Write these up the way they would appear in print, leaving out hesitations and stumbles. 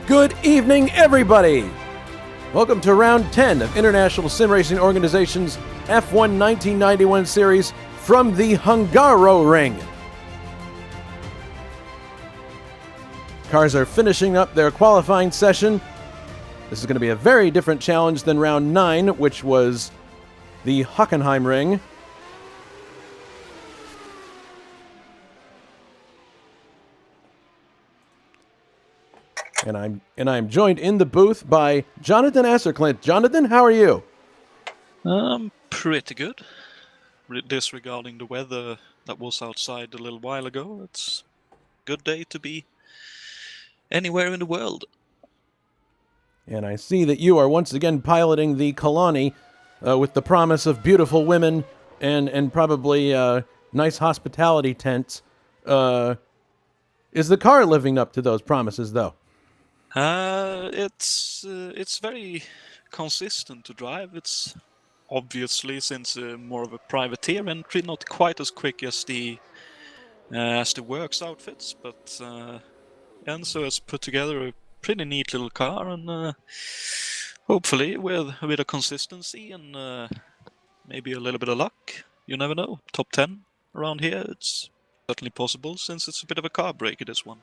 Good evening, everybody! Welcome to round 10 of International Sim Racing Organization's F1 1991 series from the Hungaroring. Cars are finishing up their qualifying session. This is going to be a very different challenge than round 9, which was the Hockenheim Ring. And I'm joined in the booth by Jonatan Acerclinth. Jonatan, how are you? Pretty good. Disregarding the weather that was outside a little while ago, it's a good day to be anywhere in the world. And I see that you are once again piloting the Kalani with the promise of beautiful women and probably nice hospitality tents. Is the car living up to those promises, though? It's very consistent to drive. It's obviously, since more of a privateer entry, not quite as quick as the works outfits, but Enzo has put together a pretty neat little car, and hopefully with a bit of consistency and maybe a little bit of luck, you never know. Top 10 around here, it's certainly possible, since it's a bit of a car breaker, this one.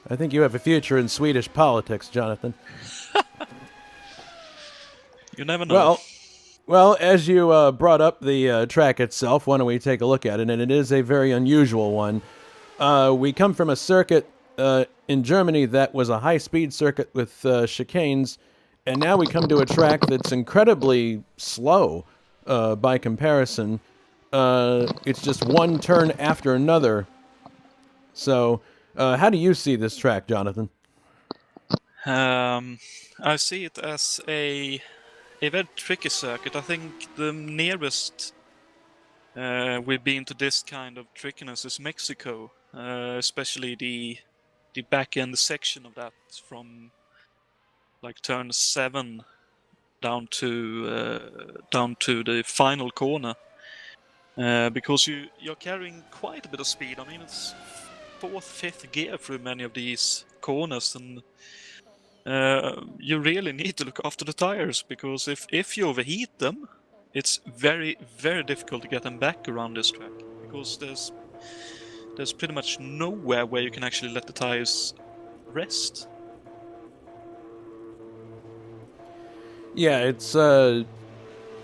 I think you have a future in Swedish politics, Jonatan. You never know. Well, as you brought up the track itself, why don't we take a look at it? And it is a very unusual one. We come from a circuit in Germany that was a high-speed circuit with chicanes, and now we come to a track that's incredibly slow by comparison. It's just one turn after another. So, how do you see this track, Jonatan? I see it as a very tricky circuit. I think the nearest we've been to this kind of trickiness is Mexico, especially the back end section of that, from like turn 7 down to the final corner, because you're carrying quite a bit of speed. I mean, it's 4th, 5th gear through many of these corners, and you really need to look after the tires, because if you overheat them, it's very, very difficult to get them back around this track, because there's pretty much nowhere where you can actually let the tires rest. Yeah, it's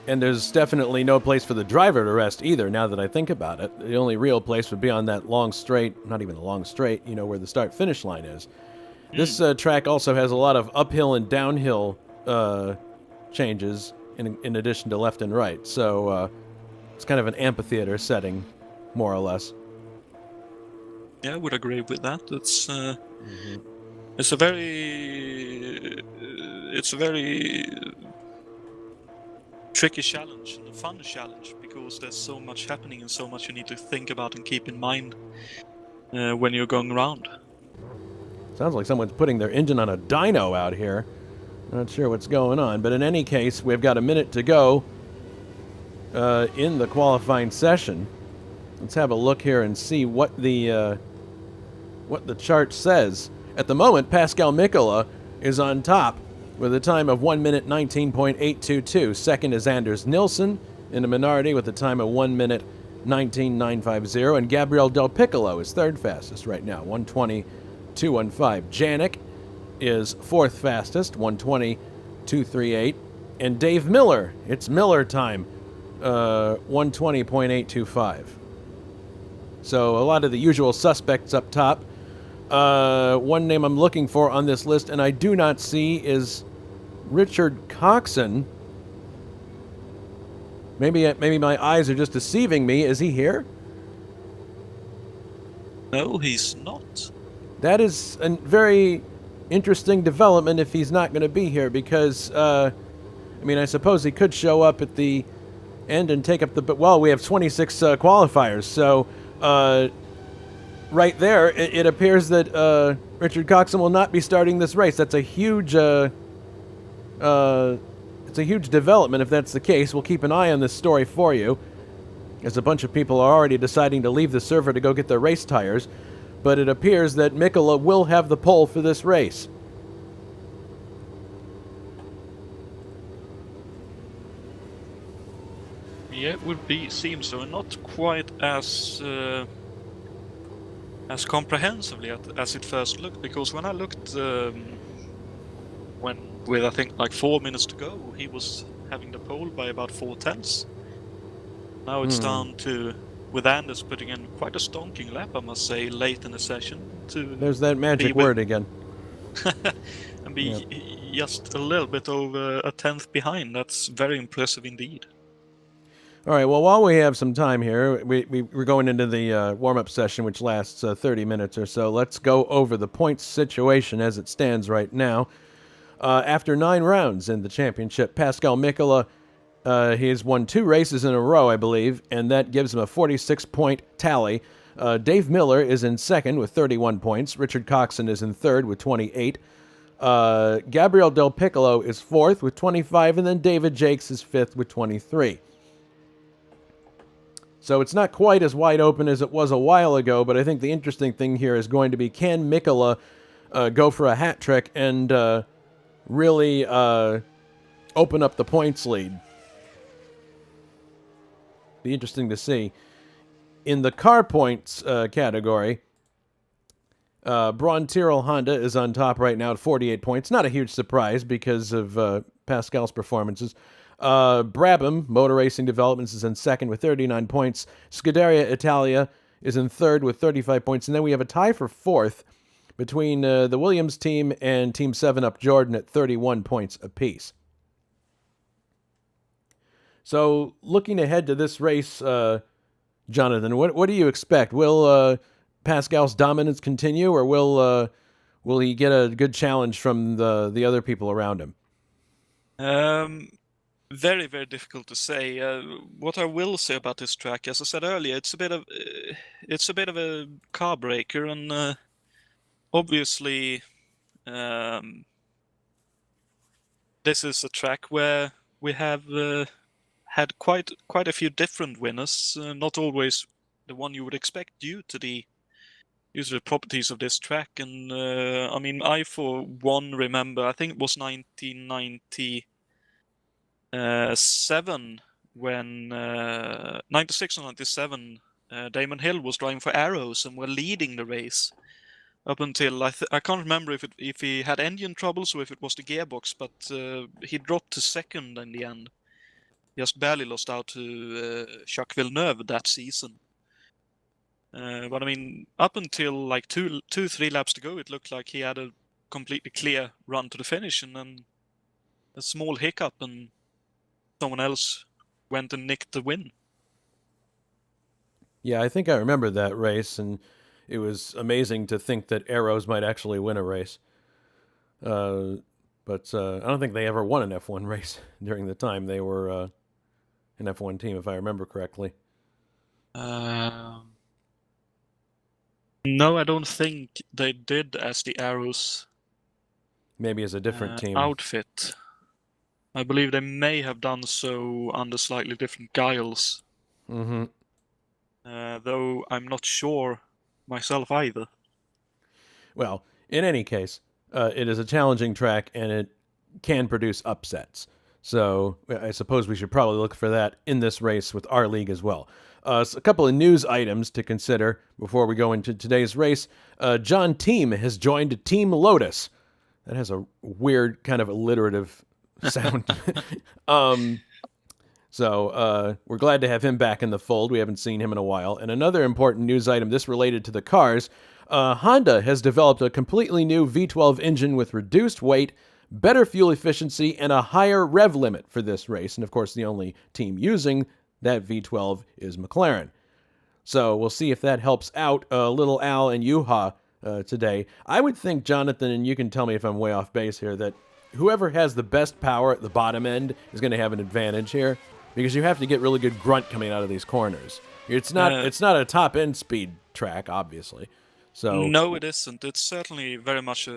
and there's definitely no place for the driver to rest either, now that I think about it. The only real place would be on that long straight, not even a long straight, where the start-finish line is. This track also has a lot of uphill and downhill changes in addition to left and right. So it's kind of an amphitheater setting, more or less. Yeah, I would agree with that. It's a very tricky challenge and a fun challenge, because there's so much happening and so much you need to think about and keep in mind when you're going around. Sounds like someone's putting their engine on a dyno out here. Not sure what's going on, but in any case, we've got a minute to go in the qualifying session. Let's have a look here and see what the chart says. At the moment, Pascal Mikkola is on top with a time of 1 minute 19.822. Second is Anders Nilsson in a minority with a time of 1 minute 19.950. And Gabriel Del Piccolo is third fastest right now, 1:20.215. Janik is fourth fastest, 1:20.238. And Dave Miller, it's Miller time, 1:20.825. So a lot of the usual suspects up top. One name I'm looking for on this list, and I do not see, is Richard Coxon. Maybe my eyes are just deceiving me. Is he here? No, he's not. That is a very interesting development if he's not going to be here, because, I suppose he could show up at the end and take up the... Well, we have 26 qualifiers, so... right there, it appears that Richard Coxon will not be starting this race. That's a huge, it's a huge development if that's the case. We'll keep an eye on this story for you, as a bunch of people are already deciding to leave the server to go get their race tires. But it appears that Mikkola will have the pole for this race. Yeah, it would seem so, and not quite as comprehensively as it first looked. Because when I looked, with I think like 4 minutes to go, he was having the pole by about 4 tenths. Now it's down to, with Anders putting in quite a stonking lap, I must say, late in the session to There's that magic be word again. and be just a little bit over a tenth behind. That's very impressive indeed. All right, well, while we have some time here, we're going into the warm-up session, which lasts 30 minutes or so. Let's go over the points situation as it stands right now. After 9 rounds in the championship, Pascal Mikola, he has won 2 races in a row, I believe, and that gives him a 46-point tally. Dave Miller is in second with 31 points. Richard Coxon is in third with 28. Gabriel Del Piccolo is fourth with 25, and then David Jakes is fifth with 23. So it's not quite as wide open as it was a while ago, but I think the interesting thing here is going to be, can Mikola go for a hat trick and really open up the points lead? Be interesting to see. In the car points category, Braun Tyrrell Honda is on top right now at 48 points. Not a huge surprise because of Pascal's performances. Brabham Motor Racing Developments is in second with 39 points. Scuderia Italia is in third with 35 points. And then we have a tie for fourth between the Williams team and Team 7-Up Jordan at 31 points apiece. So looking ahead to this race, Jonathan, what do you expect? Will Pascal's dominance continue, or will he get a good challenge from the other people around him? Very, very difficult to say. What I will say about this track, as I said earlier, it's a bit of a car breaker, and obviously, this is a track where we have had quite a few different winners, not always the one you would expect due to the properties of this track. And I mean, I for one remember, I think it was 1990. 7 when 96 or 97, Damon Hill was driving for Arrows and were leading the race up until I can't remember if he had engine troubles or if it was the gearbox, but he dropped to second in the end. Just barely lost out to Jacques Villeneuve that season. But I mean, up until like 3 laps to go, it looked like he had a completely clear run to the finish, and then a small hiccup and someone else went and nicked the win. Yeah, I think I remember that race, and it was amazing to think that Arrows might actually win a race. But I don't think they ever won an F1 race during the time they were an F1 team, if I remember correctly. No, I don't think they did as the Arrows. Maybe as a different team. Outfit. I believe they may have done so under slightly different guiles. Mm-hmm. Though I'm not sure myself either. Well, in any case, it is a challenging track, and it can produce upsets. So I suppose we should probably look for that in this race with our league as well. So a couple of news items to consider before we go into today's race. John Team has joined Team Lotus. That has a weird kind of alliterative sound. So we're glad to have him back in the fold. We haven't seen him in a while. And another important news item, this related to the cars. Honda has developed a completely new V12 engine with reduced weight, better fuel efficiency, and a higher rev limit for this race. And of course, the only team using that V12 is McLaren. So we'll see if that helps out little Al and Juha today. I would think, Jonathan, and you can tell me if I'm way off base here, that whoever has the best power at the bottom end is going to have an advantage here, because you have to get really good grunt coming out of these corners. It's not a top end speed track, obviously. So no, it isn't. It's certainly very much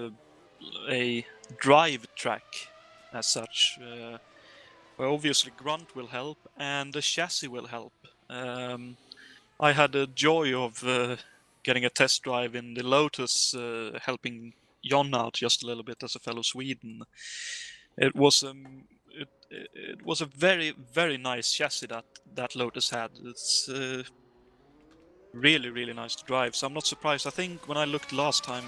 a drive track as such. Well, obviously grunt will help, and the chassis will help. I had the joy of getting a test drive in the Lotus, helping Jon out just a little bit as a fellow Sweden. It was it was a very, very nice chassis that Lotus had. It's really, really nice to drive. So I'm not surprised. I think when I looked last time,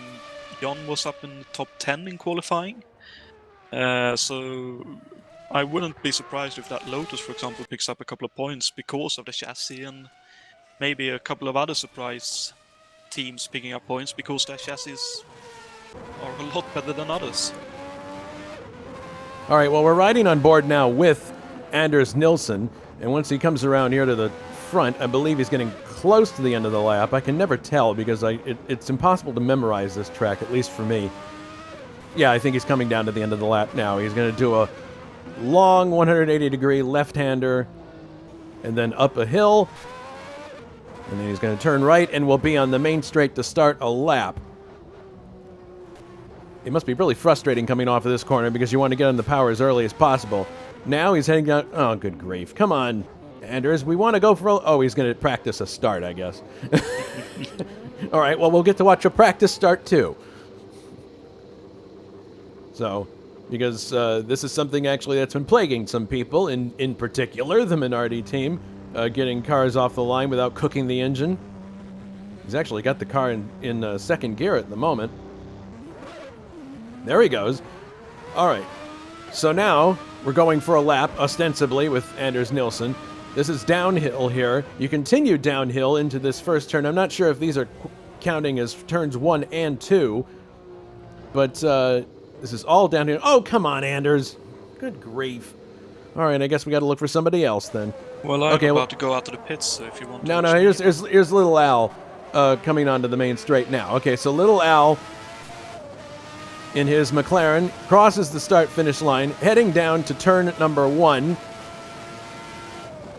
Jon was up in the top 10 in qualifying. So I wouldn't be surprised if that Lotus, for example, picks up a couple of points because of the chassis, and maybe a couple of other surprise teams picking up points because their chassis are a lot better than others. All right, well, we're riding on board now with Anders Nilsson, and once he comes around here to the front, I believe he's getting close to the end of the lap. I can never tell because it's impossible to memorize this track, at least for me. Yeah, I think he's coming down to the end of the lap now. He's going to do a long 180-degree left-hander and then up a hill, and then he's going to turn right and we'll be on the main straight to start a lap. It must be really frustrating coming off of this corner because you want to get on the power as early as possible. Now he's heading down. Oh, good grief. Come on, Anders. We want to go for oh, he's going to practice a start, I guess. All right, well, we'll get to watch a practice start, too. So, because this is something actually that's been plaguing some people, in particular the Minardi team, getting cars off the line without cooking the engine. He's actually got the car in second gear at the moment. There he goes. All right. So now we're going for a lap, ostensibly, with Anders Nilsson. This is downhill here. You continue downhill into this first turn. I'm not sure if these are counting as turns 1 and 2, but this is all downhill. Oh, come on, Anders. Good grief. All right, I guess we got to look for somebody else then. Well, I'm about to go out to the pits, so if you want to... No, here's little Al coming onto the main straight now. Okay, so little Al in his McLaren crosses the start-finish line, heading down to turn number 1.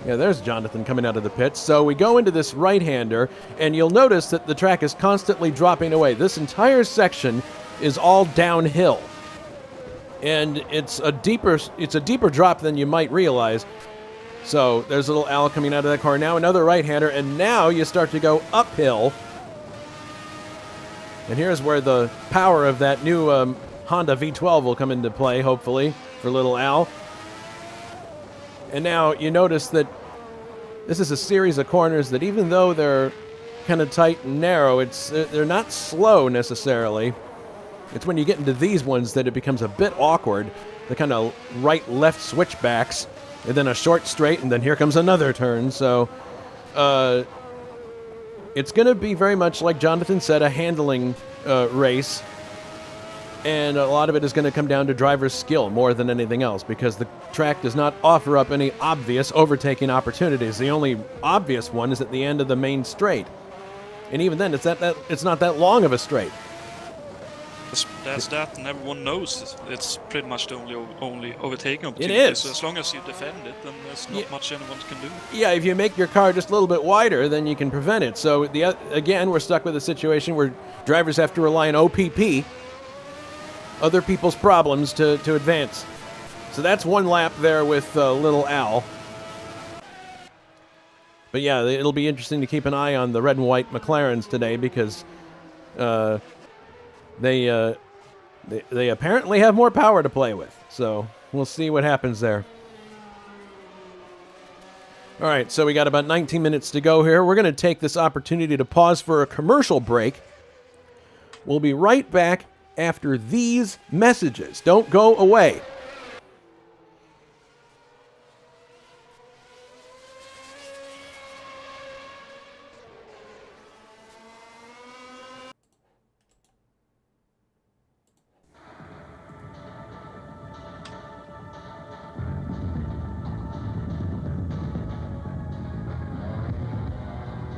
Yeah, there's Jonatan coming out of the pits. So we go into this right-hander, and you'll notice that the track is constantly dropping away. This entire section is all downhill, and it's a deeper drop than you might realize. So there's little Al coming out of that corner. Now another right-hander, and now you start to go uphill. And here's where the power of that new Honda V12 will come into play, hopefully, for little Al. And now you notice that this is a series of corners that, even though they're kind of tight and narrow, they're not slow necessarily. It's when you get into these ones that it becomes a bit awkward. The kind of right-left switchbacks, and then a short straight, and then here comes another turn. So it's going to be very much, like Jonatan said, a handling race. And a lot of it is going to come down to driver's skill more than anything else, because the track does not offer up any obvious overtaking opportunities. The only obvious one is at the end of the main straight. And even then, it's not that long of a straight. There's that, and everyone knows it's pretty much the only overtaking opportunity. It is. So as long as you defend it, then there's not much anyone can do. Yeah, if you make your car just a little bit wider, then you can prevent it. So again, we're stuck with a situation where drivers have to rely on OPP, other people's problems, to advance. So that's one lap there with little Al. But yeah, it'll be interesting to keep an eye on the red and white McLarens today, because they apparently have more power to play with. So we'll see what happens there. All right, so we got about 19 minutes to go here. We're going to take this opportunity to pause for a commercial break. We'll be right back after these messages. Don't go away.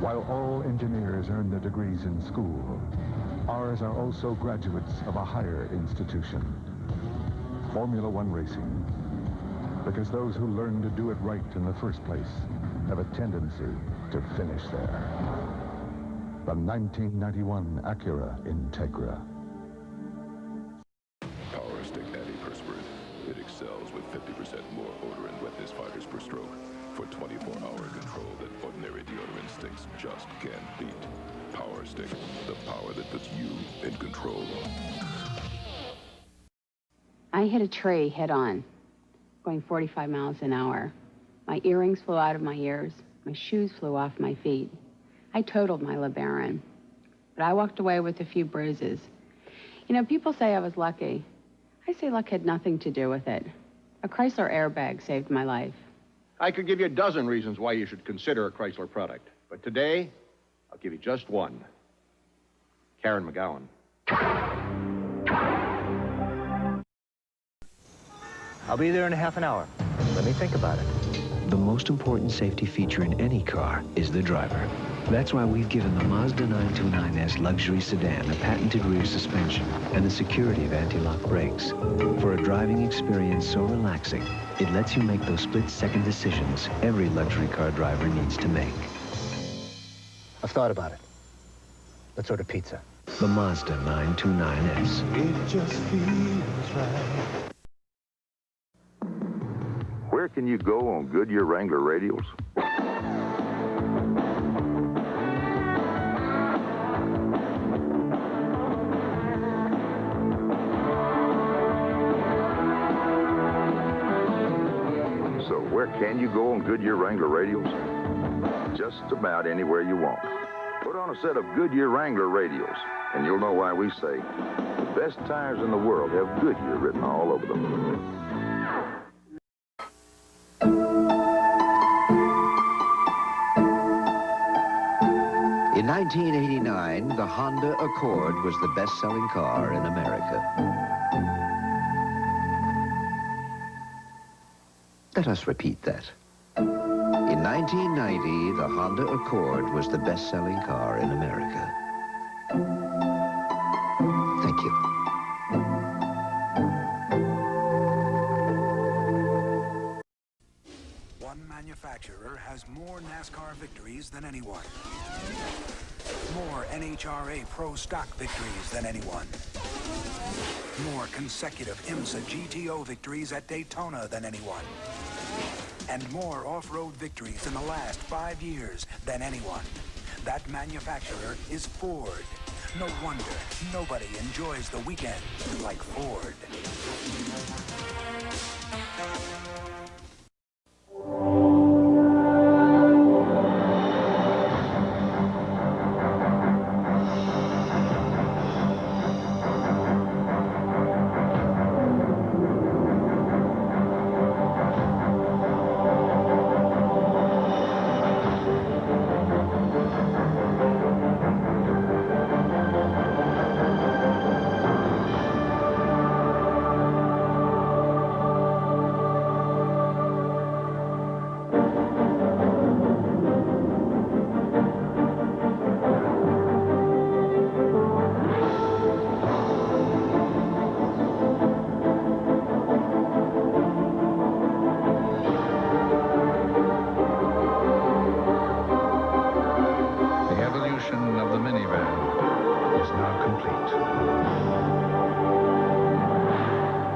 While all engineers earn their degrees in school, ours are also graduates of a higher institution, Formula One racing. Because those who learn to do it right in the first place have a tendency to finish there. The 1991 Acura Integra. Power Stick Antiperspirant. It excels with 50% more odor and wetness fibers per stroke for 24-hour control that ordinary deodorant sticks just can't beat. Power Stick, the power that puts you in control. I hit a tree head on. going 45 miles an hour. My earrings flew out of my ears. My shoes flew off my feet. I totaled my LeBaron, but I walked away with a few bruises. You know, people say I was lucky. I say luck had nothing to do with it. A Chrysler airbag saved my life. I could give you a dozen reasons why you should consider a Chrysler product, but today, I'll give you just one. Karen McGowan. I'll be there in a half an hour. Let me think about it. The most important safety feature in any car is the driver. That's why we've given the Mazda 929S luxury sedan a patented rear suspension and the security of anti-lock brakes. For a driving experience so relaxing, it lets you make those split-second decisions every luxury car driver needs to make. I've thought about it. Let's order pizza. The Mazda 929S. It just feels right. Where can you go on Goodyear Wrangler radials? So where can you go on Goodyear Wrangler radials? Just about anywhere you want. Put on a set of Goodyear Wrangler radials, and you'll know why we say the best tires in the world have Goodyear written all over them. In 1989, the Honda Accord was the best-selling car in America. Let us repeat that. In 1990, the Honda Accord was the best-selling car in America. Thank you. One manufacturer has more NASCAR victories than anyone. More NHRA Pro Stock victories than anyone. More consecutive IMSA GTO victories at Daytona than anyone. And more off-road victories in the last 5 years than anyone. That manufacturer is Ford. No wonder nobody enjoys the weekend like Ford.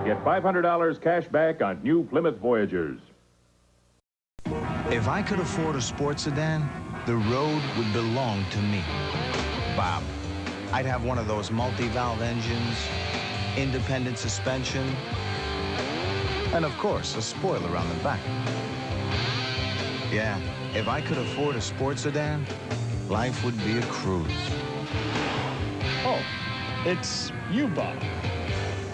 Get $500 cash back on new Plymouth Voyagers. If I could afford a sports sedan, the road would belong to me. Bob, I'd have one of those multi-valve engines, independent suspension, and of course, a spoiler on the back. Yeah, if I could afford a sports sedan, life would be a cruise. Oh, it's you, Bob.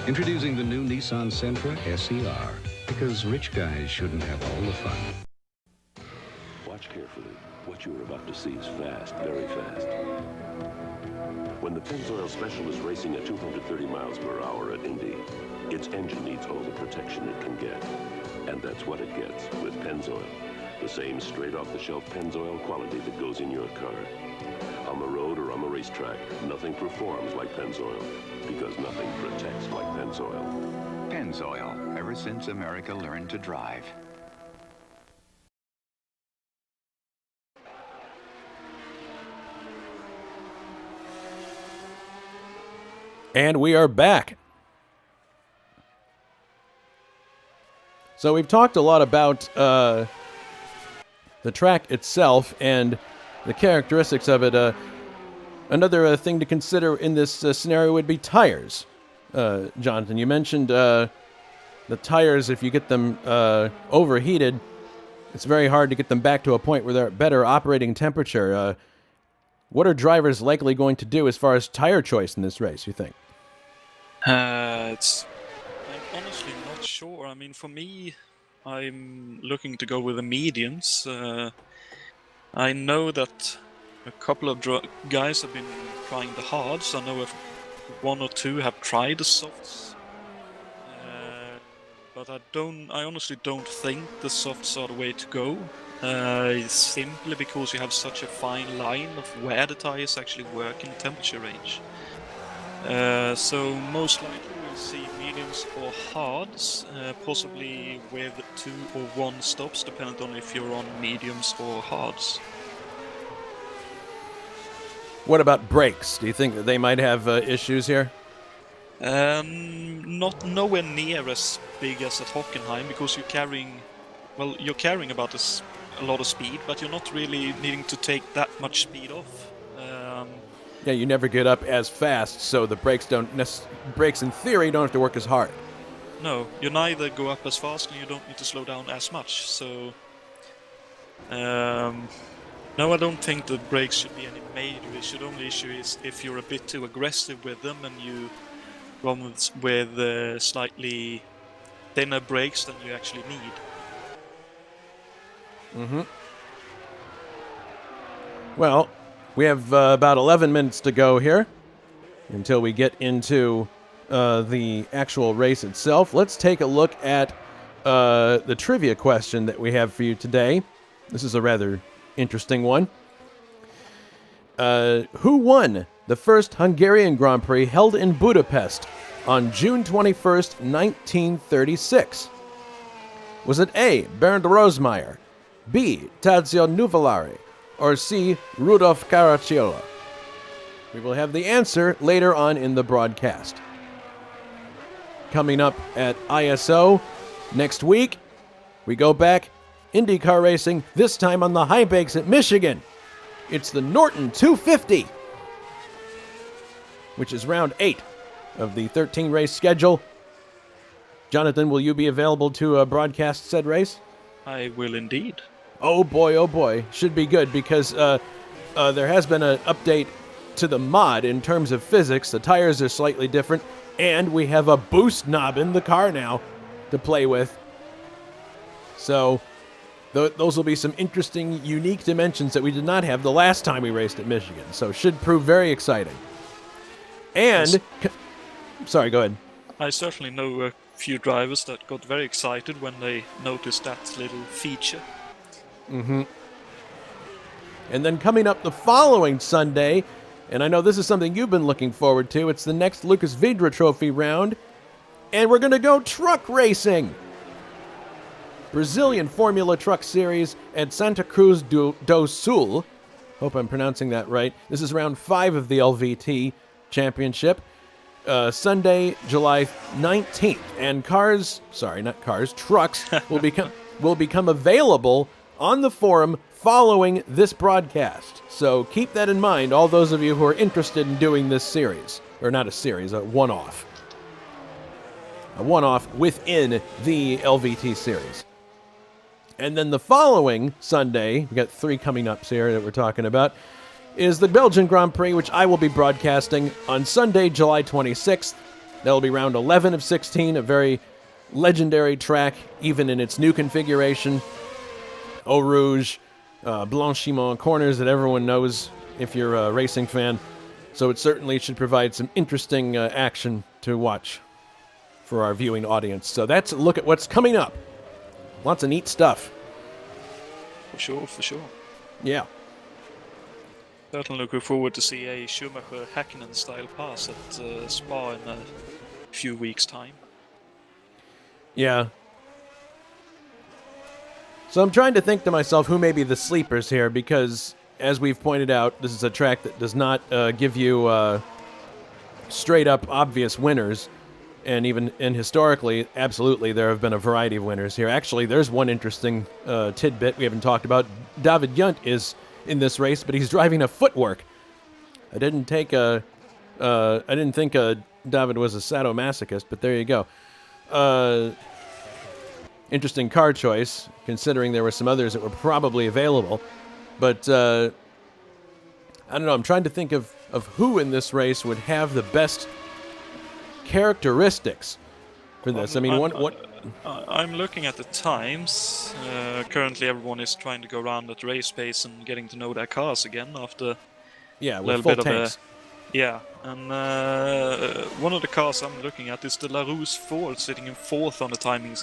Introducing the new Nissan Sentra SER, because rich guys shouldn't have all the fun. Watch carefully. What you are about to see is fast, very fast. When the Pennzoil Special is racing at 230 miles per hour at Indy, its engine needs all the protection it can get. And that's what it gets with Pennzoil. The same straight-off-the-shelf Pennzoil quality that goes in your car. On the road or on the racetrack, nothing performs like Pennzoil, because nothing protects like Pennzoil. Pennzoil, ever since America learned to drive. And we are back. So we've talked a lot about the track itself and the characteristics of it. Another thing to consider in this scenario would be tires. Jonathan, you mentioned the tires, if you get them overheated, it's very hard to get them back to a point where they're at better operating temperature. What are drivers likely going to do as far as tire choice in this race, you think? I'm honestly not sure. I mean, for me, I'm looking to go with the mediums. I know that a couple of guys have been trying the hards. I know if one or two have tried the softs. But I honestly don't think the softs are the way to go. Simply because you have such a fine line of where the tires actually work in the temperature range. So most likely we'll see mediums or hards, possibly with 2 or 1 stops, depending on if you're on mediums or hards. What about brakes? Do you think that they might have issues here? Nowhere near as big as at Hockenheim, because you're carrying about a lot of speed, but you're not really needing to take that much speed off. Yeah, you never get up as fast, so the brakes brakes in theory don't have to work as hard. No, you neither go up as fast and you don't need to slow down as much. So, no, I don't think the brakes should be any major issue. The only issue is if you're a bit too aggressive with them and you run with slightly thinner brakes than you actually need. Mm-hmm. Well, we have about 11 minutes to go here until we get into the actual race itself. Let's take a look at the trivia question that we have for you today. This is a rather interesting one. Who won the first Hungarian Grand Prix held in Budapest on June 21st, 1936? Was it A, Bernd Rosemeyer, B, Tadzio Nuvolari, or C, Rudolf Caracciola? We will have the answer later on in the broadcast. Coming up at ISO next week, we go back IndyCar racing, this time on the high banks at Michigan. It's the Norton 250, which is round 8 of the 13-race schedule. Jonathan, will you be available to broadcast said race? I will indeed. Oh boy. Should be good because there has been an update to the mod in terms of physics. The tires are slightly different, and we have a boost knob in the car now to play with. So those will be some interesting, unique dimensions that we did not have the last time we raced at Michigan. So should prove very exciting. And, sorry, go ahead. I certainly know a few drivers that got very excited when they noticed that little feature. Mm-hmm. And then coming up the following Sunday, and I know this is something you've been looking forward to, it's the next Lucas Vidra Trophy round, and we're going to go truck racing. Brazilian Formula Truck Series at Santa Cruz do Sul. Hope I'm pronouncing that right. This is round 5 of the LVT Championship. Sunday, July 19th. And trucks will become available on the forum following this broadcast. So keep that in mind, all those of you who are interested in doing this series. Or not a series, a one-off. A one-off within the LVT series. And then the following Sunday, we got 3 coming up here that we're talking about, is the Belgian Grand Prix, which I will be broadcasting on Sunday, July 26th. That'll be round 11 of 16, a very legendary track, even in its new configuration. Eau Rouge, Blanchiment corners that everyone knows if you're a racing fan. So it certainly should provide some interesting action to watch for our viewing audience. So that's a look at what's coming up. Lots of neat stuff. For sure. Yeah. Certainly looking forward to see a Schumacher-Häkkinen style pass at Spa in a few weeks' time. Yeah. So I'm trying to think to myself who may be the sleepers here, because, as we've pointed out, this is a track that does not give you straight-up obvious winners. And historically, absolutely, there have been a variety of winners here. Actually, there's one interesting tidbit we haven't talked about. David Yunt is in this race, but he's driving a footwork. I didn't think David was a sadomasochist, but there you go. interesting car choice, considering there were some others that were probably available. But I don't know. I'm trying to think of who in this race would have the best characteristics for this. I mean, I'm looking at the times. Currently, everyone is trying to go around at race pace and getting to know their cars again after a little little full bit tanks. and one of the cars I'm looking at is the LaRousse Ford, sitting in 4th on the timing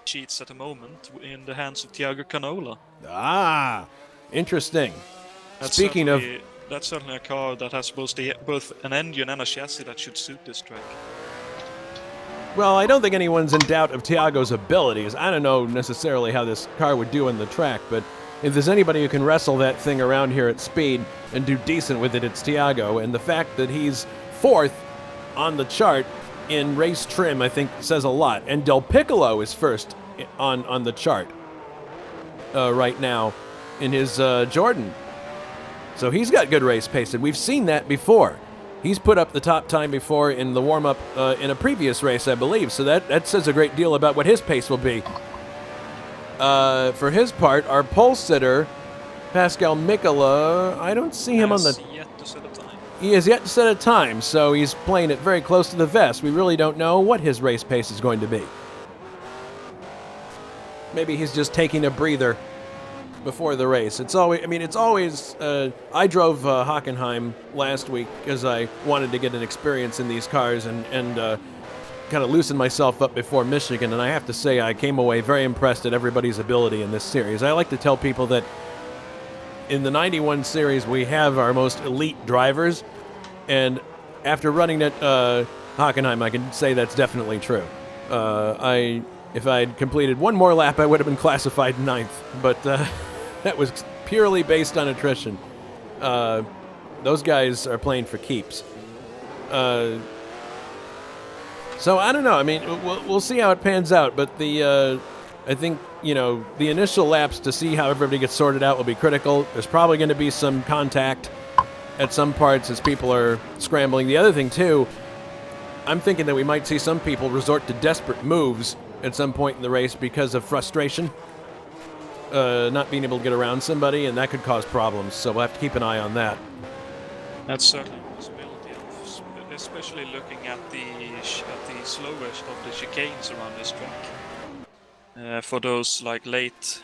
sheets at the moment, in the hands of Thiago Canola. Ah, interesting. That's Speaking of, that's certainly a car that has both an engine and a chassis that should suit this track. well, I don't think anyone's in doubt of Thiago's abilities. I don't know necessarily how this car would do on the track, but if there's anybody who can wrestle that thing around here at speed and do decent with it, it's Thiago. And the fact that he's 4th on the chart in race trim, I think, says a lot. And Del Piccolo is 1st on the chart right now in his Jordan. So he's got good race pace, and we've seen that before. He's put up the top time before in the warm-up in a previous race, I believe. So that says a great deal about what his pace will be. For his part, our pole sitter, Pascal Mikola, I don't see him on the... Yet to set a time. He has yet to set a time, so he's playing it very close to the vest. We really don't know what his race pace is going to be. Maybe he's just taking a breather before the race. It's always, I drove Hockenheim last week because I wanted to get an experience in these cars and kind of loosen myself up before Michigan, and I have to say I came away very impressed at everybody's ability in this series. I like to tell people that in the 91 series we have our most elite drivers, and after running at Hockenheim I can say that's definitely true. If I had completed one more lap I would have been classified 9th, but that was purely based on attrition. Those guys are playing for keeps. So I don't know. I mean, we'll see how it pans out. But I think the initial laps to see how everybody gets sorted out will be critical. There's probably going to be some contact at some parts as people are scrambling. The other thing too, I'm thinking that we might see some people resort to desperate moves at some point in the race because of frustration, not being able to get around somebody, and that could cause problems. So we'll have to keep an eye on that. That's certainly a possibility, especially looking at the slowest of the chicanes around this track. For those like late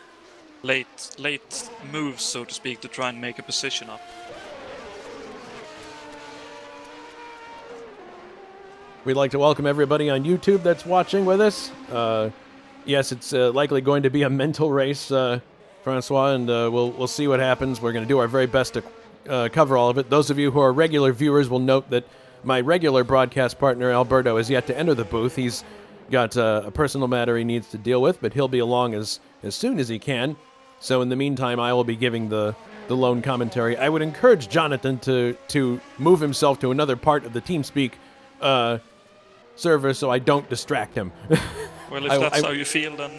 moves, so to speak, to try and make a position up. We'd like to welcome everybody on YouTube that's watching with us. Yes, it's likely going to be a mental race, Francois, and we'll see what happens. We're going to do our very best to cover all of it. Those of you who are regular viewers will note that my regular broadcast partner, Alberto, is yet to enter the booth. He's got a personal matter he needs to deal with, but he'll be along as soon as he can. So in the meantime, I will be giving the lone commentary. I would encourage Jonatan to move himself to another part of the TeamSpeak server so I don't distract him. Well, if that's how you feel, then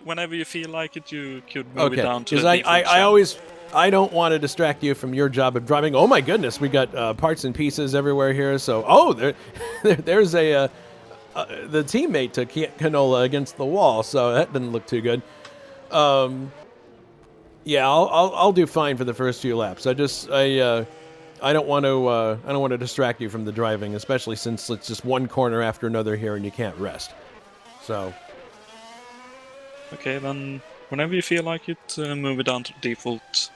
whenever you feel like it, you could move it down to the default channel. I don't want to distract you from your job of driving. Oh my goodness, we got parts and pieces everywhere here. So, there's the teammate to Canola against the wall. So that didn't look too good. Yeah, I'll do fine for the first few laps. I don't want to distract you from the driving, especially since it's just one corner after another here and you can't rest. So. Okay, then whenever you feel like it, move it down to default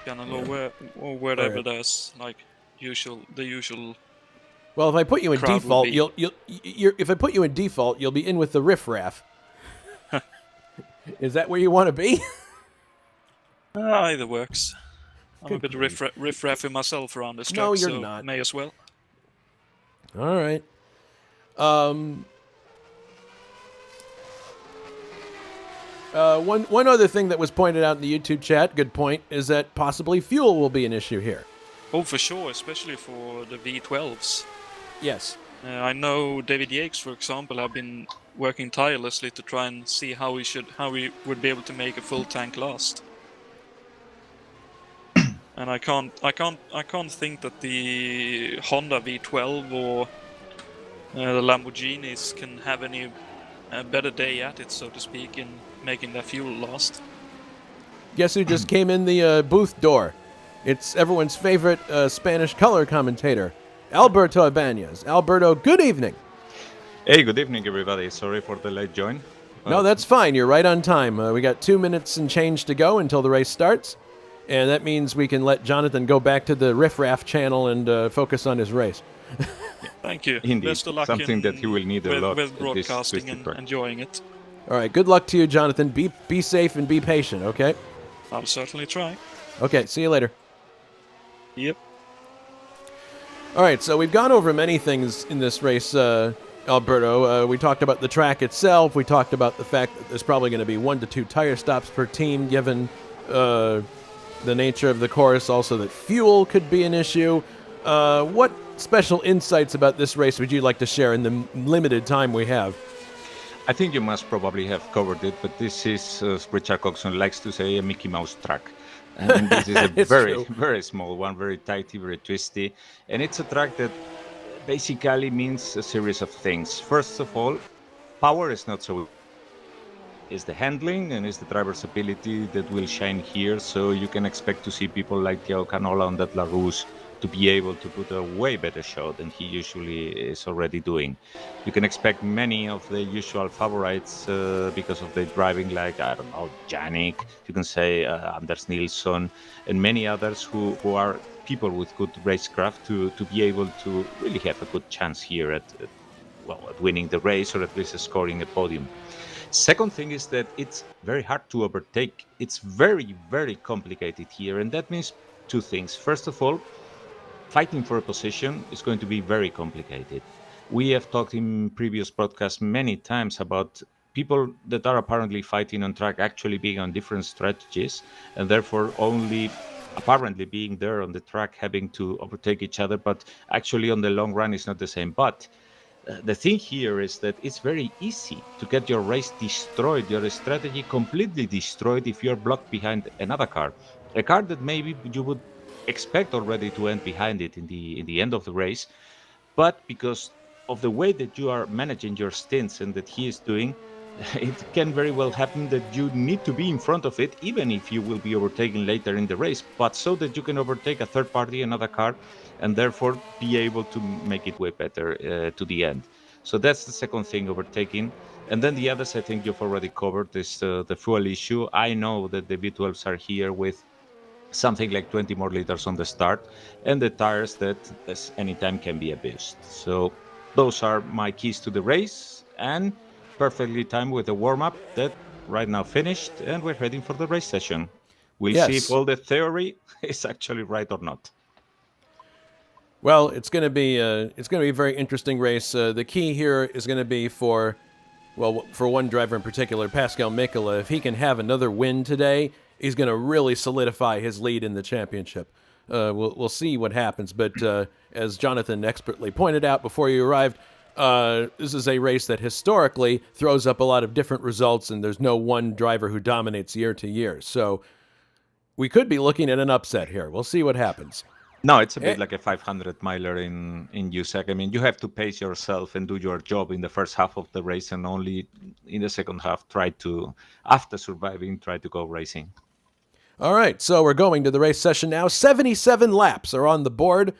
channel or wherever there's like the usual. Well, if I put you in default, if I put you in default, you'll be in with the riffraff. Is that where you want to be? Either works. I'm a bit riffraffing myself around this track, no, you're so not. May as well. All right. One other thing that was pointed out in the YouTube chat, good point, is that possibly fuel will be an issue here. Oh, for sure, especially for the V12s. Yes. I know David Yates, for example, have been working tirelessly to try and see how we would be able to make a full tank last. And I can't think that the Honda V12 or the Lamborghinis can have any better day at it, so to speak, in making their fuel last. Guess who just came in the booth door? It's everyone's favorite Spanish color commentator, Alberto Ibañez. Alberto, good evening. Hey, good evening, everybody. Sorry for the late join. No, that's fine. You're right on time. We got 2 minutes and change to go until the race starts, and that means we can let Jonathan go back to the Riff Raff channel and focus on his race. Thank you. Indeed, Best of luck something that he will need a lot with in this broadcasting twisted and track. enjoying it. All right, good luck to you, Jonathan. Be safe and be patient, okay? I'll certainly try. Okay, see you later. Yep. All right, so we've gone over many things in this race, Alberto. We talked about the track itself. We talked about the fact that there's probably going to be 1 to 2 tire stops per team, given the nature of the course. Also, that fuel could be an issue. What special insights about this race would you like to share in the limited time we have? I think you must probably have covered it, but this is, as Richard Coxon likes to say, a Mickey Mouse track. And this is a very small one, very tighty, very twisty. And it's a track that basically means a series of things. First of all, power is not so. It's the handling and it's the driver's ability that will shine here. So you can expect to see people like Thiago Canola on that La Rousse to be able to put a way better show than he usually is already doing. You can expect many of the usual favorites because of their driving, like, I don't know, Yannick, you can say Anders Nilsson, and many others who are people with good racecraft to be able to really have a good chance here at winning the race or at least scoring a podium. Second thing is that it's very hard to overtake. It's very, very complicated here, and that means two things. First of all, fighting for a position is going to be very complicated. We have talked in previous broadcasts many times about people that are apparently fighting on track actually being on different strategies and therefore only apparently being there on the track having to overtake each other, but actually on the long run it's not the same. But the thing here is that it's very easy to get your race destroyed, your strategy completely destroyed if you're blocked behind another car. A car that maybe you would expect already to end behind it in the end of the race, but because of the way that you are managing your stints and that he is doing, it can very well happen that you need to be in front of it, even if you will be overtaken later in the race, but so that you can overtake a third party, another car, and therefore be able to make it way better to the end. So that's the second thing, overtaking. And then the others I think you've already covered is the fuel issue. I know that the V12s are here with something like 20 more liters on the start, and the tires that anytime can be abused. So those are my keys to the race, and perfectly timed with the warm-up that right now finished, and we're heading for the race session. We'll see if all the theory is actually right or not. Well, it's going to be a very interesting race. The key here is going to be for one driver in particular, Pascal Mikola. If he can have another win today, he's going to really solidify his lead in the championship. We'll see what happens. But as Jonathan expertly pointed out before you arrived, this is a race that historically throws up a lot of different results, and there's no one driver who dominates year to year. So we could be looking at an upset here. We'll see what happens. No, it's a bit like a 500-miler in USAC. I mean, you have to pace yourself and do your job in the first half of the race, and only in the second half after surviving, try to go racing. All right, so we're going to the race session now. 77 laps are on the board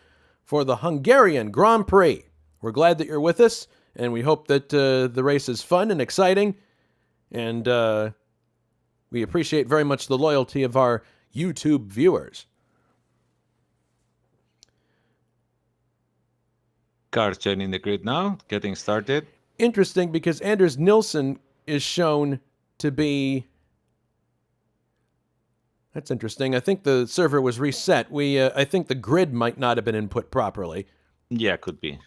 for the Hungarian Grand Prix. We're glad that you're with us, and we hope that the race is fun and exciting. And we appreciate very much the loyalty of our YouTube viewers. Cars joining the grid now, getting started. Interesting, because Anders Nilsson is shown to be... That's interesting. I think the server was reset. I think the grid might not have been input properly. Yeah, could be.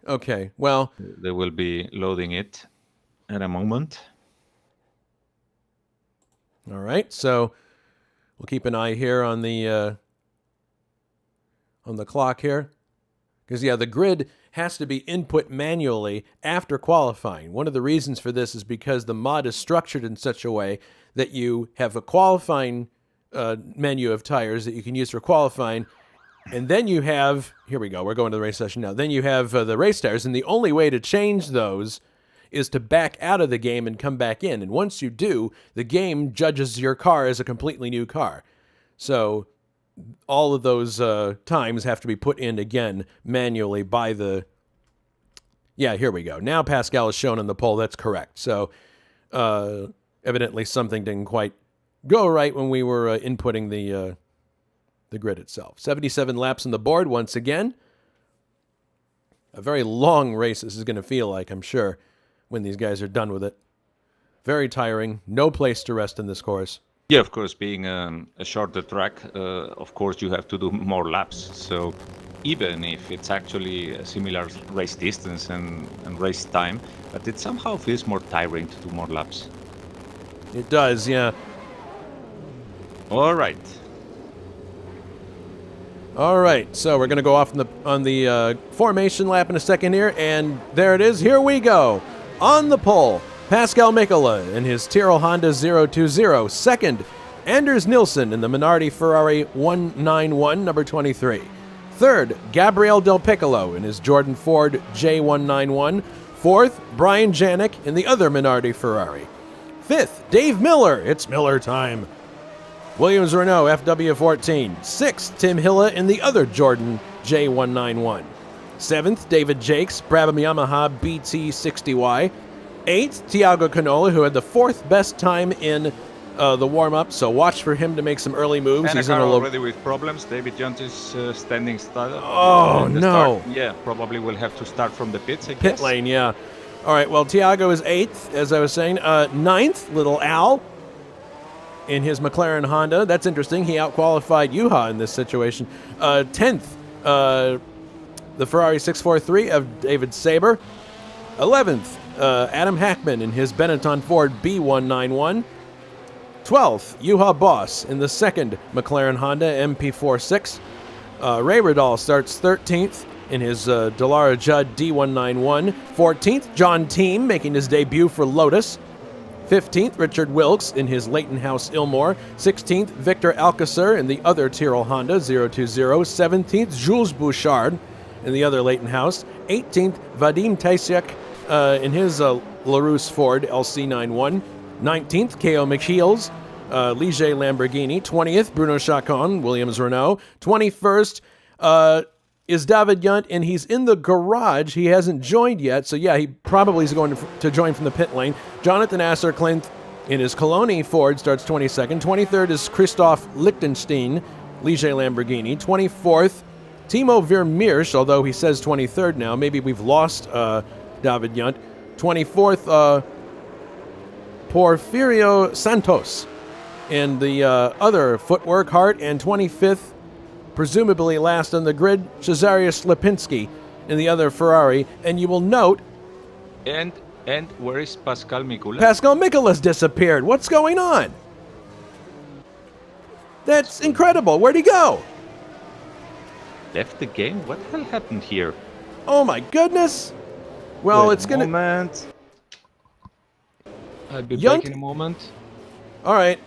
Okay, well... They will be loading it at a moment. All right, so we'll keep an eye here on the clock here. Because, the grid has to be input manually after qualifying. One of the reasons for this is because the mod is structured in such a way that you have a qualifying menu of tires that you can use for qualifying, And then you have, here we go, we're going to the race session now. Then you have the race tires, and the only way to change those is to back out of the game and come back in. And once you do, the game judges your car as a completely new car. So all of those times have to be put in again manually by the... Yeah, here we go. Now Pascal is shown on the pole. That's correct. So evidently something didn't quite go right when we were inputting the grid itself. 77 laps on the board once again. A very long race this is going to feel like, I'm sure, when these guys are done with it. Very tiring. No place to rest in this course. Yeah, of course, being a shorter track, of course you have to do more laps. So even if it's actually a similar race distance and race time, but it somehow feels more tiring to do more laps. It does, yeah. All right. All right, so we're going to go off on the formation lap in a second here, and there it is. Here we go. On the pole, Pascal Mikola in his Tyrrell Honda 020. Second, Anders Nilsson in the Minardi Ferrari 191, number 23. Third, Gabriel Del Piccolo in his Jordan Ford J191. Fourth, Brian Janik in the other Minardi Ferrari. Fifth, Dave Miller. It's Miller time. Williams Renault FW14. Sixth, Tim Hilla in the other Jordan J191. Seventh, David Jakes, Brabham Yamaha BT60Y. Eighth, Tiago Canola, who had the fourth best time in the warm-up, so watch for him to make some early moves. And He's a car in a already with problems. David Jones is standing start. Oh, no. Start. Yeah, probably will have to start from the pits, I guess. Pit lane, yeah. All right, well, Tiago is 8th, as I was saying. 9th, little Al in his McLaren Honda. That's interesting. He outqualified Juha in this situation. 10th, the Ferrari 643 of David Saber. 11th, Adam Hackman in his Benetton Ford B191. 12th, Juha Boss in the second McLaren Honda MP46. Ray Riddall starts 13th in his Dallara Judd D191. 14th, John Team making his debut for Lotus. 15th, Richard Wilkes in his Leighton House Ilmore. 16th, Victor Alcacer in the other Tyrrell Honda 020. 17th, Jules Bouchard in the other Leighton House. 18th, Vadim Tasiak in his LaRousse Ford LC91. 19th, K.O. McHeels, Ligier Lamborghini. 20th, Bruno Chacon, Williams Renault. 21st is David Yunt, and he's in the garage. He hasn't joined yet, so yeah, he probably is going to join from the pit lane. Jonathan Acerclinth in his Coloni Ford starts 22nd. 23rd is Christoph Lichtenstein, Ligier Lamborghini. 24th, Timo Vermeersch, although he says 23rd now. Maybe we've lost David Yunt. 24th, Porfirio Santos in the other Footwork Hart. And 25th, presumably last on the grid, Cesarius Lipinski in the other Ferrari. And you will note... And where is Pascal Mikola? Pascal Mikola's disappeared. What's going on? That's incredible. Where'd he go? Left the game? What the hell happened here? Oh my goodness. Well, Wait it's going to... moment. I'll be back in a moment. All right.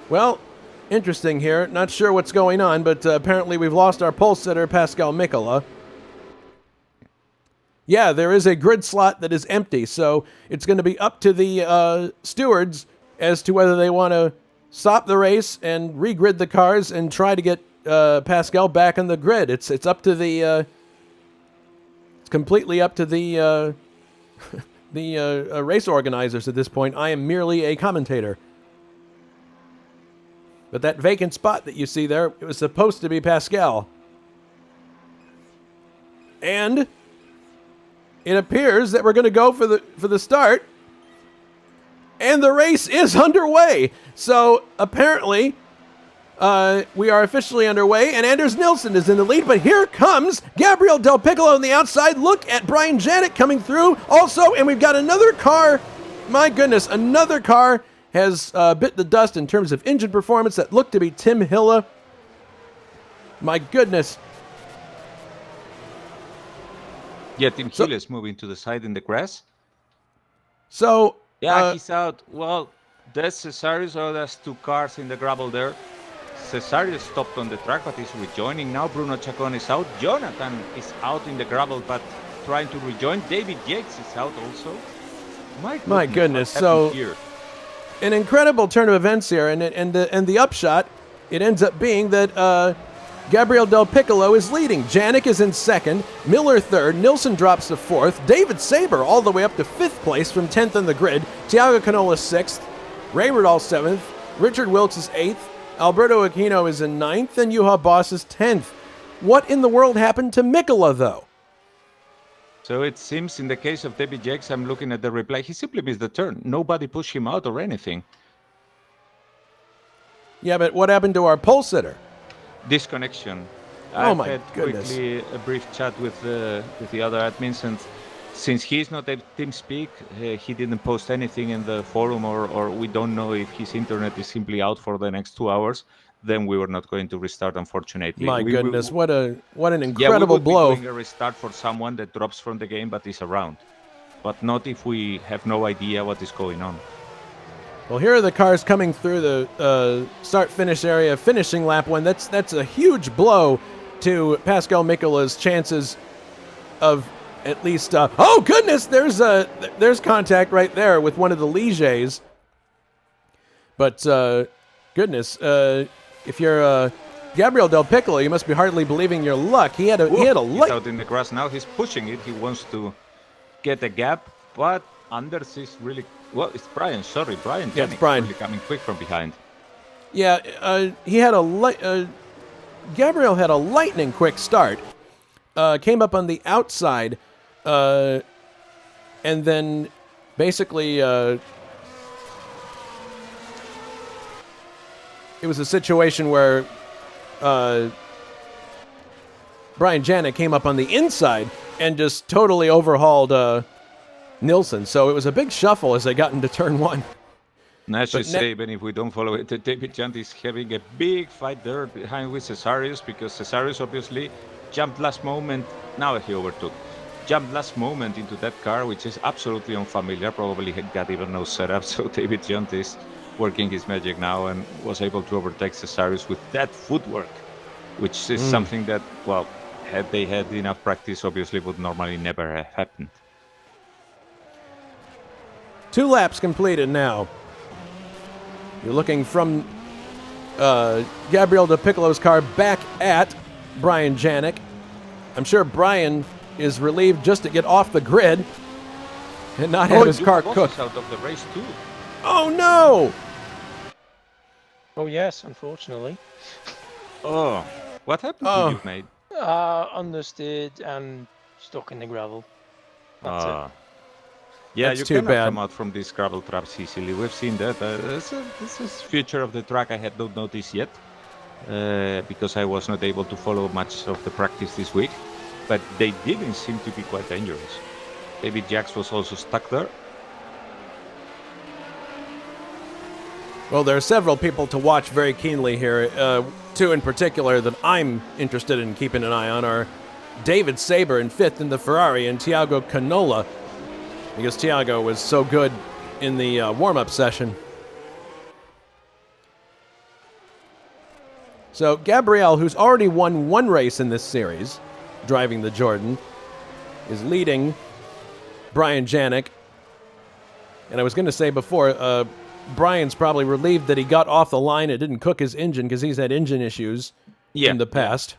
Well, interesting here. Not sure what's going on, but apparently we've lost our pole sitter, Pascal Mikola. Yeah, there is a grid slot that is empty, so it's going to be up to the stewards as to whether they want to stop the race and regrid the cars and try to get Pascal back on the grid. It's up to the it's completely up to the the race organizers at this point. I am merely a commentator. But that vacant spot that you see there, it was supposed to be Pascal. And it appears that we're going to go for the start. And the race is underway. So apparently we are officially underway, and Anders Nilsson is in the lead, but here comes Gabriel Del Piccolo on the outside. Look at Brian Janik coming through also, and we've got another car. My goodness, another car has bit the dust in terms of engine performance that looked to be Tim Hilla. My goodness. Yeah, Tim Hilla is moving to the side in the grass. So... yeah, he's out. Well, there's Cesarius, so there's two cars in the gravel there. Cesario stopped on the track, but he's rejoining now. Bruno Chacon is out. Jonatan is out in the gravel, but trying to rejoin. David Yates is out also. My goodness. So here? An incredible turn of events here, and the upshot, it ends up being that Gabriel Del Piccolo is leading. Janik is in second, Miller third, Nilsson drops to fourth, David Saber all the way up to fifth place from 10th on the grid, Thiago Canola sixth, Ray Rudall seventh, Richard Wilkes is eighth, Alberto Aquino is in ninth, and Juha Boss is 10th. What in the world happened to Mikkola, though? So it seems in the case of David Jakes, I'm looking at the replay, he simply missed the turn. Nobody pushed him out or anything. Yeah, but what happened to our pole sitter? Disconnection. Oh I've my had goodness. quickly a brief chat with the other admins, and since he's not at TeamSpeak, he didn't post anything in the forum, or we don't know if his internet is simply out for the next 2 hours. Then we were not going to restart, unfortunately. My goodness, what an incredible yeah, we would blow. be doing a restart for someone that drops from the game but is around, but not if we have no idea what is going on. Well, here are the cars coming through the start-finish area, finishing lap one. That's a huge blow to Pascal Mikkola's chances of at least. Oh goodness, there's contact right there with one of the Ligiers. But goodness, if you're Gabriel Del Piccolo, you must be hardly believing your luck. He had a light. He's out in the grass now. He's pushing it. He wants to get a gap, but Anders is really. Well, it's Brian. Sorry, Brian. Yeah, it's Brian. Really coming quick from behind. Yeah, he had Gabriel had a lightning quick start. Came up on the outside, and then basically it was a situation where Brian Janik came up on the inside and just totally overhauled Nilsson. So it was a big shuffle as they got into turn one. And I should say, even if we don't follow it, David Jant is having a big fight there behind with Cesarius, because Cesarius obviously jumped last moment. Now he overtook. Jumped last moment into that car, which is absolutely unfamiliar. Probably had got even no setup. So David Jant is working his magic now and was able to overtake Cesarius with that footwork, which is something that, well, had they had enough practice, obviously would normally never have happened. 2 laps completed now. You're looking from Gabriel Del Piccolo's car back at Brian Janik. I'm sure Brian is relieved just to get off the grid and not have his car cooked. Out of the race too. Oh no! Oh yes, unfortunately. Oh, what happened to you, mate? Understeered and stuck in the gravel. That's it. Yeah, That's you too cannot bad. come out from these gravel traps easily. We've seen that. This is feature of the track I had not noticed yet, because I was not able to follow much of the practice this week. But they didn't seem to be quite dangerous. David Jax was also stuck there. Well, there are several people to watch very keenly here. 2 in particular that I'm interested in keeping an eye on are David Saber in 5th in the Ferrari and Thiago Canola, because Thiago was so good in the warm-up session. So Gabriel, who's already won 1 race in this series, driving the Jordan, is leading Brian Janik. And I was going to say before, Brian's probably relieved that he got off the line and didn't cook his engine, because he's had engine issues in the past.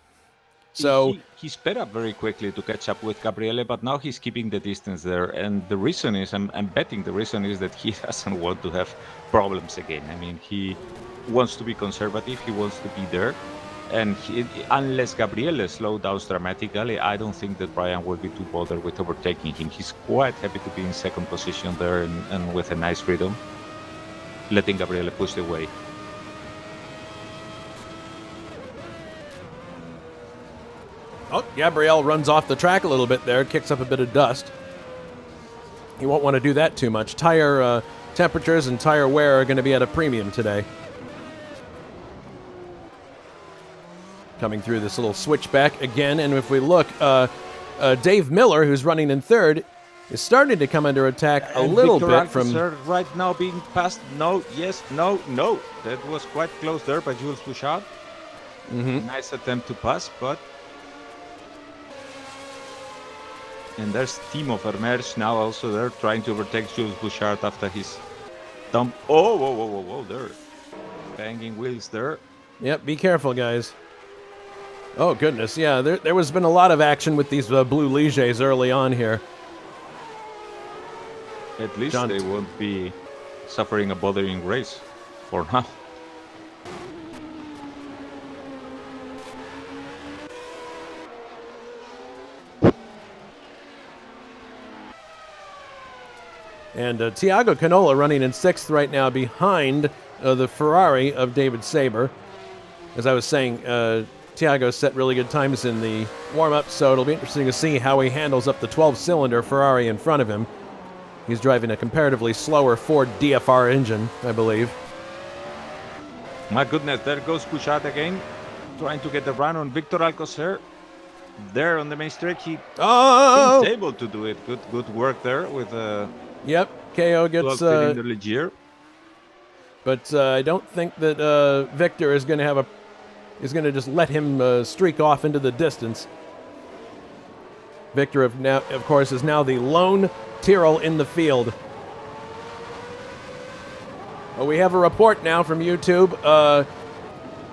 So he sped up very quickly to catch up with Gabriele, but now he's keeping the distance there. And the reason is, I'm betting the reason is that he doesn't want to have problems again. I mean, he wants to be conservative, he wants to be there. And unless Gabriele slows down dramatically, I don't think that Brian will be too bothered with overtaking him. He's quite happy to be in second position there and with a nice rhythm, letting Gabriele push the way. Oh, Gabriel runs off the track a little bit there, kicks up a bit of dust. He won't want to do that too much. Tire temperatures and tire wear are going to be at a premium today. Coming through this little switchback again, and if we look, Dave Miller, who's running in 3rd, is starting to come under attack a little Victor bit from... right now being passed. No, yes, no, no. That was quite close there by Jules Bouchard. Nice attempt to pass, but... And there's Timo Vermeersch now also there, trying to overtake Jules Bouchard after his dump. Oh, whoa, whoa, whoa, whoa, there. Banging wheels there. Yep, be careful, guys. Oh, goodness, yeah, there was been a lot of action with these blue Ligiers early on here. At least they won't be suffering a bothering race for now. And Thiago Canola running in 6th right now behind the Ferrari of David Saber. As I was saying, Thiago set really good times in the warm-up, so it'll be interesting to see how he handles up the 12-cylinder Ferrari in front of him. He's driving a comparatively slower Ford DFR engine, I believe. My goodness, there goes Bouchard again, trying to get the run on Victor Alcocer. There on the main straight, he is able to do it. Good work there with Yep, KO gets Ligier. But I don't think that Victor is going to just let him streak off into the distance. Victor, of course, is now the lone Tyrrell in the field. Well, we have a report now from YouTube.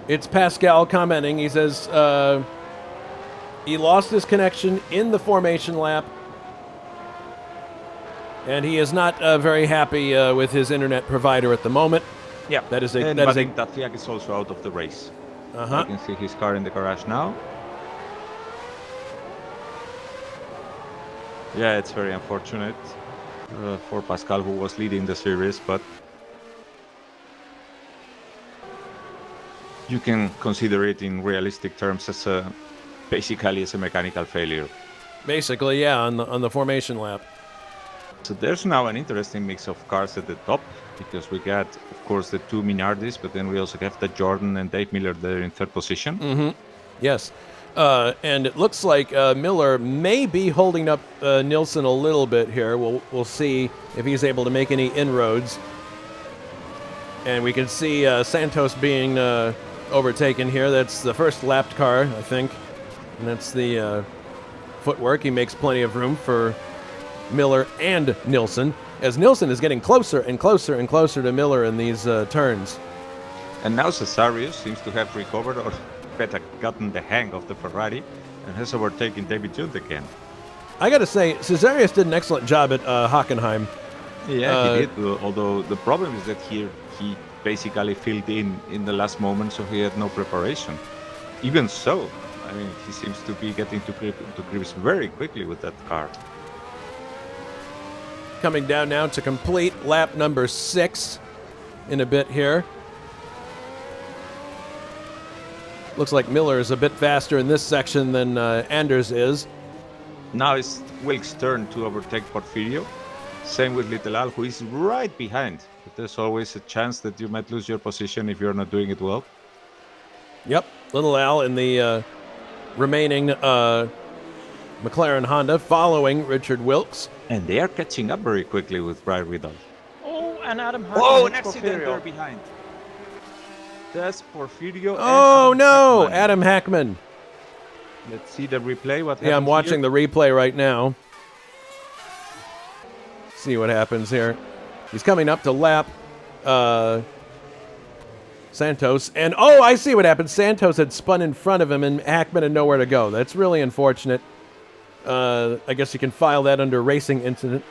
It's Pascal commenting. He says he lost his connection in the formation lap, and he is not very happy with his internet provider at the moment. Yeah, that is a. And That is Vadim Tafliak is also out of the race. You can see his car in the garage now. Yeah, it's very unfortunate for Pascal, who was leading the series, but you can consider it in realistic terms as basically as a mechanical failure. Basically, yeah, on the formation lap. So there's now an interesting mix of cars at the top, because we got, of course, the two Minardis, but then we also have the Jordan and Dave Miller there in 3rd position. Yes. And it looks like Miller may be holding up Nilsson a little bit here. We'll see if he's able to make any inroads. And we can see Santos being overtaken here. That's the first lapped car, I think. And that's the footwork. He makes plenty of room for Miller and Nilsson, as Nilsson is getting closer and closer and closer to Miller in these turns. And now Cesarius seems to have recovered, or better, gotten the hang of the Ferrari, and has overtaken David Jones again. I gotta say, Cesarius did an excellent job at Hockenheim. Yeah, he did, although the problem is that he basically filled in the last moment, so he had no preparation. Even so, I mean, he seems to be getting to grips very quickly with that car. Coming down now to complete lap number 6 in a bit here. Looks like Miller is a bit faster in this section than Anders is. Now it's Wilk's turn to overtake Porfirio. Same with Little Al, who is right behind. But there's always a chance that you might lose your position if you're not doing it well. Yep, Little Al in the remaining McLaren Honda, following Richard Wilkes. And they are catching up very quickly with Brian Riddle. Oh, and Adam Hackman. Oh, an accident there behind. That's Porfirio. Oh, and no! Hackman. Adam Hackman. Let's see the replay. What Yeah, I'm happens watching here? the replay right now. See what happens here. He's coming up to lap Santos. And, oh, I see what happened. Santos had spun in front of him, and Hackman had nowhere to go. That's really unfortunate. I guess you can file that under racing incident.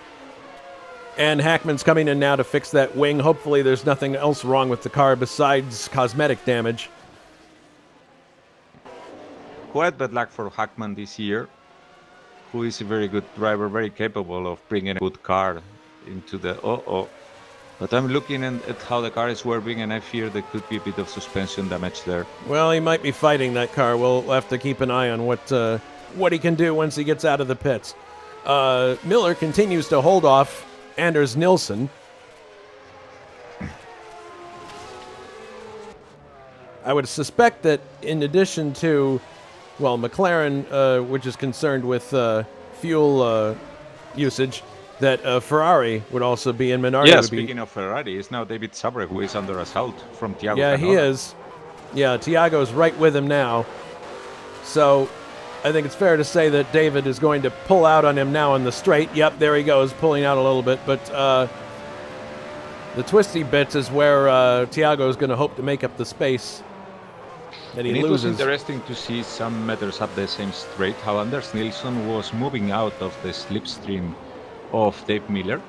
And Hackman's coming in now to fix that wing. Hopefully there's nothing else wrong with the car besides cosmetic damage. Quite bad luck for Hackman this year, who is a very good driver, very capable of bringing a good car into the But I'm looking at how the car is working, and I fear there could be a bit of suspension damage there. Well, he might be fighting that car. We'll have to keep an eye on what he can do once he gets out of the pits. Miller continues to hold off Anders Nilsson. I would suspect that in addition to, well, McLaren, which is concerned with fuel usage, that Ferrari would also be in Minardi. Yeah, speaking of Ferrari, it's now David Sabre who is under assault from Thiago Yeah, Canola. he is. Yeah, Tiago's right with him now. So I think it's fair to say that David is going to pull out on him now on the straight. Yep, there he goes, pulling out a little bit. But the twisty bits is where Tiago is going to hope to make up the space that he and loses. It was interesting to see some meters up the same straight how Anders Nilsson was moving out of the slipstream of Dave Miller,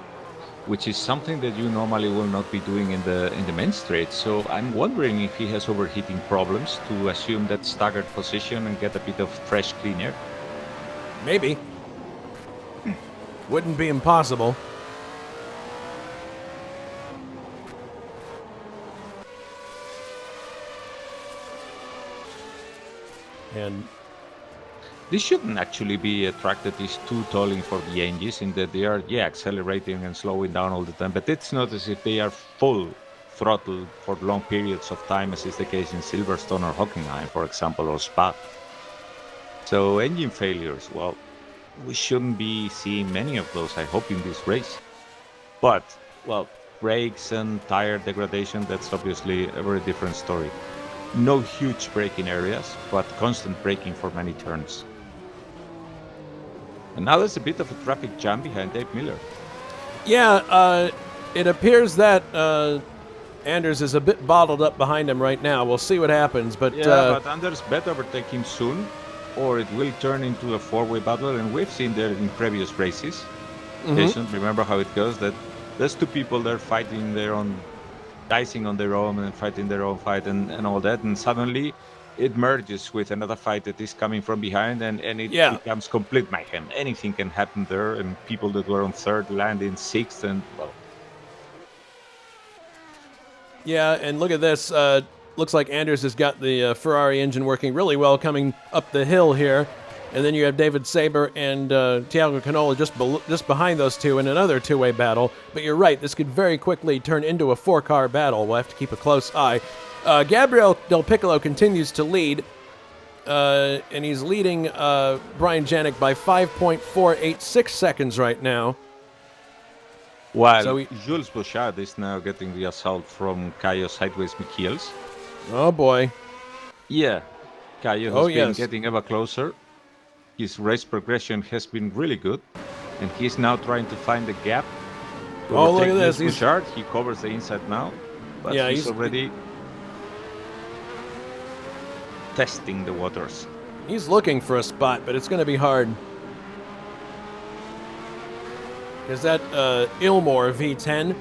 which is something that you normally will not be doing in the main straight. So I'm wondering if he has overheating problems to assume that staggered position and get a bit of fresh clean air. Maybe. Wouldn't be impossible. And this shouldn't actually be a track that is too tolling for the engines, in that they are, accelerating and slowing down all the time, but it's not as if they are full throttle for long periods of time, as is the case in Silverstone or Hockenheim, for example, or Spa. So engine failures, well, we shouldn't be seeing many of those, I hope, in this race. But, well, brakes and tire degradation, that's obviously a very different story. No huge braking areas, but constant braking for many turns. And now there's a bit of a traffic jam behind Dave Miller. Yeah, it appears that Anders is a bit bottled up behind him right now. We'll see what happens, but... but Anders better overtake him soon, or it will turn into a four-way battle, and we've seen that in previous races. Remember how it goes, that there's two people there fighting their own, dicing on their own and fighting their own fight and all that, and suddenly it merges with another fight that is coming from behind, and it becomes complete mayhem. Anything can happen there, and people that were on third land in sixth, and well. Yeah, and look at this. Looks like Anders has got the Ferrari engine working really well coming up the hill here. And then you have David Saber and Tiago Canola just behind those two in another two-way battle. But you're right, this could very quickly turn into a four-car battle. We'll have to keep a close eye. Gabriel Del Piccolo continues to lead, and he's leading Brian Janik by 5.486 seconds right now. While Jules Bouchard is now getting the assault from Caio Sideways Michiels. Oh boy. Yeah, Caio has been getting ever closer. His race progression has been really good, and he's now trying to find the gap. Oh, look at this. Bouchard. He covers the inside now, but he's already testing the waters. He's looking for a spot, but it's going to be hard. Is that Ilmore V10?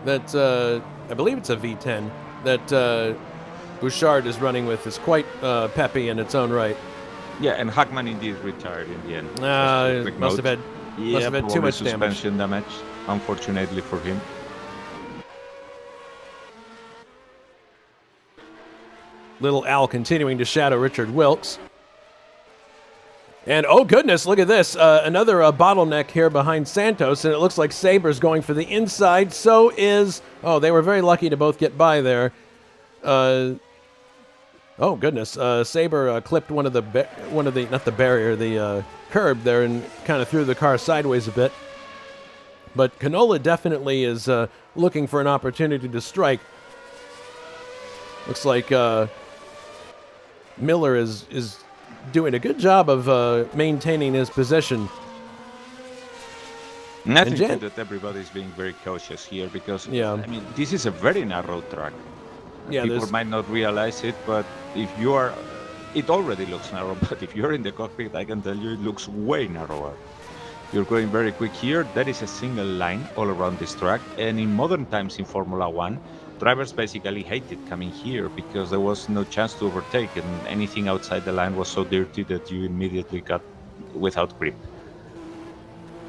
That I believe it's a V10 that Bouchard is running with. Is quite peppy in its own right. Yeah, and Hackman indeed retired in the end. Must have had too much suspension damage, unfortunately for him. Little Al continuing to shadow Richard Wilkes. And oh goodness, look at this. Another bottleneck here behind Santos, and it looks like Saber's going for the inside. So is... Oh, they were very lucky to both get by there. Oh goodness, Saber clipped one of the not the barrier, the curb there, and kind of threw the car sideways a bit. But Canola definitely is looking for an opportunity to strike. Looks like Miller is doing a good job of maintaining his position. And I think that everybody's being very cautious here because I mean, this is a very narrow track. Yeah, people might not realize it, but if you are, it already looks narrow, but if you're in the cockpit, I can tell you it looks way narrower. You're going very quick here. That is a single line all around this track. And in modern times in Formula One, drivers basically hated coming here because there was no chance to overtake, and anything outside the line was so dirty that you immediately got without grip.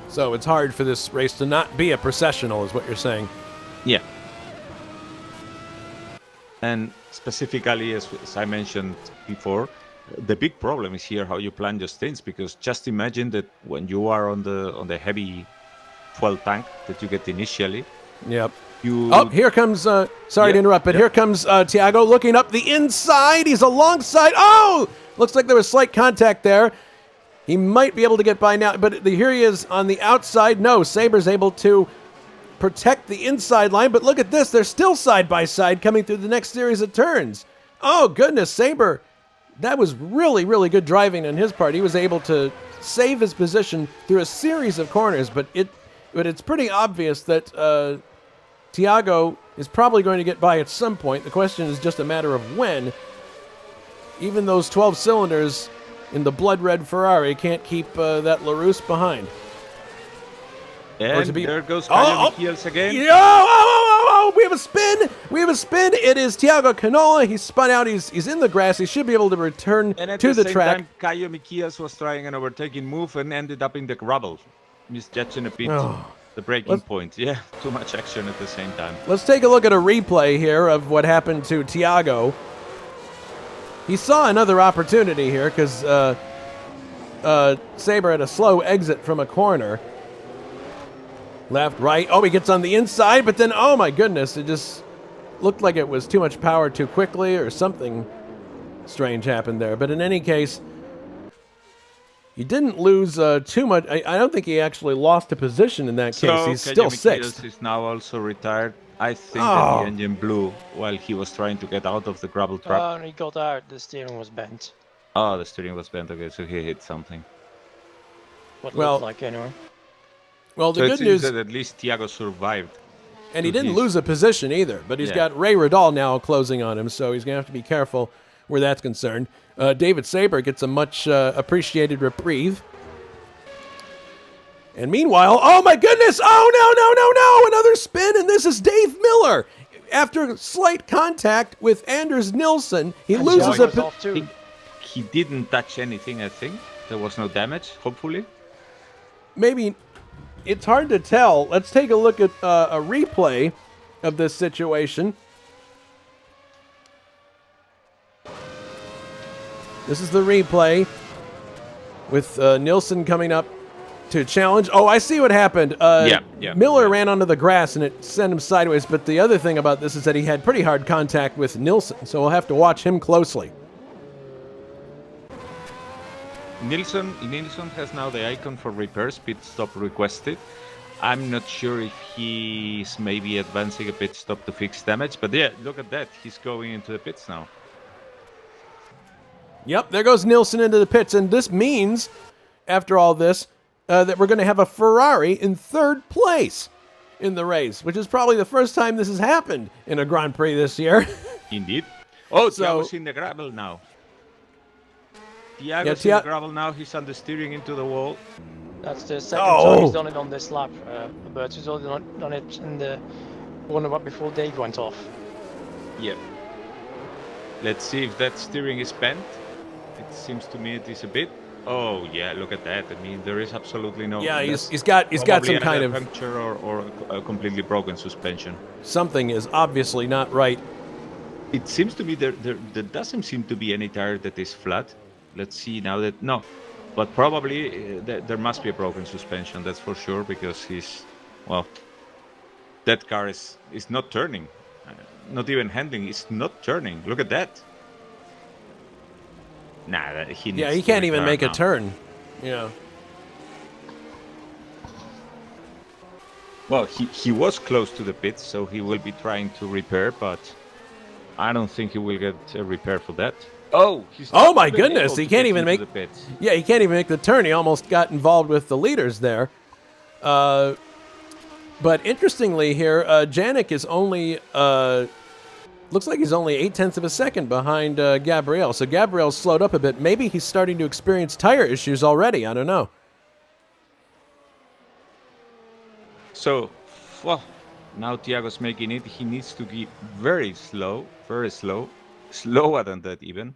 So it's hard for this race to not be a processional, is what you're saying. Yeah. And specifically, as I mentioned before, the big problem is here how you plan your stints, because just imagine that when you are on the heavy fuel tank that you get initially. Yep. Here comes, sorry to interrupt, but here comes Tiago looking up the inside. He's alongside. Oh! Looks like there was slight contact there. He might be able to get by now, but here he is on the outside. No, Saber's able to protect the inside line, but look at this. They're still side by side coming through the next series of turns. Oh, goodness, Saber. That was really, really good driving on his part. He was able to save his position through a series of corners, but it's pretty obvious that Tiago is probably going to get by at some point. The question is just a matter of when. Even those 12 cylinders in the blood-red Ferrari can't keep that LaRousse behind. And there goes Michiels again. We have a spin. We have a spin. It is Tiago Canola. He's spun out. He's in the grass. He should be able to return and at to the same track. Time, Caio Michiels was trying an overtaking move and ended up in the gravel, misjudging a bit the braking point. Yeah, too much action at the same time. Let's take a look at a replay here of what happened to Tiago. He saw another opportunity here because Saber had a slow exit from a corner. Left, right. Oh, he gets on the inside, but then, oh my goodness, it just looked like it was too much power too quickly or something strange happened there. But in any case, he didn't lose too much. I don't think he actually lost a position in that case. He's still sixth. Is now also retired. I think that the engine blew while he was trying to get out of the gravel trap. Oh, and he got out. The steering was bent. Oh, the steering was bent. Okay, so he hit something. What looked like anyway. Well, the so good news that at least Tiago survived. And he didn't lose a position either, but he's got Ray Radal now closing on him, so he's going to have to be careful where that's concerned. David Saber gets a much appreciated reprieve. And meanwhile, oh my goodness, oh no, another spin, and this is Dave Miller. After slight contact with Anders Nilsson, he loses a... He didn't touch anything, I think. There was no damage, hopefully. Maybe... It's hard to tell. Let's take a look at a replay of this situation. This is the replay with Nilsson coming up to challenge. Oh, I see what happened. Miller ran onto the grass and it sent him sideways. But the other thing about this is that he had pretty hard contact with Nilsson, so we'll have to watch him closely. Nilsson has now the icon for repairs, pit stop requested. I'm not sure if he's maybe advancing a pit stop to fix damage, but yeah, look at that. He's going into the pits now. Yep, there goes Nilsson into the pits, and this means, after all this, that we're going to have a Ferrari in third place in the race, which is probably the first time this has happened in a Grand Prix this year. Indeed. Oh, Tiago's in the gravel now. Tiago's in the gravel now. He's on the steering into the wall. That's the second time he's done it on this lap. Alberto's already done it in the one before Dave went off. Yep. Let's see if that steering is bent. It seems to me it is a bit. Oh yeah, look at that. I mean, there is absolutely no. Yeah, he's got some kind of puncture or a completely broken suspension. Something is obviously not right. It seems to me there doesn't seem to be any tire that is flat. Let's see now that no, but probably there must be a broken suspension. That's for sure because that car is not turning, not even handling. It's not turning. Look at that. Nah, he can't even make a turn. Yeah. Well, he was close to the pits, so he will be trying to repair, but I don't think he will get a repair for that. Oh, oh my goodness! He can't even make. Yeah, he can't even make the turn. He almost got involved with the leaders there. But interestingly here, Janik is only looks like he's only 0.8 of a second behind Gabriel. So Gabriel's slowed up a bit. Maybe he's starting to experience tire issues already. I don't know. So, well, now Tiago's making it. He needs to be very slow, slower than that even.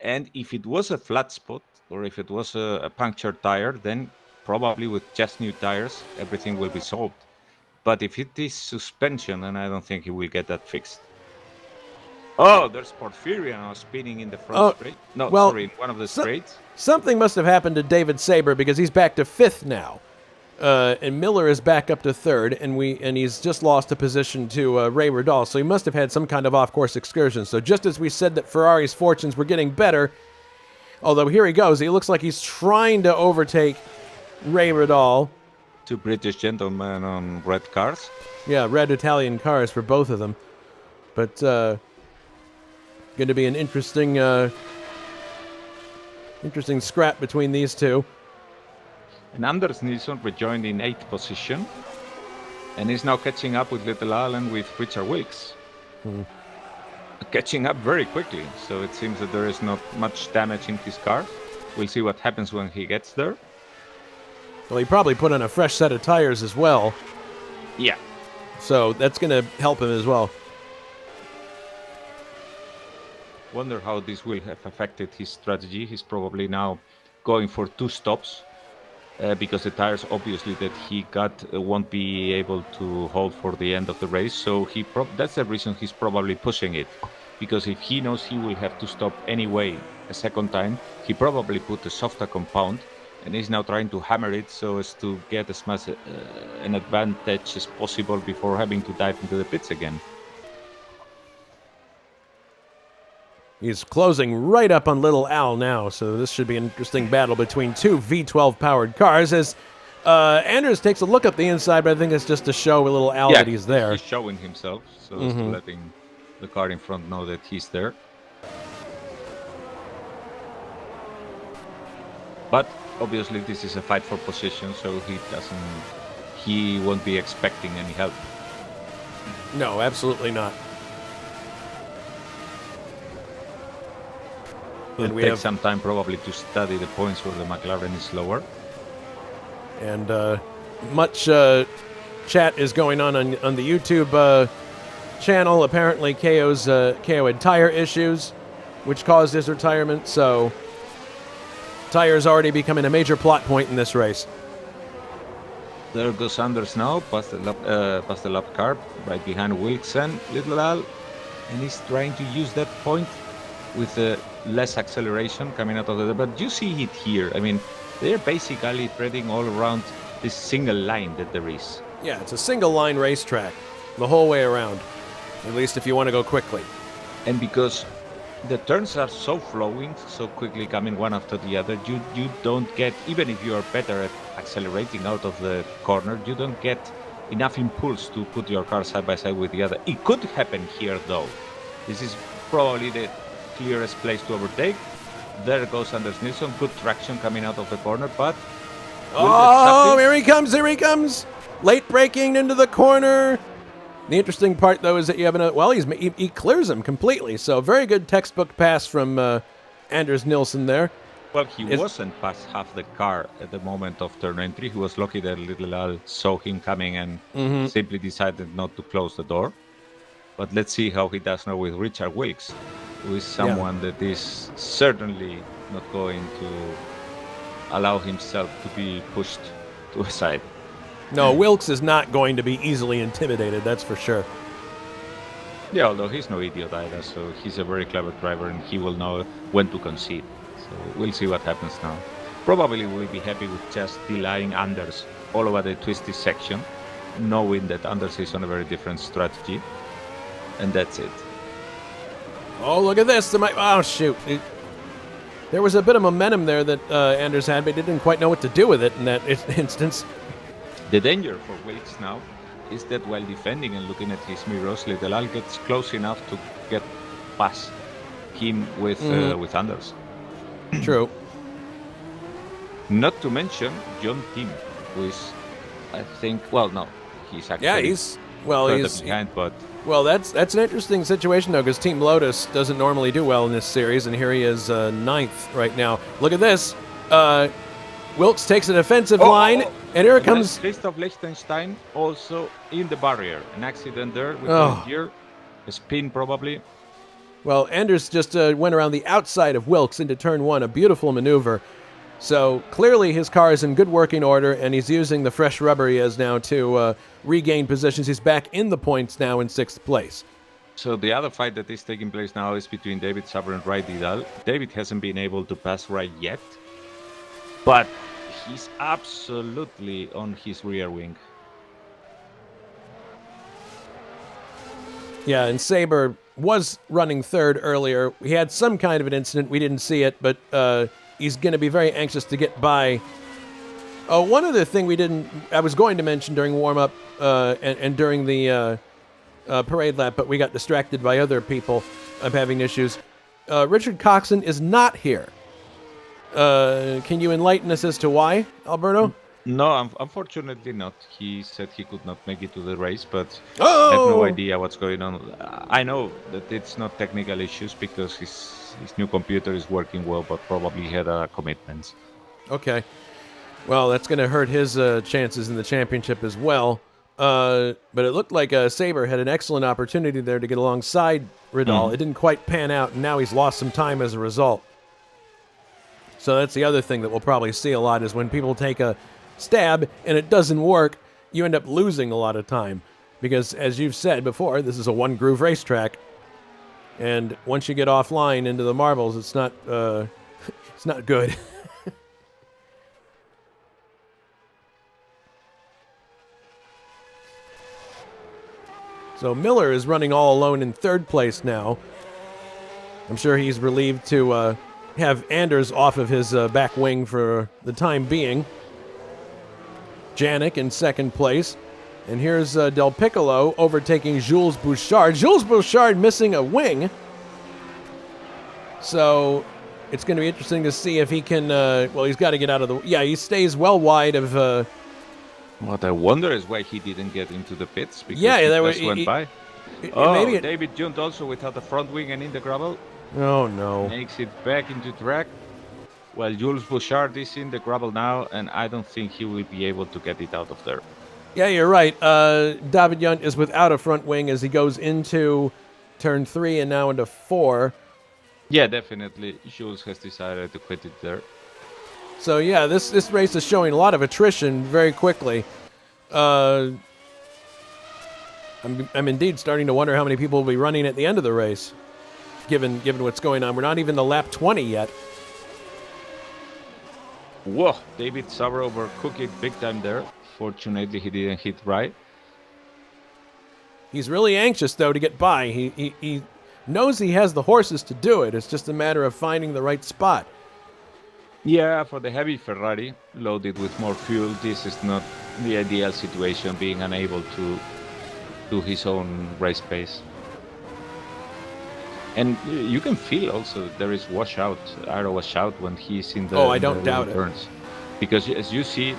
And if it was a flat spot or if it was a punctured tire, then probably with just new tires, everything will be solved. But if it is suspension, then I don't think he will get that fixed. Oh, there's Porfirio now spinning in the front straight. No, sorry, in one of the straights. Something must have happened to David Saber because he's back to 5th now. And Miller is back up to 3rd, and he's just lost a position to Ray Radal, so he must have had some kind of off-course excursion. So just as we said that Ferrari's fortunes were getting better, although here he goes, he looks like he's trying to overtake Ray Radal. Two British gentlemen on red cars. Yeah, red Italian cars for both of them. But Going to be an interesting scrap between these two. And Anders Nilsson rejoined in 8th position, and is now catching up with Little Al and with Richard Wilkes. Catching up very quickly, so it seems that there is not much damage in his car. We'll see what happens when he gets there. Well, he probably put on a fresh set of tires as well. Yeah. So that's going to help him as well. Wonder how this will have affected his strategy. He's probably now going for 2 stops because the tires obviously that he got won't be able to hold for the end of the race. So that's the reason he's probably pushing it, because if he knows he will have to stop anyway a second time, he probably put a softer compound and is now trying to hammer it so as to get as much an advantage as possible before having to dive into the pits again. He's closing right up on Little Al now, so this should be an interesting battle between 2 V12-powered cars as Anders takes a look up the inside, but I think it's just to show Little Al that he's there. He's showing himself, so as to letting the car in front know that he's there. But obviously this is a fight for position, so he won't be expecting any help. No, absolutely not. It'll take some time probably to study the points where the McLaren is lower. And much chat is going on the YouTube channel. Apparently KO had tire issues, which caused his retirement, so tires already becoming a major plot point in this race. There goes Anders now, past the lap car, right behind Wilson, Little Al, and he's trying to use that point with less acceleration coming out of the... But you see it here. I mean, they're basically threading all around this single line that there is. Yeah, it's a single-line racetrack the whole way around, at least if you want to go quickly. And because the turns are so flowing, so quickly coming one after the other, you don't get, even if you are better at accelerating out of the corner, you don't get enough impulse to put your car side by side with the other. It could happen here, though. This is probably the clearest place to overtake. There goes Anders Nilsson. Good traction coming out of the corner, but... Oh, here he comes! Late braking into the corner. The interesting part, though, is that you have he clears him completely. So very good textbook pass from Anders Nilsson there. Well, he wasn't past half the car at the moment of turn entry. He was lucky that Little Al saw him coming and simply decided not to close the door. But let's see how he does now with Richard Wilkes, who is someone that is certainly not going to allow himself to be pushed to a side. No, Wilkes is not going to be easily intimidated, that's for sure. Yeah, although he's no idiot either, so he's a very clever driver and he will know when to concede. So we'll see what happens now. Probably we'll be happy with just delaying Anders all over the twisty section, knowing that Anders is on a very different strategy. And that's it. Oh, look at this. Oh, shoot. There was a bit of momentum there that Anders had, but he didn't quite know what to do with it in that instance. The danger for Wilkes now is that while defending and looking at his mirrors, Little Al gets close enough to get past him with Anders. True. Not to mention John Tim, who is, I think, well, no, he's actually he's behind, but... Well, that's an interesting situation, though, because Team Lotus doesn't normally do well in this series, and here he is 9th right now. Look at this. Wilkes takes a defensive line, and here it comes... Christoph Liechtenstein also in the barrier. An accident there with the gear. A spin, probably. Well, Anders just went around the outside of Wilkes into turn 1, a beautiful maneuver. So clearly his car is in good working order, and he's using the fresh rubber he has now to regain positions. He's back in the points now in 6th place. So the other fight that is taking place now is between David Saber and Ray Didal. David hasn't been able to pass Ray yet, but he's absolutely on his rear wing. Yeah, and Saber was running 3rd earlier. He had some kind of an incident. We didn't see it, but he's going to be very anxious to get by. One other thing I was going to mention during warm-up and during the parade lap, but we got distracted by other people. I'm having issues. Richard Coxon is not here. Can you enlighten us as to why, Alberto? No, unfortunately not. He said he could not make it to the race, but I have no idea what's going on. I know that it's not technical issues because his new computer is working well, but probably he had commitments. Okay. Well, that's going to hurt his chances in the championship as well. But it looked like Saber had an excellent opportunity there to get alongside Ridal. It didn't quite pan out, and now he's lost some time as a result. So that's the other thing that we'll probably see a lot is when people take a stab and it doesn't work, you end up losing a lot of time. Because, as you've said before, this is a one-groove racetrack. And once you get offline into the marbles, it's not good. So Miller is running all alone in third place now. I'm sure he's relieved to have Anders off of his back wing for the time being. Janik in second place. And here's Del Piccolo overtaking Jules Bouchard. Jules Bouchard missing a wing. So it's going to be interesting to see if he can... well, he's got to get out of the... Yeah, he stays well wide of... What I wonder is why he didn't get into the pits, because he went by. Maybe David jumped also without the front wing and in the gravel. Oh, no. Makes it back into track. Well, Jules Bouchard is in the gravel now, and I don't think he will be able to get it out of there. Yeah, you're right. David Yunt is without a front wing as he goes into turn 3 and now into 4. Yeah, definitely. Jules has decided to quit it there. So, yeah, this race is showing a lot of attrition very quickly. I'm indeed starting to wonder how many people will be running at the end of the race, given what's going on. We're not even to lap 20 yet. Whoa, David Saber overcooked it big time there. Fortunately, he didn't hit right. He's really anxious, though, to get by. He knows he has the horses to do it. It's just a matter of finding the right spot. Yeah, for the heavy Ferrari, loaded with more fuel, this is not the ideal situation, being unable to do his own race pace. And you can feel also that there is aero washout when he's in the I don't doubt it. turns. Because as you see,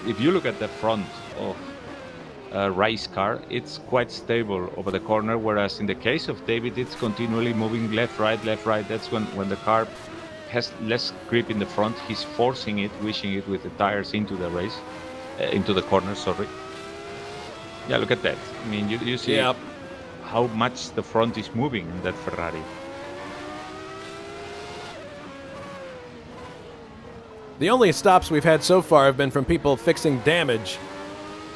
if you look at the front of a race car, it's quite stable over the corner, whereas in the case of David, it's continually moving left, right. That's when the car has less grip in the front. He's forcing it, wishing it with the tires into the race, into the corner, sorry. Yeah, look at that. I mean, you see how much the front is moving in that Ferrari. The only stops we've had so far have been from people fixing damage.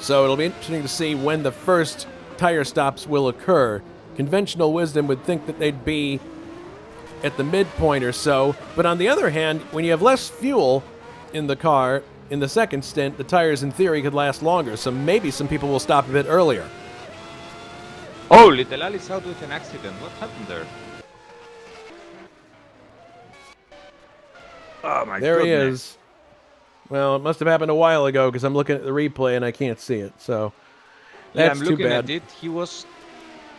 So it'll be interesting to see when the first tire stops will occur. Conventional wisdom would think that they'd be at the midpoint or so. But on the other hand, when you have less fuel in the car, in the second stint, the tires in theory could last longer. So maybe some people will stop a bit earlier. Oh, Little Ali's out with an accident. What happened there? Oh my There goodness. he is. Well, it must have happened a while ago because I'm looking at the replay and I can't see it. So that's I'm looking too bad. at it. He was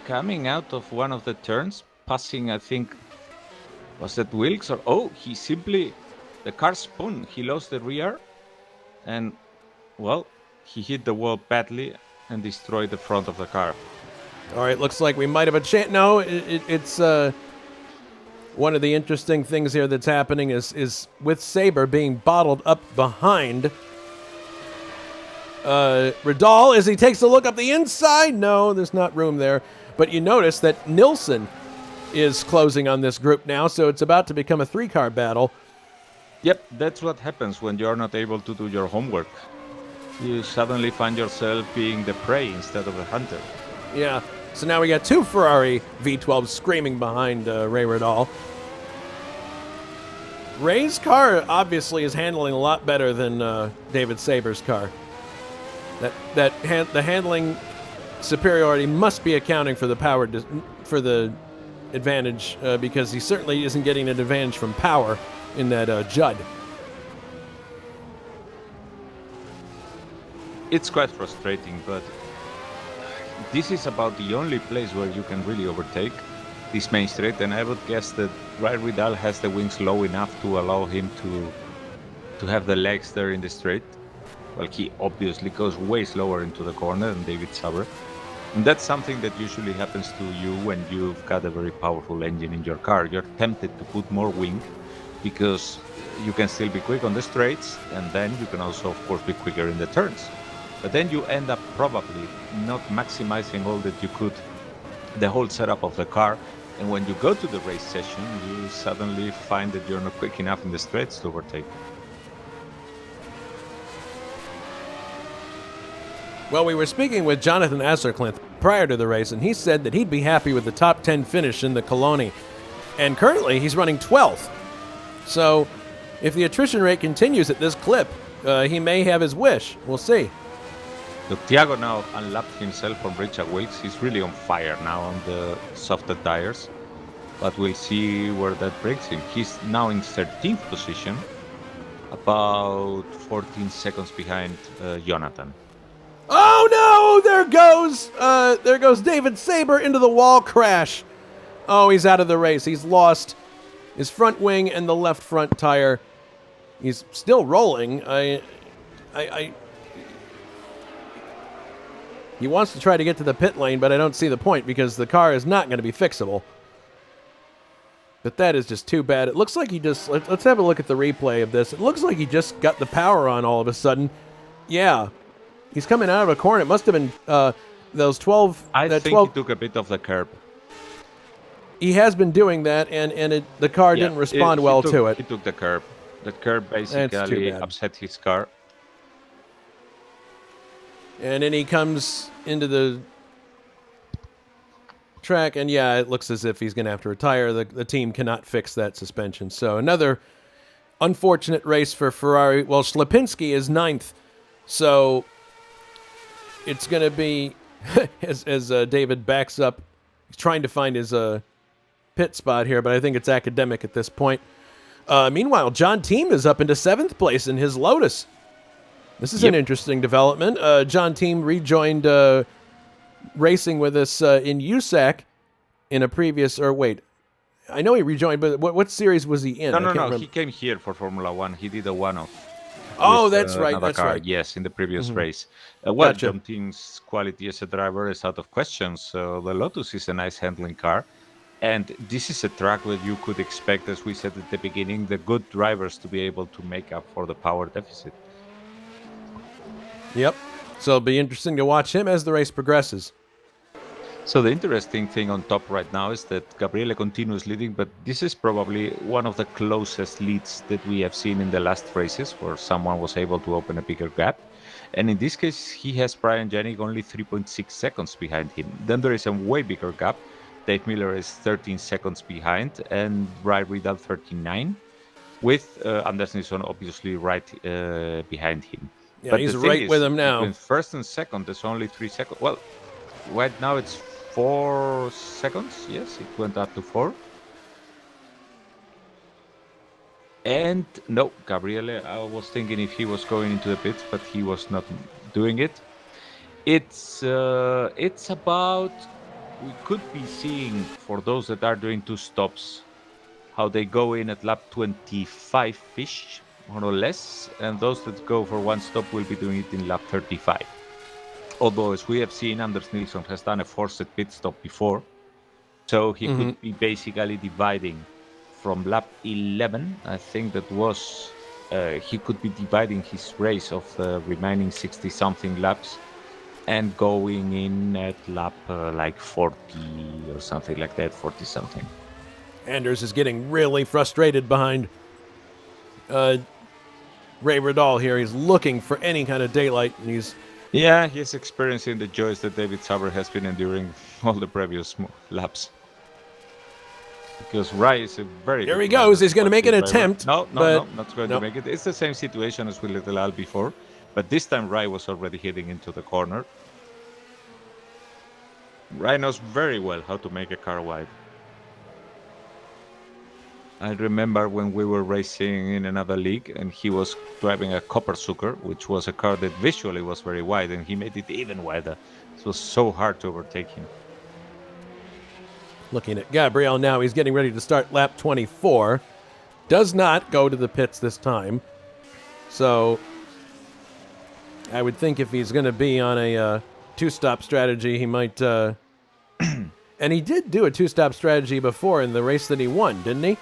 coming out of one of the turns, passing, I think, was that Wilkes or he simply, the car spun. He lost the rear, and well, he hit the wall badly and destroyed the front of the car. All right, looks like we might have a chance. No, it's one of the interesting things here that's happening is with Saber being bottled up behind Ridal as he takes a look up the inside. No, there's not room there. But you notice that Nilsson is closing on this group now, so it's about to become a 3-car battle. Yep, that's what happens when you're not able to do your homework. You suddenly find yourself being the prey instead of the hunter. Yeah, so now we got 2 Ferrari V12s screaming behind Ray Ridal. Ray's car obviously is handling a lot better than David Saber's car. The handling superiority must be accounting for the power for the advantage because he certainly isn't getting an advantage from power in that Judd. It's quite frustrating, but this is about the only place where you can really overtake. this main straight, and I would guess that Ray Vidal has the wings low enough to allow him to have the legs there in the straight. Well, he obviously goes way slower into the corner than David Saber. And that's something that usually happens to you when you've got a very powerful engine in your car. You're tempted to put more wing because you can still be quick on the straights, and then you can also, of course, be quicker in the turns. But then you end up probably not maximizing all that you could, the whole setup of the car. And when you go to the race session, you suddenly find that you're not quick enough in the straights to overtake. Well, we were speaking with Jonatan Acerclinth prior to the race, and he said that he'd be happy with the top 10 finish in the Coloni. And currently, he's running 12th. So, if the attrition rate continues at this clip, he may have his wish. We'll see. Look, Thiago now unlapped himself from Richard Wilkes. He's really on fire now on the softer tires. But we'll see where that brings him. He's now in 13th position, about 14 seconds behind Jonatan. Oh no! There goes David Saber into the wall crash. Oh, he's out of the race. He's lost his front wing and the left front tire. He's still rolling. He wants to try to get to the pit lane, but I don't see the point because the car is not going to be fixable. But that is just too bad. It looks like he just... Let's have a look at the replay of this. It looks like he just got the power on all of a sudden. Yeah. He's coming out of a corner. It must have been those 12... I think he took a bit of the curb. He has been doing that, and the car didn't respond well to it. He took the curb. The curb basically upset his car. And then he comes into the track, and yeah, it looks as if he's going to have to retire. The team cannot fix that suspension. So another unfortunate race for Ferrari. Well, Ślepinski is 9th, so it's going to be, as David backs up, he's trying to find his pit spot here, but I think it's academic at this point. Meanwhile, John Team is up into 7th place in his Lotus. This is an interesting development. John Team rejoined racing with us in USAC in a previous... Or wait, I know he rejoined, but what series was he in? No. He came here for Formula One. He did a one-off. Oh, that's right. That's car. right. Yes, in the previous race. Well, Gotcha. John Team's quality as a driver is out of question. So the Lotus is a nice handling car. And this is a track where you could expect, as we said at the beginning, the good drivers to be able to make up for the power deficit. Yep. So it'll be interesting to watch him as the race progresses. So the interesting thing on top right now is that Gabriele continues leading, but this is probably one of the closest leads that we have seen in the last races where someone was able to open a bigger gap. And in this case, he has Brian Janik only 3.6 seconds behind him. Then there is a way bigger gap. Dave Miller is 13 seconds behind, and Ray Vidal 39, with Anders Nilsson obviously right behind him. Yeah, but he's right with him now. Between first and second, there's only 3 seconds. Well, right now it's 4 seconds. Yes, it went up to 4. And no, Gabriele, I was thinking if he was going into the pits, but he was not doing it. It's about... We could be seeing, for those that are doing 2 stops, how they go in at lap 25-ish, more or less, and those that go for 1 stop will be doing it in lap 35. Although, as we have seen, Anders Nilsson has done a forced pit stop before, so he could be basically dividing from lap 11, I think that was, he could be dividing his race of the remaining 60-something laps and going in at lap like 40 or something like that, 40-something. Anders is getting really frustrated behind Ray Vidal here. He's looking for any kind of daylight, and he's... Yeah, he's experiencing the joys that David Saber has been enduring all the previous laps. Because Ray is a very... Here he goes. He's going to make an attempt. No, not going to make it. It's the same situation as with Little Al before. But this time Ray was already heading into the corner. Ray knows very well how to make a car wide. I remember when we were racing in another league and he was driving a Copper Sucker, which was a car that visually was very wide, and he made it even wider. It was so hard to overtake him. Looking at Gabriel now, he's getting ready to start lap 24. Does not go to the pits this time. So I would think if he's going to be on a two-stop strategy, he might... and he did do a two-stop strategy before in the race that he won, didn't he?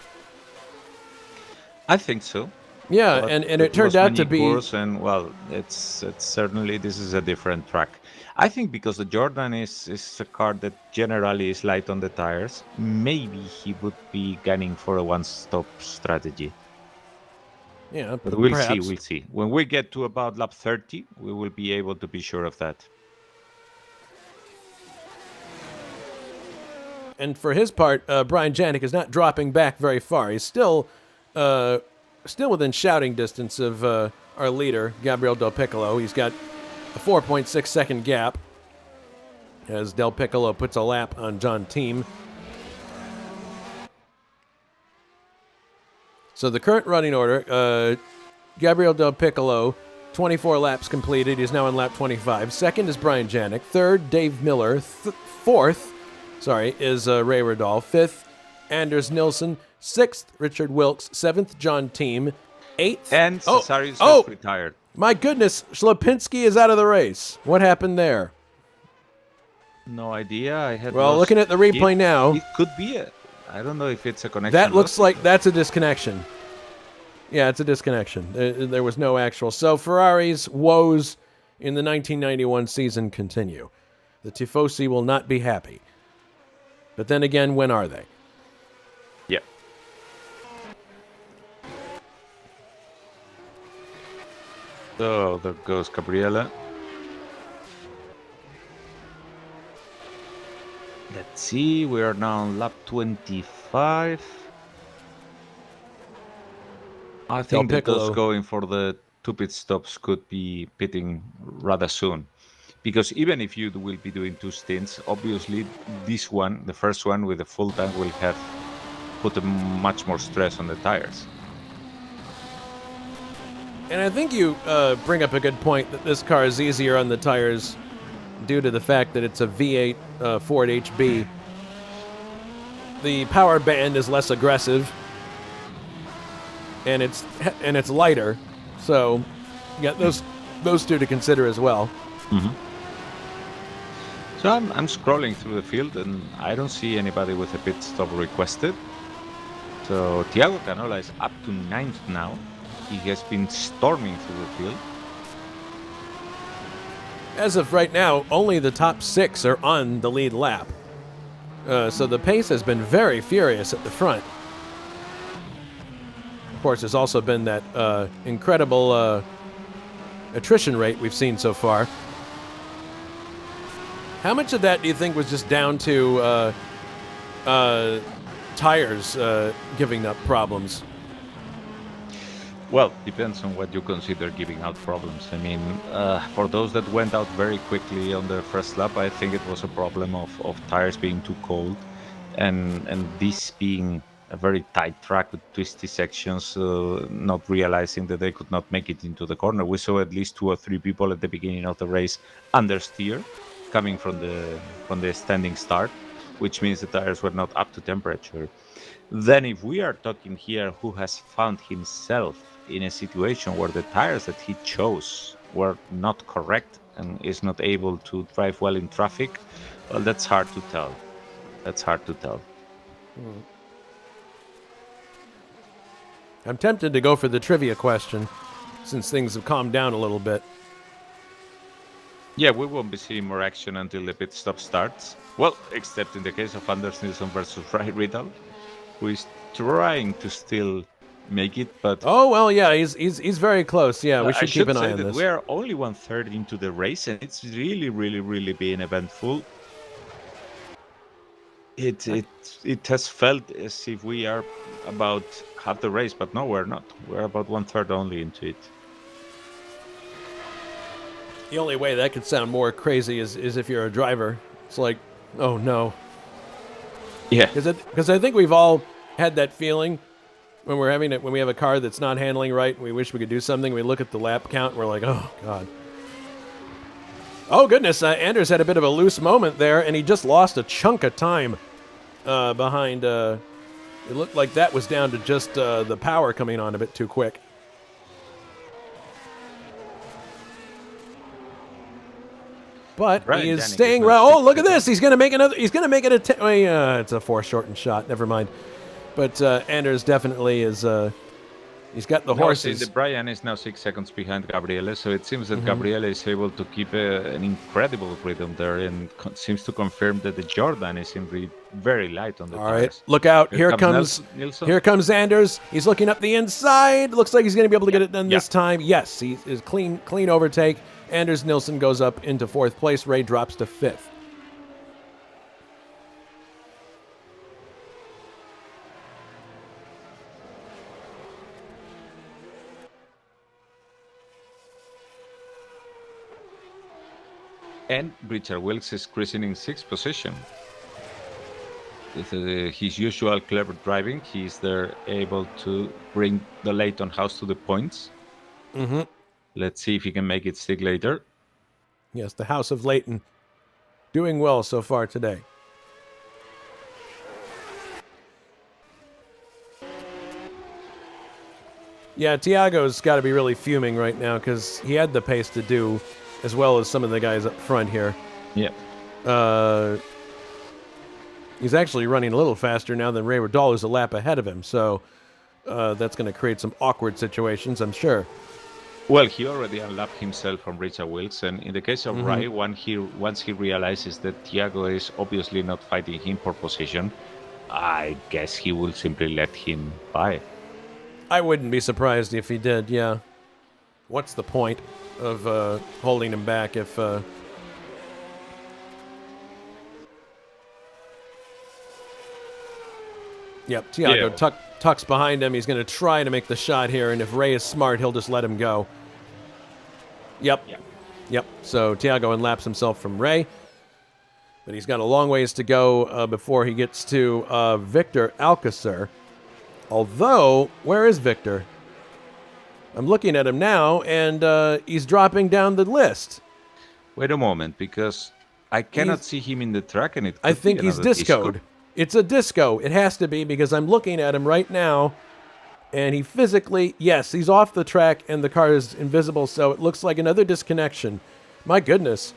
I think so. Yeah, But and it turned out to be... And, well, it's certainly, this is a different track. I think because the Jordan is a car that generally is light on the tires, maybe he would be gunning for a one-stop strategy. Yeah, but we'll perhaps. see, we'll see. When we get to about lap 30, we will be able to be sure of that. And for his part, Brian Janik is not dropping back very far. He's still within shouting distance of our leader, Gabriel Del Piccolo. He's got a 4.6 second gap as Del Piccolo puts a lap on John Team. So the current running order, Gabriel Del Piccolo, 24 laps completed. He's now on lap 25. Second is Brian Janik. Third, Dave Miller. Fourth is Ray Rodolph. Fifth, Anders Nilsson. Sixth, Richard Wilkes. Seventh, John Team. Eighth... And Cesarius has retired. My goodness, Shlapinski is out of the race. What happened there? No idea. Well, looking at the replay now... It could be I don't know if it's a connection. That looks like that's a disconnection. Yeah, it's a disconnection. There was no actual... So Ferrari's woes in the 1991 season continue. The Tifosi will not be happy. But then again, when are they? Yeah. So there goes Gabriela. Let's see, we are now on lap 25. I think that those going for the 2 pit stops could be pitting rather soon. Because even if you will be doing 2 stints, obviously this one, the first one with the full tank, will have put much more stress on the tires. And I think you bring up a good point that this car is easier on the tires due to the fact that it's a V8 Ford HB. The power band is less aggressive, and it's lighter. So, yeah, those two to consider as well. Mm-hmm. So I'm scrolling through the field, and I don't see anybody with a pit stop requested. So Thiago Canola is up to 9th now. He has been storming through the field. As of right now, only the top 6 are on the lead lap. So the pace has been very furious at the front. Of course, there's also been that incredible attrition rate we've seen so far. How much of that do you think was just down to tires giving up problems? Well, depends on what you consider giving out problems. I mean, for those that went out very quickly on the first lap, I think it was a problem of tires being too cold, and this being a very tight track with twisty sections, not realizing that they could not make it into the corner. We saw at least 2 or 3 people at the beginning of the race understeer, coming from the standing start, which means the tires were not up to temperature. Then if we are talking here who has found himself in a situation where the tires that he chose were not correct and is not able to drive well in traffic, well, that's hard to tell. That's hard to tell. I'm tempted to go for the trivia question, since things have calmed down a little bit. Yeah, we won't be seeing more action until the pit stop starts. Well, except in the case of Anders Nilsson versus Ray Riddle, who is trying to still make it, but... Oh, well, yeah, he's very close. Yeah, we should keep an eye on this. We are only 1/3 into the race, and it's really been eventful. It has felt as if we are about half the race, but no, we're not. We're about 1/3 only into it. The only way that could sound more crazy is if you're a driver. It's like, oh no. Yeah. Because I think we've all had that feeling when we have a car that's not handling right and we wish we could do something. We look at the lap count and we're like, oh god. Oh goodness, Anders had a bit of a loose moment there and he just lost a chunk of time. behind. It looked like that was down to just the power coming on a bit too quick. But Brian he is Danik staying is right. now Oh, look at 6 this! He's going to make another. He's going to make it a. It's a foreshortened shot. Never mind. But Anders definitely is. He's got the horses. The Brian is now 6 seconds behind Gabriele, so it seems that Gabriele is able to keep an incredible rhythm there, and seems to confirm that the Jordan is simply very light on the All tires. right, look out! Here comes Nilsson. Here comes Anders. He's looking up the inside. Looks like he's going to be able to get it done this time. Yes, he is clean overtake. Anders Nilsson goes up into 4th place. Ray drops to 5th. And Richard Wilkes is cruising in 6th position. With his usual clever driving, he's there able to bring the Leighton House to the points. Mm-hmm. Let's see if he can make it stick later. Yes, the House of Leighton doing well so far today. Yeah, Tiago's got to be really fuming right now because he had the pace to do as well as some of the guys up front here. Yeah. He's actually running a little faster now than Ray Riddall, who's a lap ahead of him. So that's going to create some awkward situations, I'm sure. Well, he already unlapped himself from Richard Wilkes, and in the case of Ray, once he realizes that Tiago is obviously not fighting him for position, I guess he will simply let him by. I wouldn't be surprised if he did, yeah. What's the point of holding him back if... Yep, Tiago tucks behind him. He's going to try to make the shot here, and if Ray is smart, he'll just let him go. Yep. So Tiago unlaps himself from Ray, but he's got a long ways to go before he gets to Victor Alcacer. Although, where is Victor? I'm looking at him now, and he's dropping down the list. Wait a moment, because I cannot see him in the track, and I think he's discoed. It's a disco. It has to be, because I'm looking at him right now, and he physically, yes, he's off the track, and the car is invisible, so it looks like another disconnection. My goodness.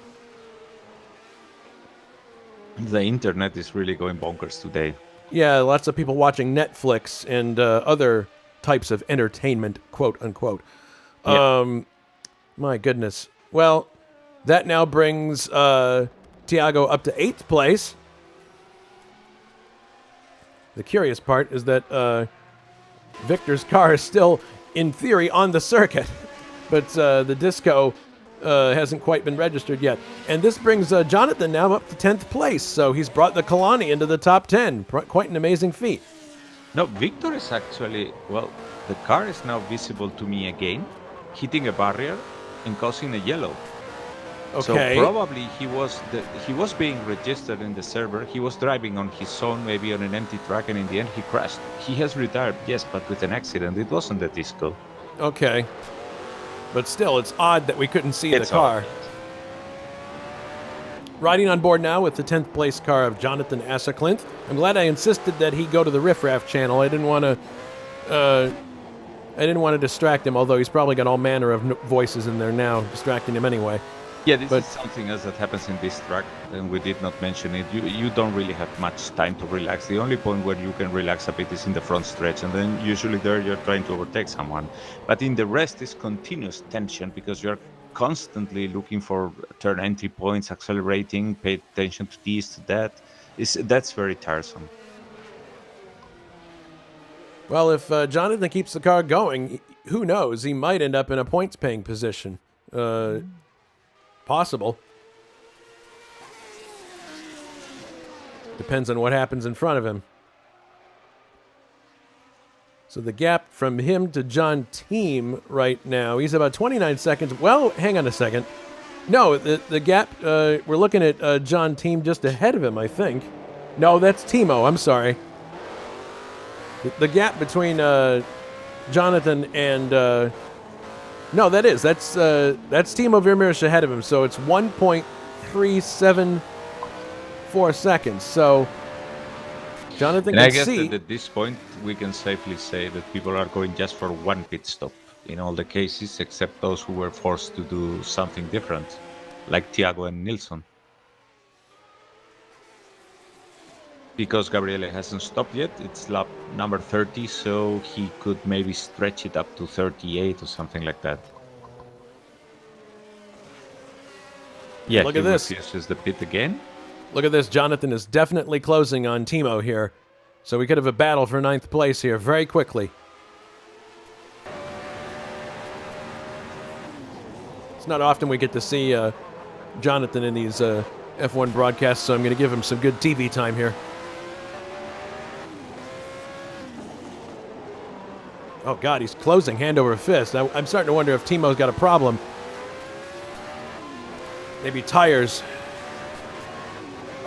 The internet is really going bonkers today. Yeah, lots of people watching Netflix and other types of entertainment, quote unquote. Yeah. My goodness. Well, that now brings Tiago up to 8th place. The curious part is that Victor's car is still, in theory, on the circuit, but the disco hasn't quite been registered yet. And this brings Jonatan now up to 10th place, so he's brought the Kalani into the top 10. Quite an amazing feat. No, Victor is actually, well, the car is now visible to me again, hitting a barrier and causing a yellow. Okay. So probably he was being registered in the server. He was driving on his own, maybe on an empty track, and in the end he crashed. He has retired, yes, but with an accident. It wasn't the disco. Okay. But still, it's odd that we couldn't see the car. Odd. Riding on board now with the 10th place car of Jonatan Acerclinth. I'm glad I insisted that he go to the Riff Raff channel. I didn't want to distract him, although he's probably got all manner of voices in there now, distracting him anyway. Yeah, this is something else that happens in this track, and we did not mention it. You don't really have much time to relax. The only point where you can relax a bit is in the front stretch, and then usually there you're trying to overtake someone. But in the rest is continuous tension, because you're constantly looking for turn entry points, accelerating, pay attention to this, to that. That's very tiresome. Well, if Jonatan keeps the car going, who knows? He might end up in a points-paying position. Possible. Depends on what happens in front of him. So the gap from him to John Team right now, he's about 29 seconds. Well, hang on a second. No, the gap, we're looking at John Team just ahead of him, I think. No, that's Timo, I'm sorry. The gap between Jonatan and... No, that's Timo Vermeersch ahead of him, so it's 1.374 seconds. So Jonathan And I can guess see. that at this point, we can safely say that people are going just for one pit stop in all the cases, except those who were forced to do something different, like Thiago and Nilsson. Because Gabriele hasn't stopped yet, it's lap number 30, so he could maybe stretch it up to 38 or something like that. Yeah, Look he at this. refuses the pit again. Look at this. Jonathan is definitely closing on Timo here. So we could have a battle for 9th place here very quickly. It's not often we get to see Jonathan in these F1 broadcasts, so I'm going to give him some good TV time here. Oh, God, he's closing hand over fist. I'm starting to wonder if Timo's got a problem. Maybe tires.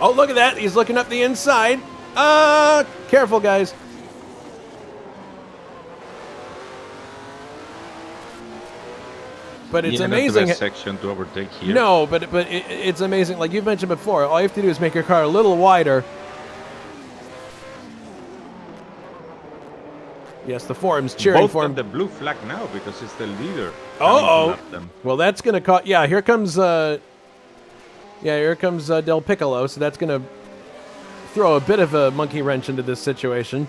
Oh, look at that. He's looking up the inside. Careful, guys. But it's amazing. Not the best section to overtake here. No, but it's amazing. Like you've mentioned before, all you have to do is make your car a little wider. Yes, the forum's cheering Both for him. got the blue flag now because it's the leader. Oh, well, that's going to cause. Yeah, here comes. Here comes Del Piccolo. So that's going to throw a bit of a monkey wrench into this situation.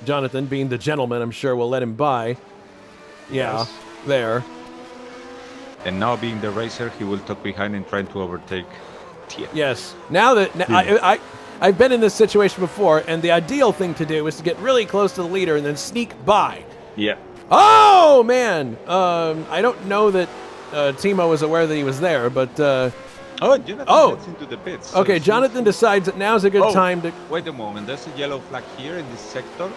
Jonathan, being the gentleman, I'm sure will let him by. Yeah, Yes. there. And now being the racer, he will tuck behind and try to overtake Tia. Yes. Now that I've been in this situation before, and the ideal thing to do is to get really close to the leader and then sneak by. Yeah. Oh man! I don't know that Timo was aware that he was there, but Jonathan gets into the pits. Okay, Jonathan decides that now's a good time to. Wait a moment. There's a yellow flag here in this sector.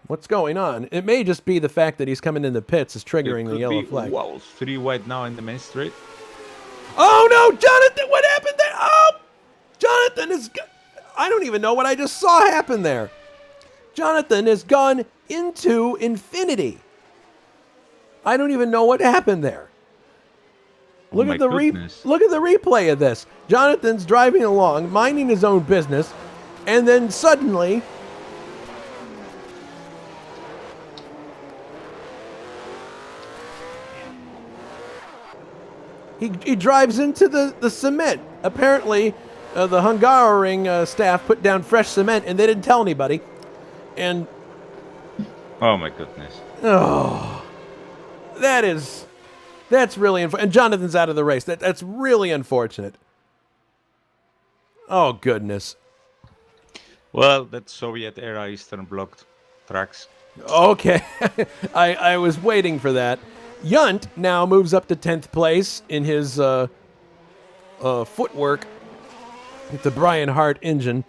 What's going on? It may just be the fact that he's coming in the pits is triggering the yellow flag. Wow, 3 wide now in the main straight. Oh no, Jonathan! What happened there? Oh, Jonathan is. I don't even know what I just saw happen there. Jonathan has gone into infinity. I don't even know what happened there. Look at the look at the replay of this. Jonathan's driving along, minding his own business, and then suddenly he drives into the cement. Apparently, the Hungaroring staff put down fresh cement, and they didn't tell anybody. And oh my goodness! Oh, that's really unfortunate. And Jonathan's out of the race. That's really unfortunate. Oh goodness. Well, that's Soviet era Eastern Bloc tracks. Okay, I was waiting for that. Yunt now moves up to 10th place in his footwork with the Brian Hart engine.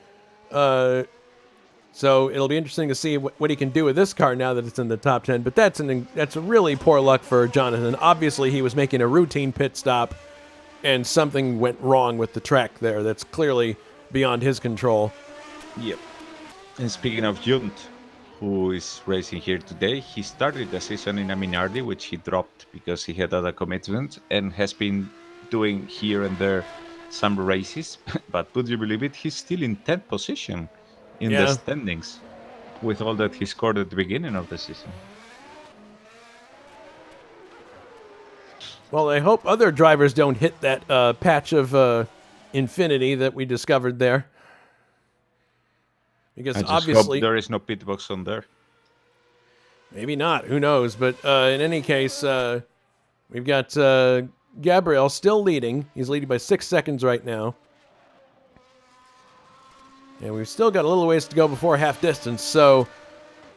So it'll be interesting to see what he can do with this car now that it's in the top 10. But that's really poor luck for Jonathan. Obviously, he was making a routine pit stop, and something went wrong with the track there. That's clearly beyond his control. Yep. And speaking of Junt, who is racing here today, he started the season in a Minardi, which he dropped because he had other commitments, and has been doing here and there some races. But would you believe it? He's still in 10th position in the standings with all that he scored at the beginning of the season. Well, I hope other drivers don't hit that patch of infinity that we discovered there. Because I just obviously hope there is no pit box on there. Maybe not. Who knows? But in any case, we've got Gabriel still leading. He's leading by 6 seconds right now. And we've still got a little ways to go before half distance. So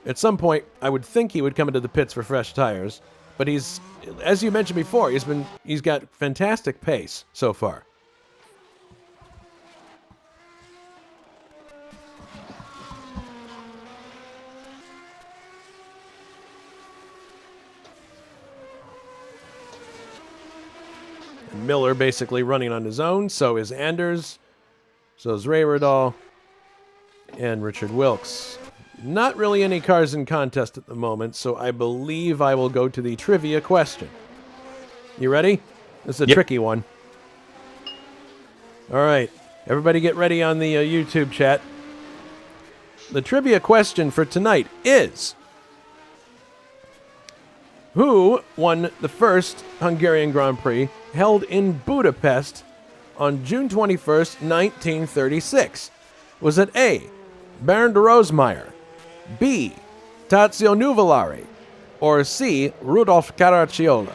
at some point, I would think he would come into the pits for fresh tires. But he's, as you mentioned before, he's got fantastic pace so far. Miller basically running on his own. So is Anders. So is Ray Riddall. And Richard Wilkes. Not really any cars in contest at the moment, so I believe I will go to the trivia question. You ready? This is a tricky one. All right. Everybody get ready on the YouTube chat. The trivia question for tonight is, who won the first Hungarian Grand Prix held in Budapest on June 21st, 1936? Was it A, Baron de Rosemeyer, B, Tazio Nuvolari, or C, Rudolf Caracciola?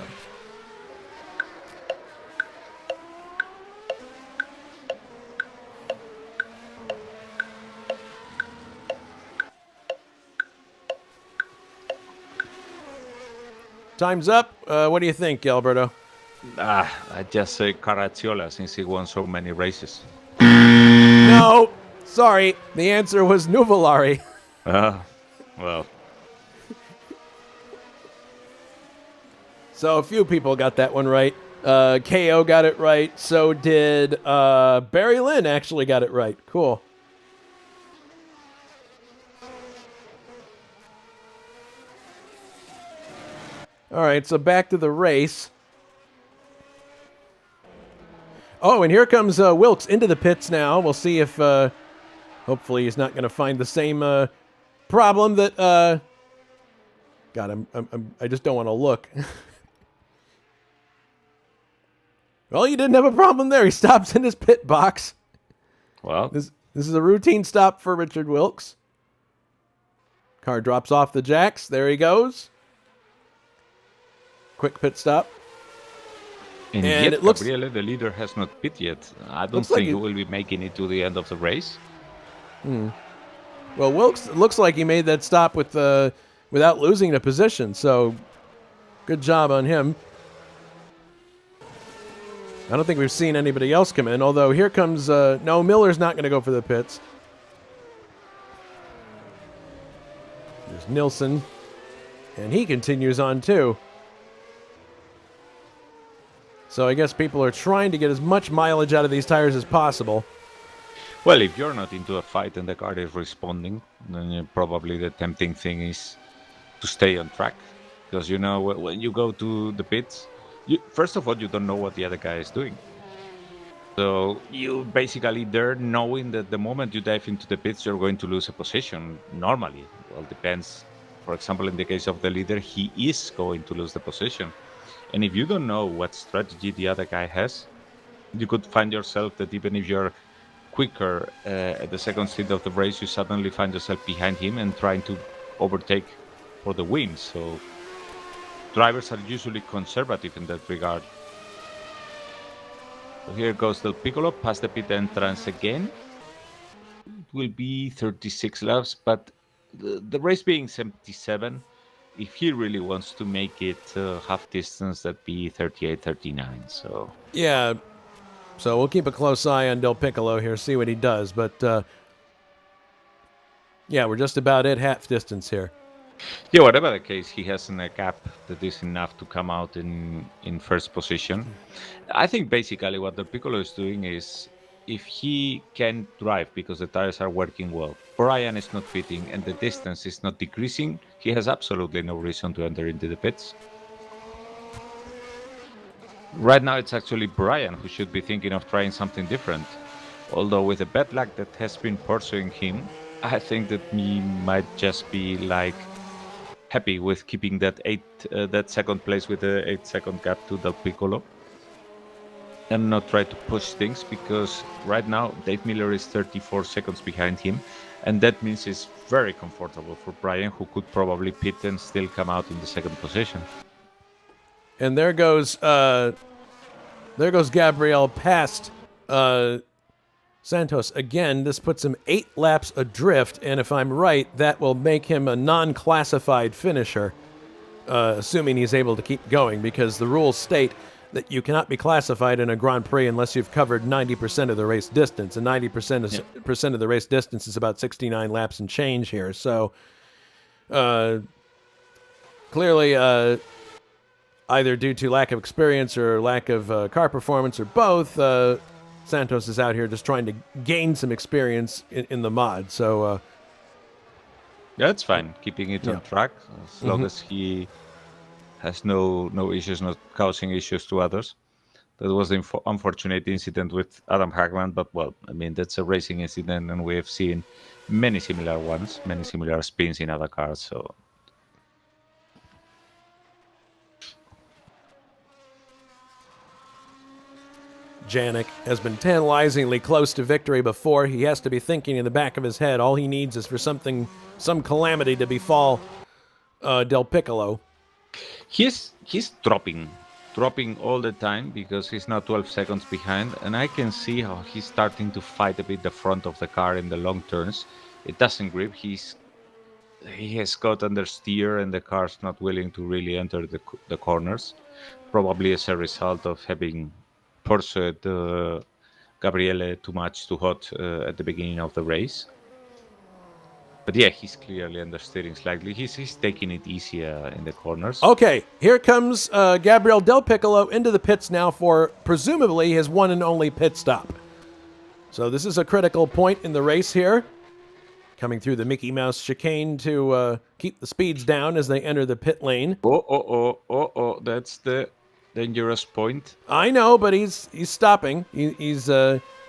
Time's up. What do you think, Alberto? I just say Caracciola since he won so many races. No, sorry. The answer was Nuvolari. Well. So a few people got that one right. KO got it right. So did Barry Lynn actually got it right. Cool. All right, so back to the race. Oh, and here comes Wilkes into the pits now. We'll see if, hopefully he's not going to find the same problem that, God, I just don't want to look. Well, he didn't have a problem there. He stops in his pit box. Well, this is a routine stop for Richard Wilkes. Car drops off the jacks. There he goes. Quick pit stop. And yet, it looks Gabriele, the leader, has not pit yet. I don't think he will be making it to the end of the race. Well, Wilkes looks like he made that stop with without losing a position. So, good job on him. I don't think we've seen anybody else come in. Although here comes no, Miller's not going to go for the pits. There's Nilsson, and he continues on too. So I guess people are trying to get as much mileage out of these tires as possible. Well, if you're not into a fight and the car is responding, then probably the tempting thing is to stay on track. Because, you know, when you go to the pits, first of all, you don't know what the other guy is doing. So you basically there knowing that the moment you dive into the pits, you're going to lose a position normally. Well, depends. For example, in the case of the leader, he is going to lose the position. And if you don't know what strategy the other guy has, you could find yourself that even if you're quicker at the second stint of the race, you suddenly find yourself behind him and trying to overtake for the win. So drivers are usually conservative in that regard. So here goes Del Piccolo, past the pit entrance again. It will be 36 laps, but the race being 77, if he really wants to make it half distance, that'd be 38, 39. So yeah, so we'll keep a close eye on Del Piccolo here, see what he does. But yeah, we're just about at half distance here. Yeah, whatever the case, he has a gap that is enough to come out in first position. I think basically what Del Piccolo is doing is, if he can drive because the tires are working well, Brian is not pitting and the distance is not decreasing, he has absolutely no reason to enter into the pits. Right now it's actually Brian who should be thinking of trying something different. Although with the bad luck that has been pursuing him, I think that he might just be like happy with keeping that second place with the 8-second gap to Del Piccolo. And not try to push things, because right now Dave Miller is 34 seconds behind him, and that means it's very comfortable for Brian, who could probably pit and still come out in the second position. And there goes Gabriel past Santos again. This puts him 8 laps adrift, and if I'm right, that will make him a non-classified finisher, assuming he's able to keep going, because the rules state that you cannot be classified in a Grand Prix unless you've covered 90% of the race distance, and 90% of the race distance is about 69 laps and change here. So clearly, either due to lack of experience or lack of car performance or both, Santos is out here just trying to gain some experience in the mod. So that's fine, keeping it on track as long as he has no issues, not causing issues to others. That was the unfortunate incident with Adam Hagman, but well, I mean, that's a racing incident, and we have seen many similar ones, many similar spins in other cars, so... Janik has been tantalizingly close to victory before. He has to be thinking in the back of his head, all he needs is for some calamity to befall Del Piccolo. He's dropping all the time because he's now 12 seconds behind, and I can see how he's starting to fight a bit the front of the car in the long turns. It doesn't grip. He has got understeer, and the car's not willing to really enter the corners, probably as a result of having pursued Gabriele too much, too hot at the beginning of the race. But yeah, he's clearly understeering slightly. He's taking it easier in the corners. Okay, here comes Gabriel Del Piccolo into the pits now for presumably his one and only pit stop. So this is a critical point in the race here. Coming through the Mickey Mouse chicane to keep the speeds down as they enter the pit lane. Oh, that's the dangerous point. I know, but he's stopping. He's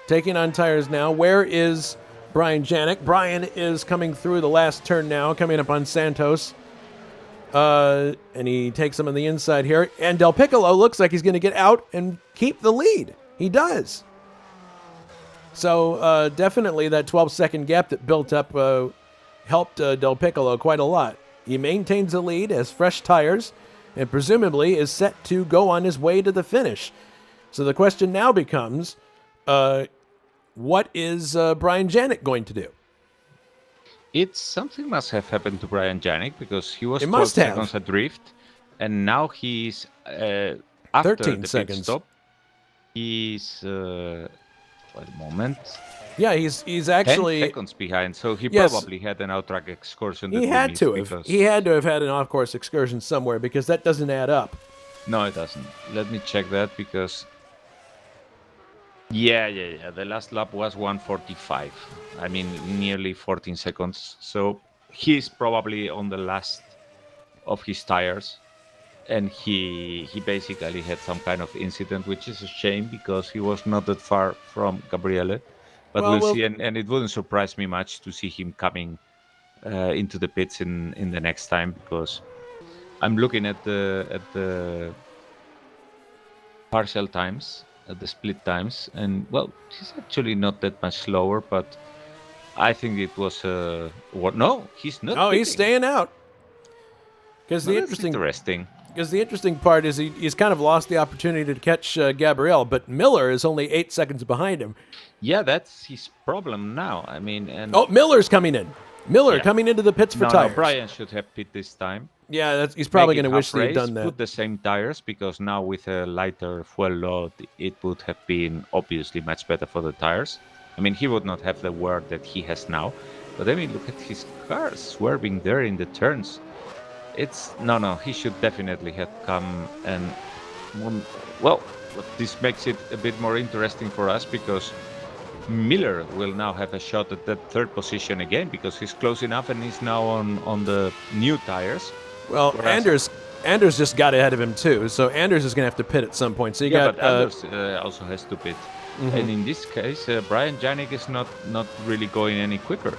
taking on tires now. Where is Brian Janik? Brian is coming through the last turn now, coming up on Santos. And he takes him on the inside here. And Del Piccolo looks like he's going to get out and keep the lead. He does. So definitely that 12-second gap that built up helped Del Piccolo quite a lot. He maintains the lead, has fresh tires, and presumably is set to go on his way to the finish. So the question now becomes, what is Brian Janik going to do? Something must have happened to Brian Janik because he was 12 seconds adrift, and now he's after 13 the seconds. pit stop. He's wait a moment. Yeah, he's actually 10 seconds behind, so he Yes. probably had an out-track excursion. He had to have. He had to have had an off-course excursion somewhere because that doesn't add up. No, it doesn't. Let me check that because... Yeah. The last lap was 1:45. I mean, nearly 14 seconds. So he's probably on the last of his tires. And he basically had some kind of incident, which is a shame because he was not that far from Gabriele. But we'll see, and it wouldn't surprise me much to see him coming into the pits in the next time, because I'm looking at the partial times, at the split times, and well, he's actually not that much slower, but I think it was no, he's not. Oh, he's staying out. Because the interesting part is he's kind of lost the opportunity to catch Gabriel, but Miller is only 8 seconds behind him. Yeah, that's his problem now. I mean, and Miller's coming in. Miller coming into the pits for tires. No, Brian should have pit this time. Yeah, he's probably going to wish he had done that. Put the same tires, because now with a lighter fuel load, it would have been obviously much better for the tires. I mean, he would not have the wear that he has now. But I mean, look at his car swerving there in the turns. He should definitely have come and... Well, this makes it a bit more interesting for us, because Miller will now have a shot at that third position again, because he's close enough and he's now on the new tires. Well, Anders just got ahead of him too, so Anders is going to have to pit at some point. So but Anders also has to pit. Mm-hmm. And in this case, Brian Janik is not really going any quicker.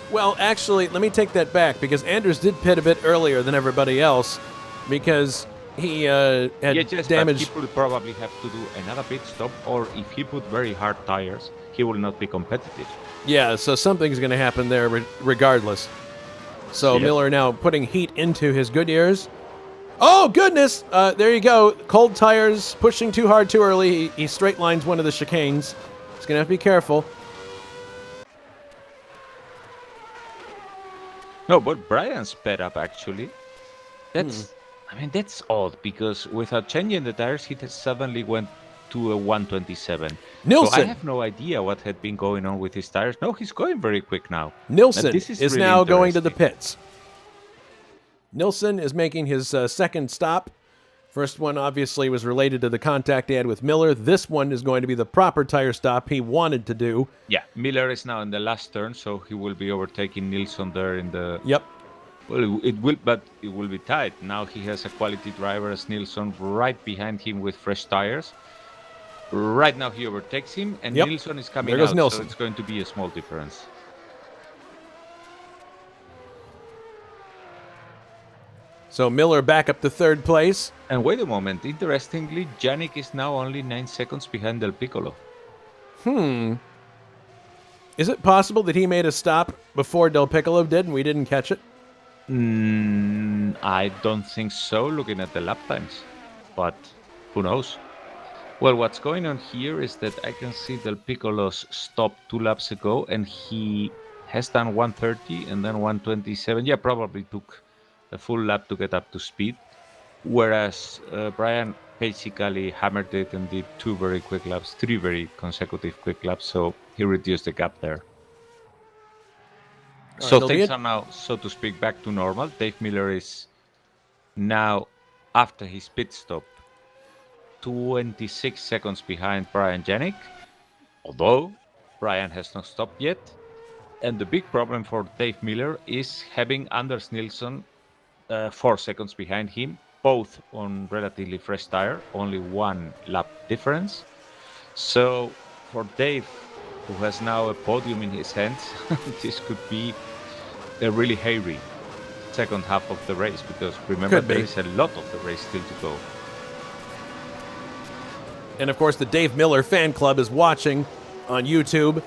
Well, actually, let me take that back, because Anders did pit a bit earlier than everybody else, because he had damage. But he would probably have to do another pit stop, or if he put very hard tires, he will not be competitive. Yeah, so something's going to happen there regardless. So Miller now putting heat into his Goodyears. Oh, goodness! There you go. Cold tires, pushing too hard too early. He straight lines one of the chicanes. He's going to have to be careful. No, but Brian sped up, actually. That's odd, because without changing the tires, he suddenly went to a 127. Nilsson. So I have no idea what had been going on with his tires. No, he's going very quick now. Nilsson is really now going to the pits. Nilsson is making his second stop. First one obviously was related to the contact he had with Miller. This one is going to be the proper tire stop he wanted to do. Yeah, Miller is now in the last turn, so he will be overtaking Nilsson there in the... Yep. Well, it will be tight. Now he has a quality driver as Nilsson right behind him with fresh tires. Right now he overtakes him, and Yep. Nilsson is coming There goes out, Nilsson. so it's going to be a small difference. So Miller back up to third place. And wait a moment, interestingly, Yannick is now only 9 seconds behind Del Piccolo. Is it possible that he made a stop before Del Piccolo did and we didn't catch it? I don't think so, looking at the lap times. But who knows? Well, what's going on here is that I can see Del Piccolo's stop 2 laps ago, and he has done 130 and then 127. Yeah, probably took a full lap to get up to speed. Whereas Brian basically hammered it and did 2 very quick laps, 3 very consecutive quick laps, so he reduced the gap there. So things are now, so to speak, back to normal. Dave Miller is now, after his pit stop, 26 seconds behind Brian Yannick, although Brian has not stopped yet. And the big problem for Dave Miller is having Anders Nilsson 4 seconds behind him, both on relatively fresh tire, only 1 lap difference. So for Dave, who has now a podium in his hands, this could be a really hairy second half of the race, because remember, there is a lot of the race still to go. And of course, the Dave Miller fan club is watching on YouTube.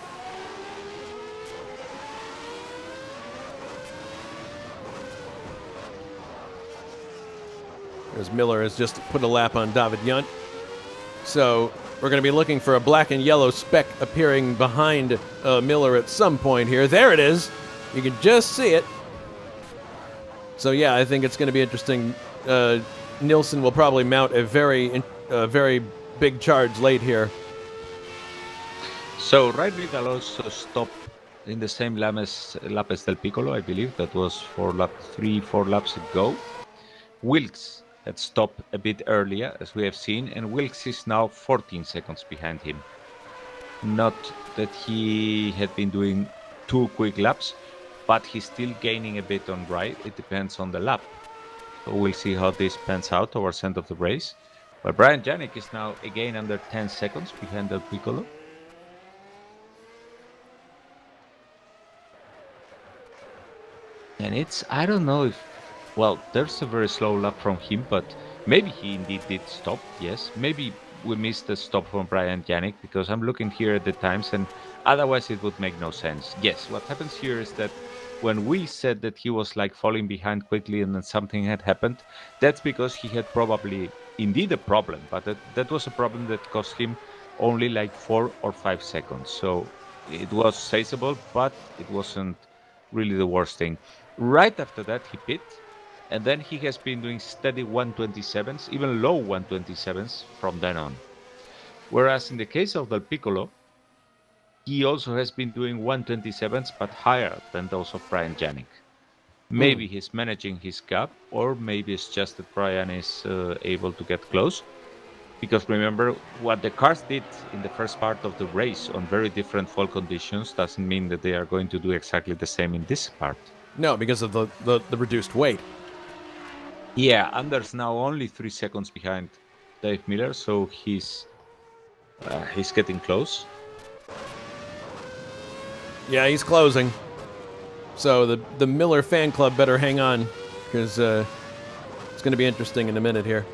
As Miller has just put a lap on David Yunt. So we're going to be looking for a black and yellow speck appearing behind Miller at some point here. There it is. You can just see it. So yeah, I think it's going to be interesting. Nilsson will probably mount a very big charge late here. So Ray Vidal also stopped in the same lap as Del Piccolo, I believe. That was 4 laps ago. Wilkes had stopped a bit earlier, as we have seen, and Wilkes is now 14 seconds behind him. Not that he had been doing 2 quick laps, but he's still gaining a bit on Ray. It depends on the lap. So we'll see how this pans out towards the end of the race. But Brian Yannick is now again under 10 seconds behind Del Piccolo. And it's, I don't know if, well, there's a very slow lap from him, but maybe he indeed did stop, yes. Maybe we missed the stop from Brian Yannick, because I'm looking here at the times, and otherwise it would make no sense. Yes, what happens here is that when we said that he was like falling behind quickly and then something had happened, that's because he had probably indeed a problem, but that was a problem that cost him only like 4 or 5 seconds. So it was sizable, but it wasn't really the worst thing. Right after that, he pit, and then he has been doing steady 127s, even low 127s from then on. Whereas in the case of Del Piccolo, he also has been doing 127s, but higher than those of Brian Yannick. Maybe he's managing his gap, or maybe it's just that Brian is able to get close. Because remember, what the cars did in the first part of the race on very different fall conditions doesn't mean that they are going to do exactly the same in this part. No, because of the reduced weight. Yeah, Anders now only 3 seconds behind Dave Miller, so he's getting close. Yeah, he's closing. So the Miller fan club better hang on, because it's going to be interesting in a minute here.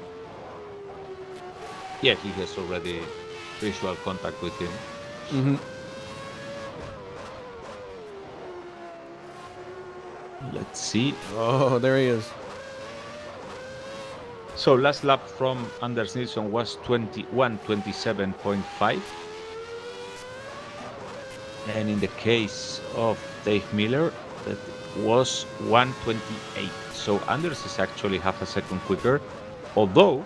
Yeah, he has already visual contact with him. Mm-hmm. Let's see. Oh, there he is. So last lap from Anders Nilsson was 21:27.5. And in the case of Dave Miller, that was 1:28. So Anders is actually half a second quicker, although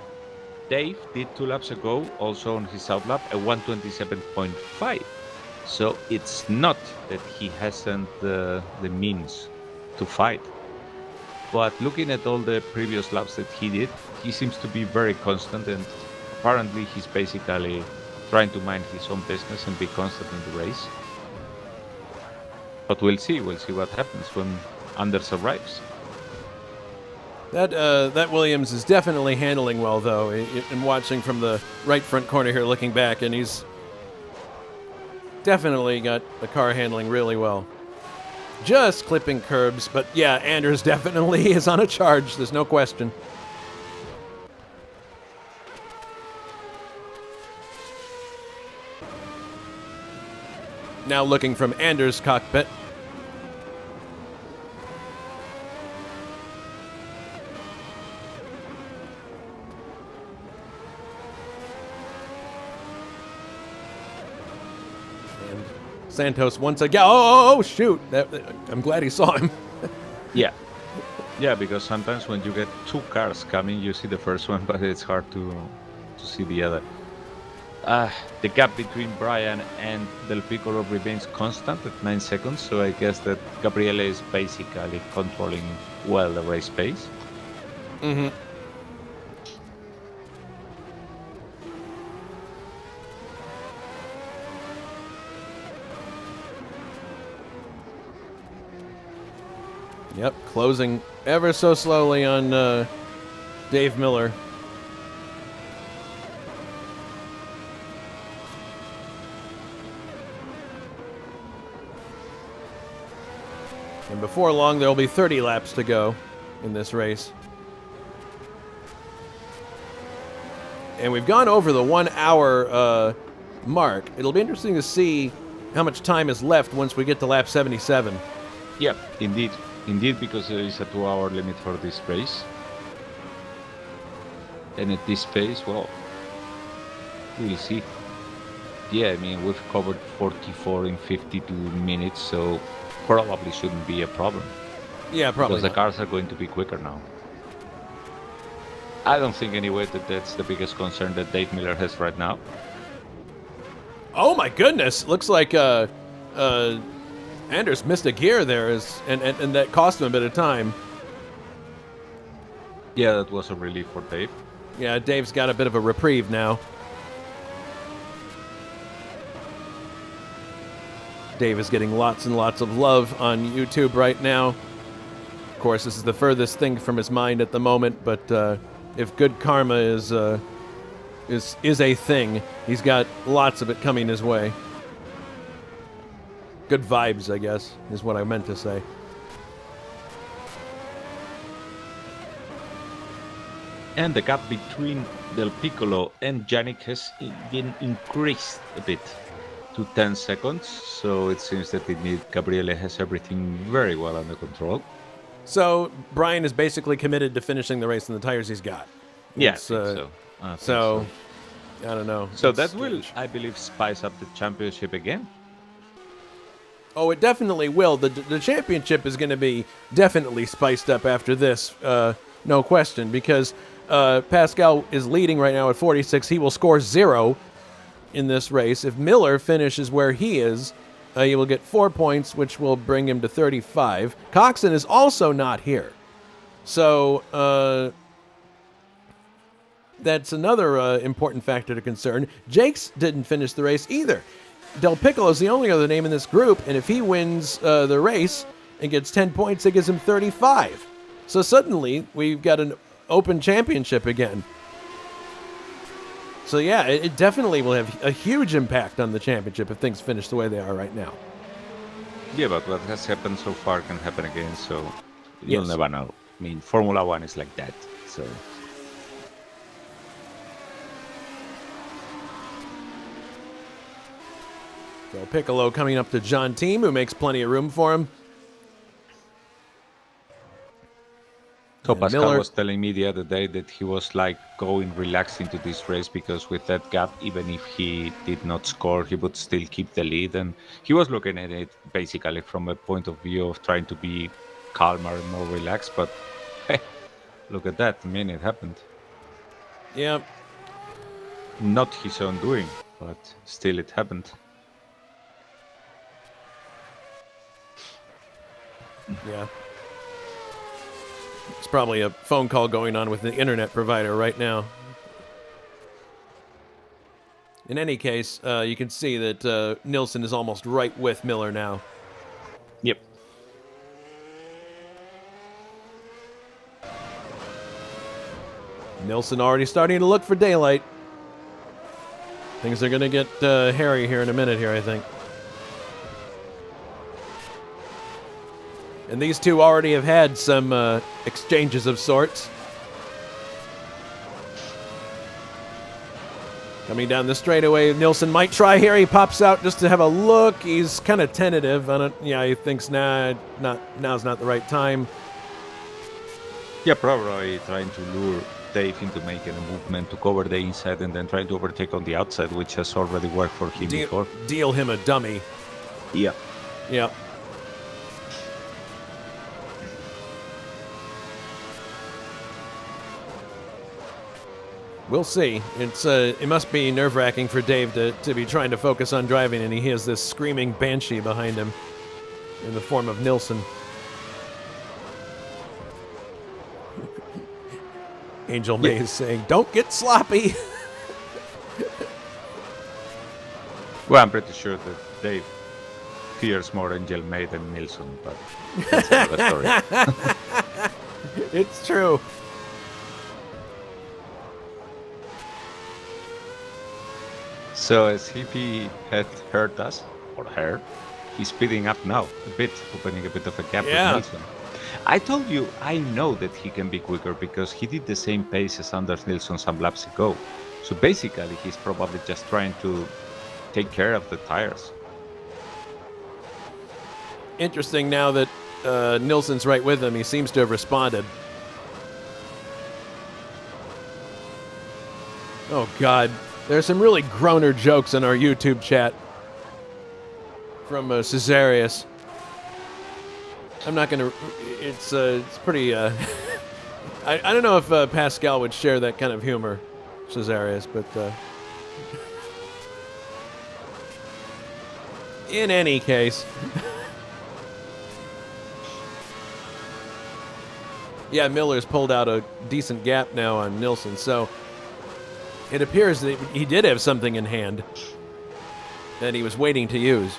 Dave did 2 laps ago, also on his out lap, a 1:27.5. So it's not that he hasn't the means to fight. But looking at all the previous laps that he did, he seems to be very constant, and apparently he's basically trying to mind his own business and be constant in the race. But we'll see what happens when Anders arrives. That Williams is definitely handling well, though. And watching from the right front corner here, looking back, and he's definitely got the car handling really well. Just clipping curbs, but yeah, Anders definitely is on a charge. There's no question. Now looking from Anders' cockpit. And Santos once again. Oh, shoot. I'm glad he saw him. Yeah. Yeah, because sometimes when you get two cars coming, you see the first one, but it's hard to see the other. The gap between Brian and Del Piccolo remains constant at 9 seconds, so I guess that Gabriele is basically controlling well the race pace. Mm-hmm. Yep, closing ever so slowly on Dave Miller. And before long, there will be 30 laps to go in this race. And we've gone over the 1 hour mark. It'll be interesting to see how much time is left once we get to lap 77. Yep, indeed. Indeed, because there is a 2-hour limit for this race. And at this pace, well, we'll see. Yeah, I mean, we've covered 44 in 52 minutes, so probably shouldn't be a problem. Yeah, probably because the cars are going to be quicker now. I don't think anyway that that's the biggest concern that Dave Miller has right now. Oh my goodness! Looks like Anders missed a gear there, and that cost him a bit of time. Yeah, that was a relief for Dave. Yeah, Dave's got a bit of a reprieve now. Dave is getting lots and lots of love on YouTube right now. Of course, this is the furthest thing from his mind at the moment, but if good karma is a thing, he's got lots of it coming his way. Good vibes, I guess, is what I meant to say. And the gap between Del Piccolo and Yannick has been increased a bit to 10 seconds, so it seems that Gabriele has everything very well under control. So Brian is basically committed to finishing the race in the tires he's got. Yeah, I think so. I don't know. So that will, I believe, spice up the championship again. Oh, it definitely will. The championship is going to be definitely spiced up after this, no question, because Pascal is leading right now at 46. He will score 0 in this race. If Miller finishes where he is, he will get 4 points, which will bring him to 35. Coxon is also not here. So that's another important factor to concern. Jakes didn't finish the race either. Del Piccolo is the only other name in this group, and if he wins the race and gets 10 points, it gives him 35. So suddenly, we've got an open championship again. So yeah, it definitely will have a huge impact on the championship if things finish the way they are right now. Yeah, but what has happened so far can happen again, so you'll never know. I mean, Formula One is like that, so... Del Piccolo coming up to John Team, who makes plenty of room for him. So Pascal was telling me the other day that he was like going relaxed into this race because with that gap, even if he did not score, he would still keep the lead. And he was looking at it basically from a point of view of trying to be calmer and more relaxed. But hey, look at that. I mean, it happened. Yeah. Not his own doing, but still it happened. Yeah. It's probably a phone call going on with the internet provider right now. In any case, you can see that Nilsson is almost right with Miller now. Yep. Nilsson already starting to look for daylight. Things are going to get hairy here in a minute here, I think. And these two already have had some exchanges of sorts. Coming down the straightaway, Nilsson might try here. He pops out just to have a look. He's kind of tentative on it. Yeah, he thinks, now's not the right time. Yeah, probably trying to lure Dave into making a movement to cover the inside and then trying to overtake on the outside, which has already worked for him before. Deal him a dummy. Yeah. Yeah. We'll see. It must be nerve-wracking for Dave to be trying to focus on driving, and he has this screaming banshee behind him in the form of Nilsson. Angel May is saying, "Don't get sloppy." Well, I'm pretty sure that Dave fears more Angel May than Nilsson, but that's another story. It's true. So as if he had heard us, or her, he's speeding up now a bit, opening a bit of a gap with Nilsson. I told you, I know that he can be quicker because he did the same pace as Anders Nilsson some laps ago. So basically, he's probably just trying to take care of the tires. Interesting now that Nilsson's right with him. He seems to have responded. Oh, God. There's some really groaner jokes in our YouTube chat from Caesarius. I'm not going to... It's pretty... I don't know if Pascal would share that kind of humor, Caesarius, but... in any case... Yeah, Miller's pulled out a decent gap now on Nilsson, so... It appears that he did have something in hand that he was waiting to use.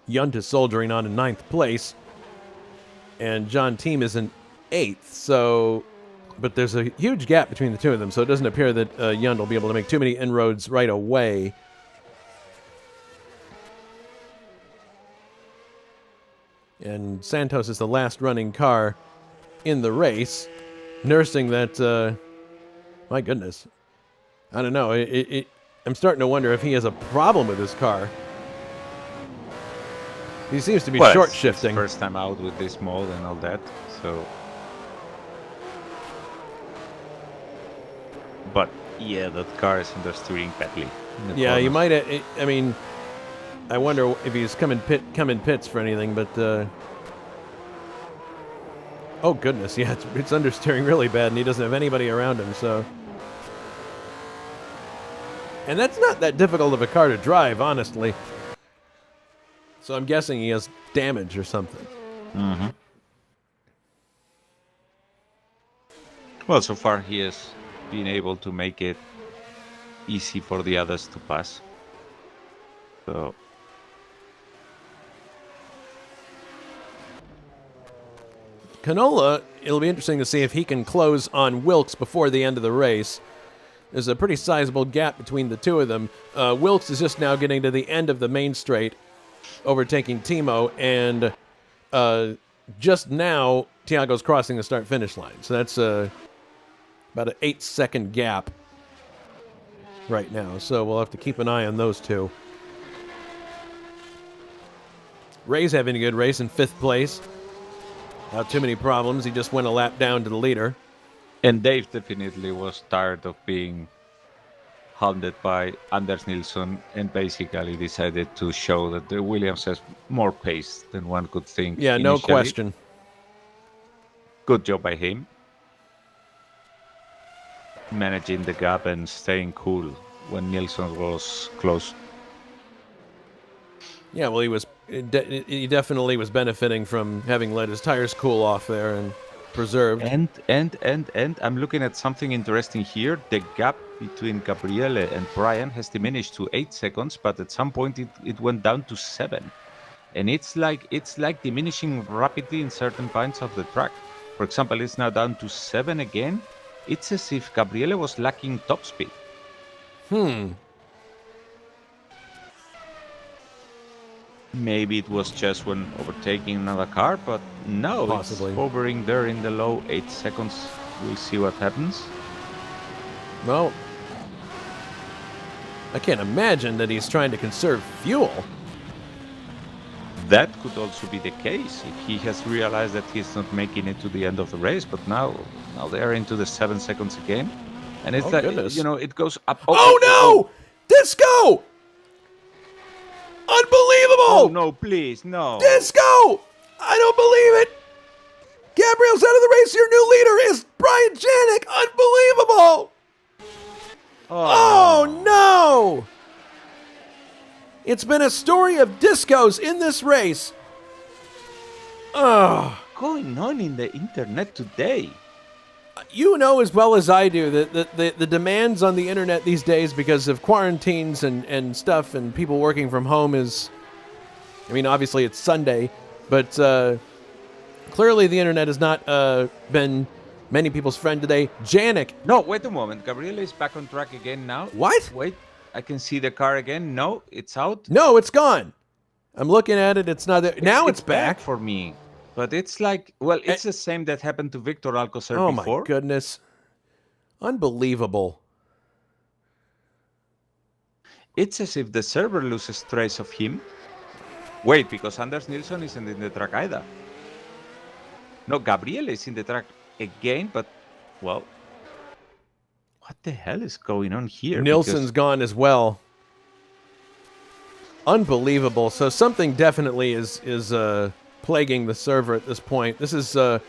Yunt is soldiering on in 9th place, and John Team is in 8th, so... But there's a huge gap between the two of them, so it doesn't appear that Yunt will be able to make too many inroads right away. And Santos is the last running car in the race, nursing that... my goodness. I don't know. I'm starting to wonder if he has a problem with his car. He seems to be short shifting. First time out with this mold and all that, so. But yeah, that car is understeering badly. Yeah, you might. I mean, I wonder if he's coming pits for anything. But oh goodness, yeah, it's understeering really bad, and he doesn't have anybody around him. So, and that's not that difficult of a car to drive, honestly. So I'm guessing he has damage or something. Mm-hmm. Well, so far he has been able to make it easy for the others to pass. So... Canola, it'll be interesting to see if he can close on Wilkes before the end of the race. There's a pretty sizable gap between the two of them. Wilkes is just now getting to the end of the main straight, overtaking Timo, and just now Tiago's crossing the start-finish line. So that's about an 8-second gap right now. So we'll have to keep an eye on those two. Ray's having a good race in 5th place. Not too many problems. He just went a lap down to the leader. And Dave definitely was tired of being hounded by Anders Nilsson and basically decided to show that the Williams has more pace than one could think. Yeah, no initially. question. Good job by him. Managing the gap and staying cool when Nilsson was close. Yeah, well, he definitely was benefiting from having let his tires cool off there and preserved. And I'm looking at something interesting here. The gap between Gabriele and Brian has diminished to 8 seconds, but at some point it went down to 7. And it's like diminishing rapidly in certain points of the track. For example, it's now down to 7 again. It's as if Gabriele was lacking top speed. Maybe it was just when overtaking another car, but no, Possibly. It's hovering there in the low 8 seconds. We'll see what happens. Well, I can't imagine that he's trying to conserve fuel. That could also be the case if he has realized that he's not making it to the end of the race, but now they're into the 7 seconds again. And it's goodness. It goes up. Oh, no! Disco! Unbelievable! Oh, no, please, no. Disco! I don't believe it! Gabriel's out of the race. Your new leader is Brian Janik. Unbelievable! Oh, no! It's been a story of discos in this race. What's going on in the internet today? You know as well as I do that the demands on the internet these days because of quarantines and stuff and people working from home is... I mean, obviously it's Sunday, but clearly the internet has not been many people's friend today. Janik. No, wait a moment. Gabriele is back on track again now. What? Wait, I can see the car again. No, it's out. No, it's gone. I'm looking at it. It's not there. Now it's back for me. But it's like, well, it's the same that happened to Victor Alcocer before. Oh, my goodness. Unbelievable. It's as if the server loses trace of him. Wait, because Anders Nilsson isn't in the track either. No, Gabriele is in the track again, but, well, what the hell is going on here? Nilsson's gone as well. Unbelievable. So something definitely is plaguing the server at this point. This is, I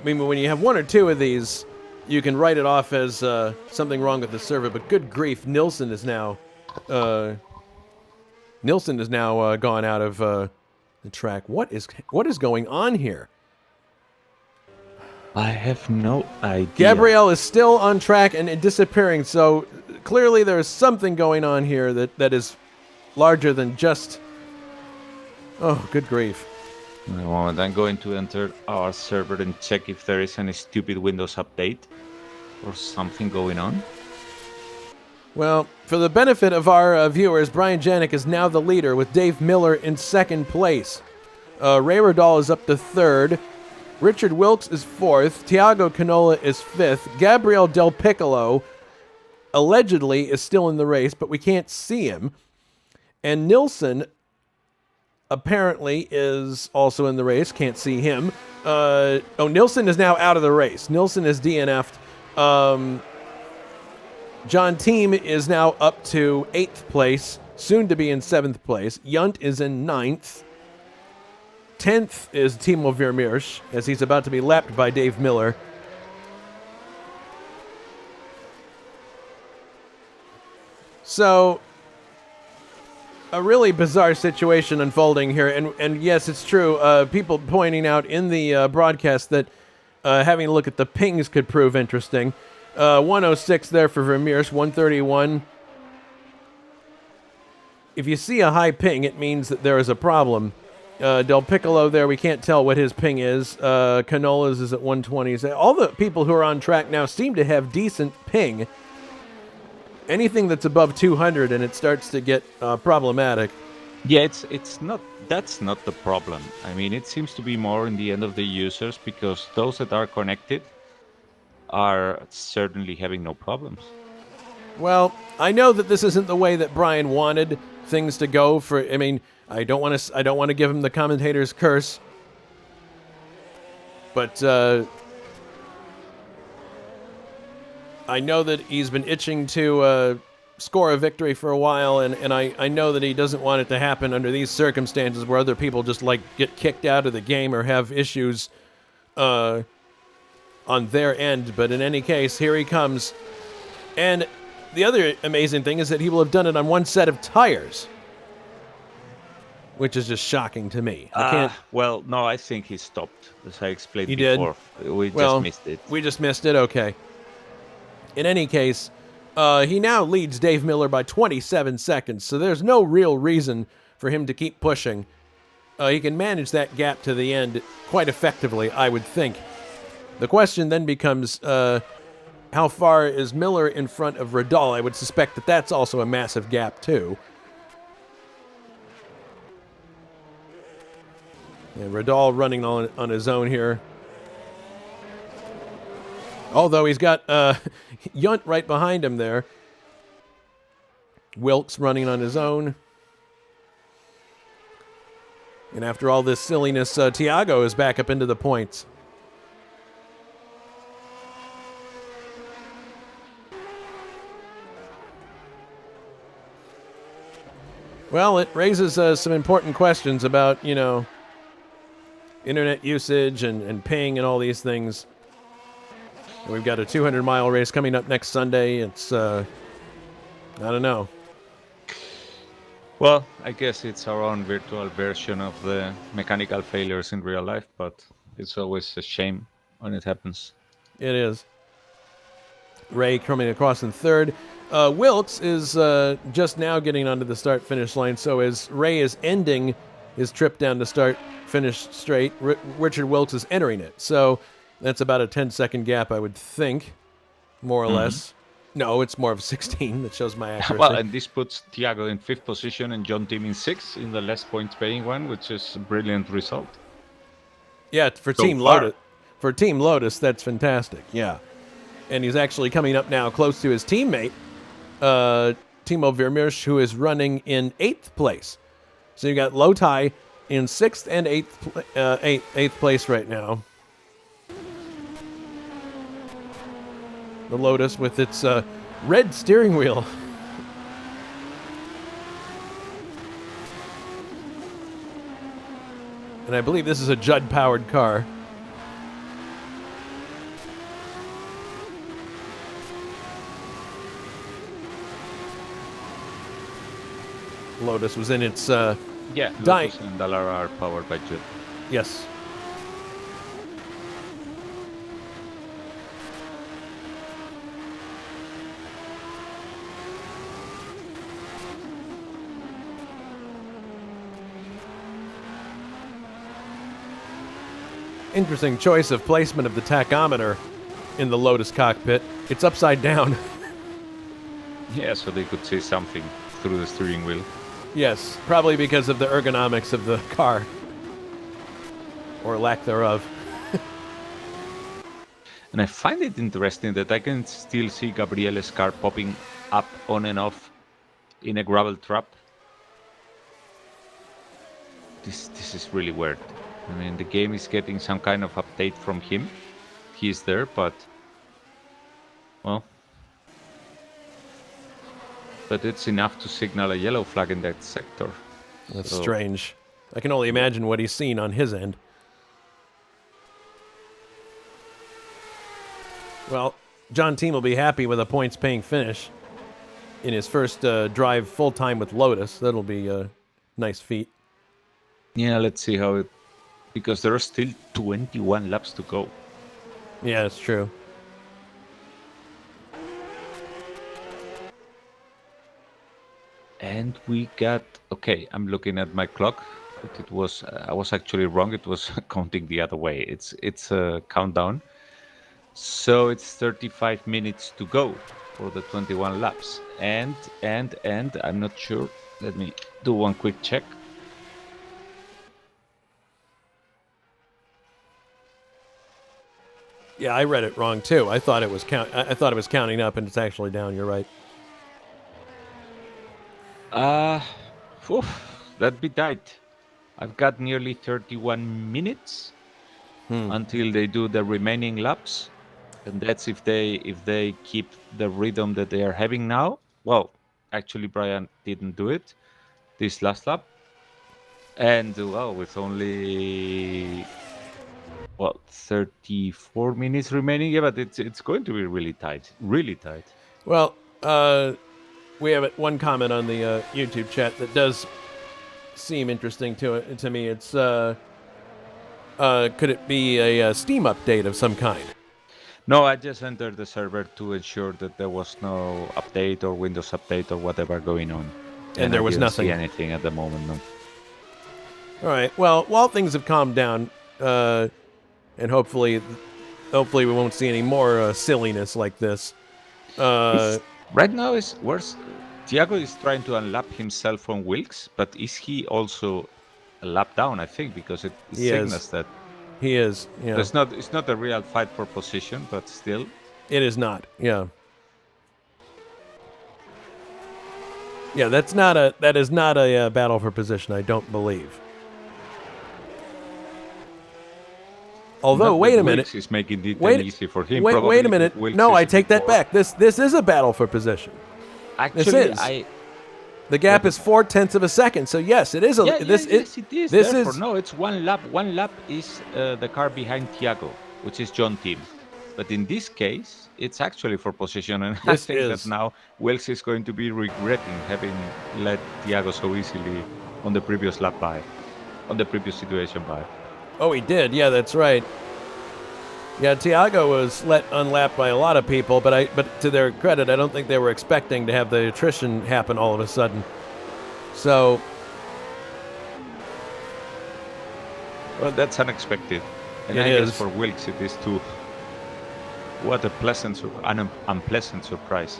mean, when you have one or two of these, you can write it off as something wrong with the server. But good grief, Nilsson is now gone out of the track. What is going on here? I have no idea. Gabrielle is still on track and disappearing. So clearly there is something going on here that is larger than just... Oh, good grief. In a moment, I'm going to enter our server and check if there is any stupid Windows update or something going on. Well, for the benefit of our viewers, Brian Janik is now the leader with Dave Miller in second place. Ray Rodal is up to third. Richard Wilkes is fourth. Tiago Canola is fifth. Gabriel Del Piccolo allegedly is still in the race, but we can't see him. And Nilsson apparently is also in the race. Can't see him. Nilsson is now out of the race. Nilsson is DNF'd. John Thiem is now up to 8th place, soon to be in 7th place. Yunt is in 9th. 10th is Timo Vermeersch, as he's about to be lapped by Dave Miller. So, a really bizarre situation unfolding here. And yes, it's true. People pointing out in the broadcast that having a look at the pings could prove interesting. 106 there for Vermeersch, 131. If you see a high ping, it means that there is a problem. Del Piccolo there, we can't tell what his ping is. Canola's is at 120. All the people who are on track now seem to have decent ping. Anything that's above 200 and it starts to get problematic. Yeah, it's not. That's not the problem. I mean, it seems to be more in the end of the users because those that are connected are certainly having no problems. Well, I know that this isn't the way that Brian wanted things to go. I mean, I don't want to give him the commentator's curse, but I know that he's been itching to score a victory for a while, and I know that he doesn't want it to happen under these circumstances where other people just like get kicked out of the game or have issues on their end. But in any case, here he comes. And the other amazing thing is that he will have done it on one set of tires, which is just shocking to me. I can't. Well, no, I think he stopped, as I explained He before. did? We Well, just missed it. We just missed it? Okay. In any case, he now leads Dave Miller by 27 seconds, so there's no real reason for him to keep pushing. He can manage that gap to the end quite effectively, I would think. The question then becomes, how far is Miller in front of Radal? I would suspect that that's also a massive gap, too. Yeah, Radal running on his own here. Although he's got Yunt right behind him there. Wilkes running on his own. And after all this silliness, Tiago is back up into the points. Well, it raises some important questions about, internet usage and ping and all these things. We've got a 200-mile race coming up next Sunday. It's, I don't know. Well, I guess it's our own virtual version of the mechanical failures in real life, but it's always a shame when it happens. It is. Ray coming across in third. Wilkes is just now getting onto the start-finish line, so as Ray is ending his trip down to start-finish straight, Richard Wilkes is entering it. So that's about a 10-second gap, I would think, more or less. No, it's more of 16. That shows my accuracy. Well, and this puts Tiago in 5th position and John Tim in 6th in the less points paying one, which is a brilliant result. Yeah, for So Team far. Lotus. For Team Lotus, that's fantastic. Yeah. And he's actually coming up now close to his teammate, Timo Vermeersch, who is running in 8th place. So you got Lotai in 6th and 8th place right now. The Lotus with its red steering wheel. And I believe this is a Judd-powered car. Lotus was in its Yeah, Lotus and Dallara are powered by Judd. Yes. Interesting choice of placement of the tachometer in the Lotus cockpit. It's upside down. Yeah, so they could see something through the steering wheel. Yes, probably because of the ergonomics of the car. Or lack thereof. And I find it interesting that I can still see Gabriele's car popping up on and off in a gravel trap. This is really weird. I mean, the game is getting some kind of update from him. He's there, but... well... but it's enough to signal a yellow flag in that sector. That's So- strange. I can only imagine what he's seen on his end. Well, John Team will be happy with a points-paying finish in his first drive full-time with Lotus. That'll be a nice feat. Yeah, let's see how it... because there are still 21 laps to go. Yeah, it's true. And we got... okay, I'm looking at my clock. But it was... I was actually wrong. It was counting the other way. It's a countdown. So it's 35 minutes to go for the 21 laps. And I'm not sure. Let me do one quick check. Yeah, I read it wrong too. I thought it was I thought it was counting up, and it's actually down. You're right. That'd be tight. I've got nearly 31 minutes until they do the remaining laps. And that's if they keep the rhythm that they are having now. Well, actually, Brian didn't do it this last lap, and well, with only 34 minutes remaining. Yeah, but it's going to be really tight, really tight. Well, we have one comment on the YouTube chat that does seem interesting to me. It's could it be a Steam update of some kind? No, I just entered the server to ensure that there was no update or Windows update or whatever going on. And there was I didn't nothing. see anything at the moment, no. All right. Well, while things have calmed down, and hopefully we won't see any more silliness like this. Right now is worse. Thiago is trying to unlap himself from Wilkes, but is he also a lap down? I think because it signals that he is. Yeah. It's not a real fight for position, but still, it is not. Yeah. Yeah, that is not a battle for position. I don't believe. Although, wait a minute. Is making it easy for him. Wait a minute. No, I take that back. This is a battle for position. Actually, the gap is 0.4 of a second. So yes, it is. Yes, it is. This Therefore, is no. It's one lap. One lap is the car behind Thiago, which is John Tim. But in this case, it's actually for position, and I think that now Wilkes is going to be regretting having let Thiago so easily on the previous situation by. Oh, he did. Yeah, that's right. Yeah, Thiago was let unlapped by a lot of people, but to their credit, I don't think they were expecting to have the attrition happen all of a sudden. So, well, that's unexpected, and I guess for Wilkes it is too. What a unpleasant surprise.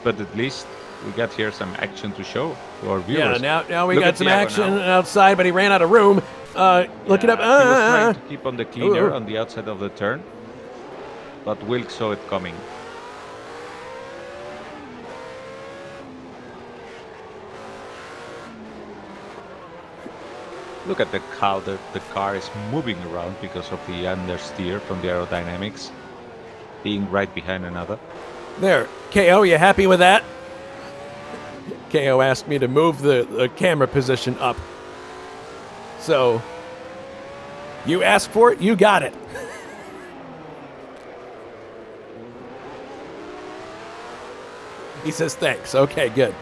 But at least we got here some action to show to our viewers. Yeah, now we got some action outside, but he ran out of room. Look it up. He was trying to keep on the cleaner on the outside of the turn, but Wilkes saw it coming. Look at how the car is moving around because of the understeer from the aerodynamics, being right behind another. There, KO, you happy with that? KO asked me to move the camera position up. So, you asked for it, you got it. He says thanks. Okay, good.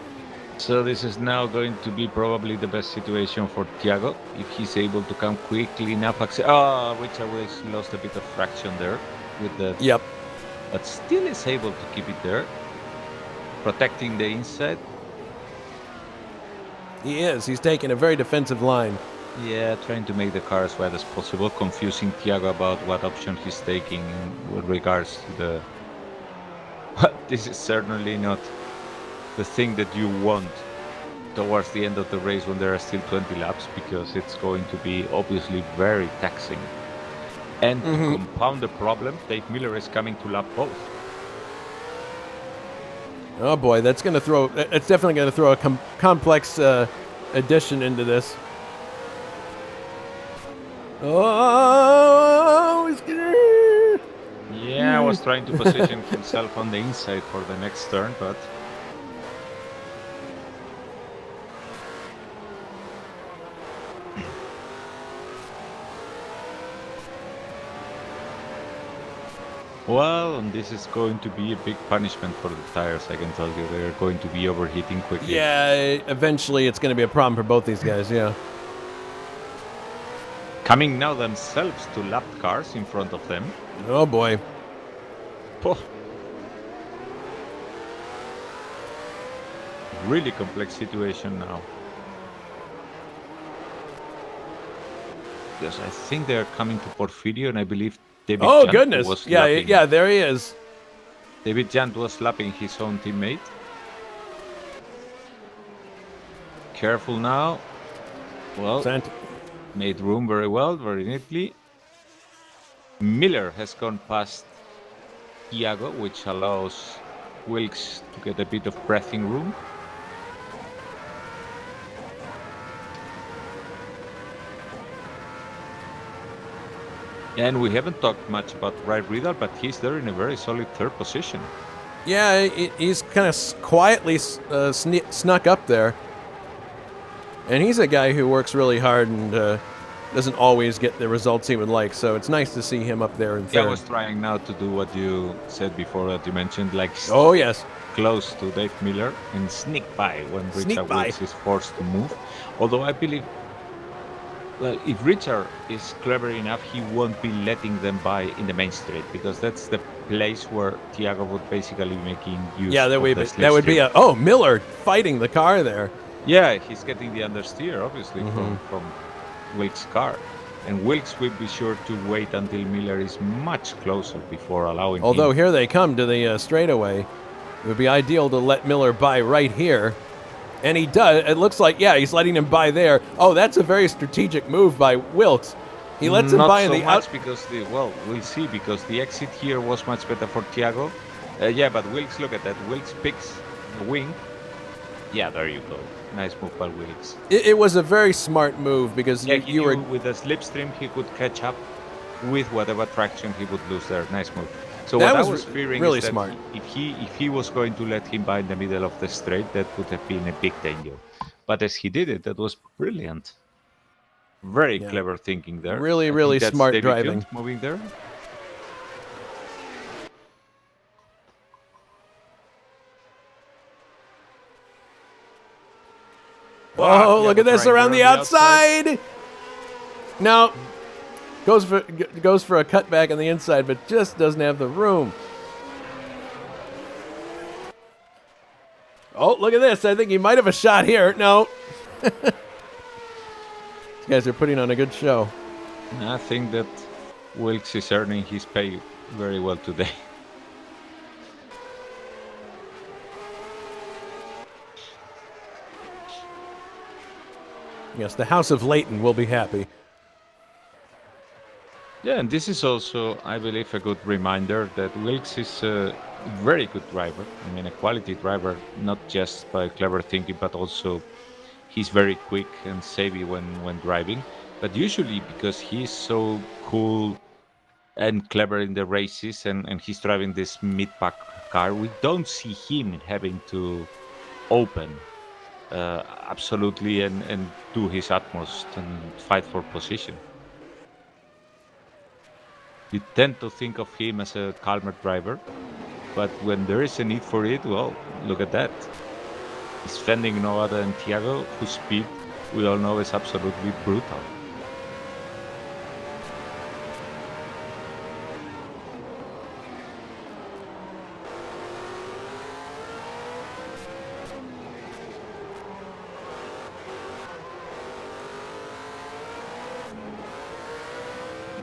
So this is now going to be probably the best situation for Thiago if he's able to come quickly enough. Richard Wilkes lost a bit of fraction there with the. Yep. But still is able to keep it there, protecting the inside. He is. He's taking a very defensive line. Yeah, trying to make the car as wide as possible, confusing Thiago about what option he's taking with regards to the. This is certainly not the thing that you want towards the end of the race when there are still 20 laps, because it's going to be obviously very taxing. And to compound the problem, Dave Miller is coming to lap both. Oh boy, that's definitely going to throw a complex addition into this. Oh, he's gonna... Yeah, I was trying to position himself on the inside for the next turn, but well, and this is going to be a big punishment for the tires, I can tell you. They're going to be overheating quickly. Yeah, eventually it's going to be a problem for both these guys, yeah. Coming now themselves to lapped cars in front of them. Oh boy. Oh. Really complex situation now. Because I think they're coming to Porfirio, and I believe David Jant goodness! Was yeah, there he is. David Jant was slapping his own teammate. Careful now. Well, made room very well, very neatly. Miller has gone past Thiago, which allows Wilkes to get a bit of breathing room. And we haven't talked much about Wright Riddle, but he's there in a very solid third position. Yeah, he's kind of quietly snuck up there. And he's a guy who works really hard and doesn't always get the results he would like. So it's nice to see him up there in third. I was trying now to do what you said before that you mentioned, like oh yes, close to Dave Miller and sneak by when Richard Wilkes is forced to move. Although I believe, well, if Richard is clever enough, he won't be letting them by in the main straight, because that's the place where Tiago would basically be making use that of would the that would be slipstream. Miller fighting the car there. Yeah, he's getting the understeer, obviously, from Wilkes' car. And Wilkes will be sure to wait until Miller is much closer before allowing Although him. here they come to the straightaway. It would be ideal to let Miller by right here. And he does. It looks like, he's letting him by there. Oh, that's a very strategic move by Wilkes. He lets him by in the out. Because we'll see, because the exit here was much better for Tiago. But Wilkes, look at that. Wilkes picks the wing. Yeah, there you go. Nice move by Wilkes. It was a very smart move because you were with the slipstream, he could catch up with whatever traction he would lose there. Nice move. So that what was I was fearing really is that smart. If he was going to let him by in the middle of the straight, that would have been a big danger. But as he did it, that was brilliant. Very clever thinking there. Really, really smart David driving. Jones moving there. Oh, look at this around the outside. No. Goes for a cutback on the inside, but just doesn't have the room. Oh, look at this. I think he might have a shot here. No. These guys are putting on a good show. I think that Wilkes is earning his pay very well today. Yes, the House of Leighton will be happy. Yeah, and this is also, I believe, a good reminder that Wilkes is a very good driver. I mean, a quality driver, not just by clever thinking, but also he's very quick and savvy when driving. But usually because he's so cool and clever in the races and he's driving this mid-pack car, we don't see him having to open absolutely and do his utmost and fight for position. We tend to think of him as a calmer driver, but when there is a need for it, well, look at that. He's fending no other than Tiago, whose speed we all know is absolutely brutal.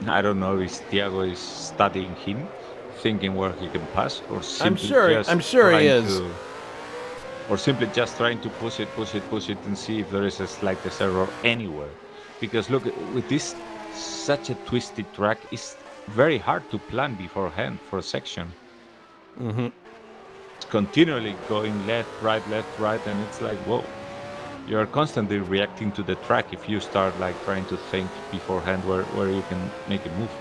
I don't know if Tiago is studying him, thinking where he can pass, or simply I'm sure he is. Or simply just trying to push it, and see if there is a slightest error anywhere. Because look, with this such a twisted track, it's very hard to plan beforehand for a section. It's continually going left, right, and it's like, whoa. You're constantly reacting to the track if you start like trying to think beforehand where you can make a move.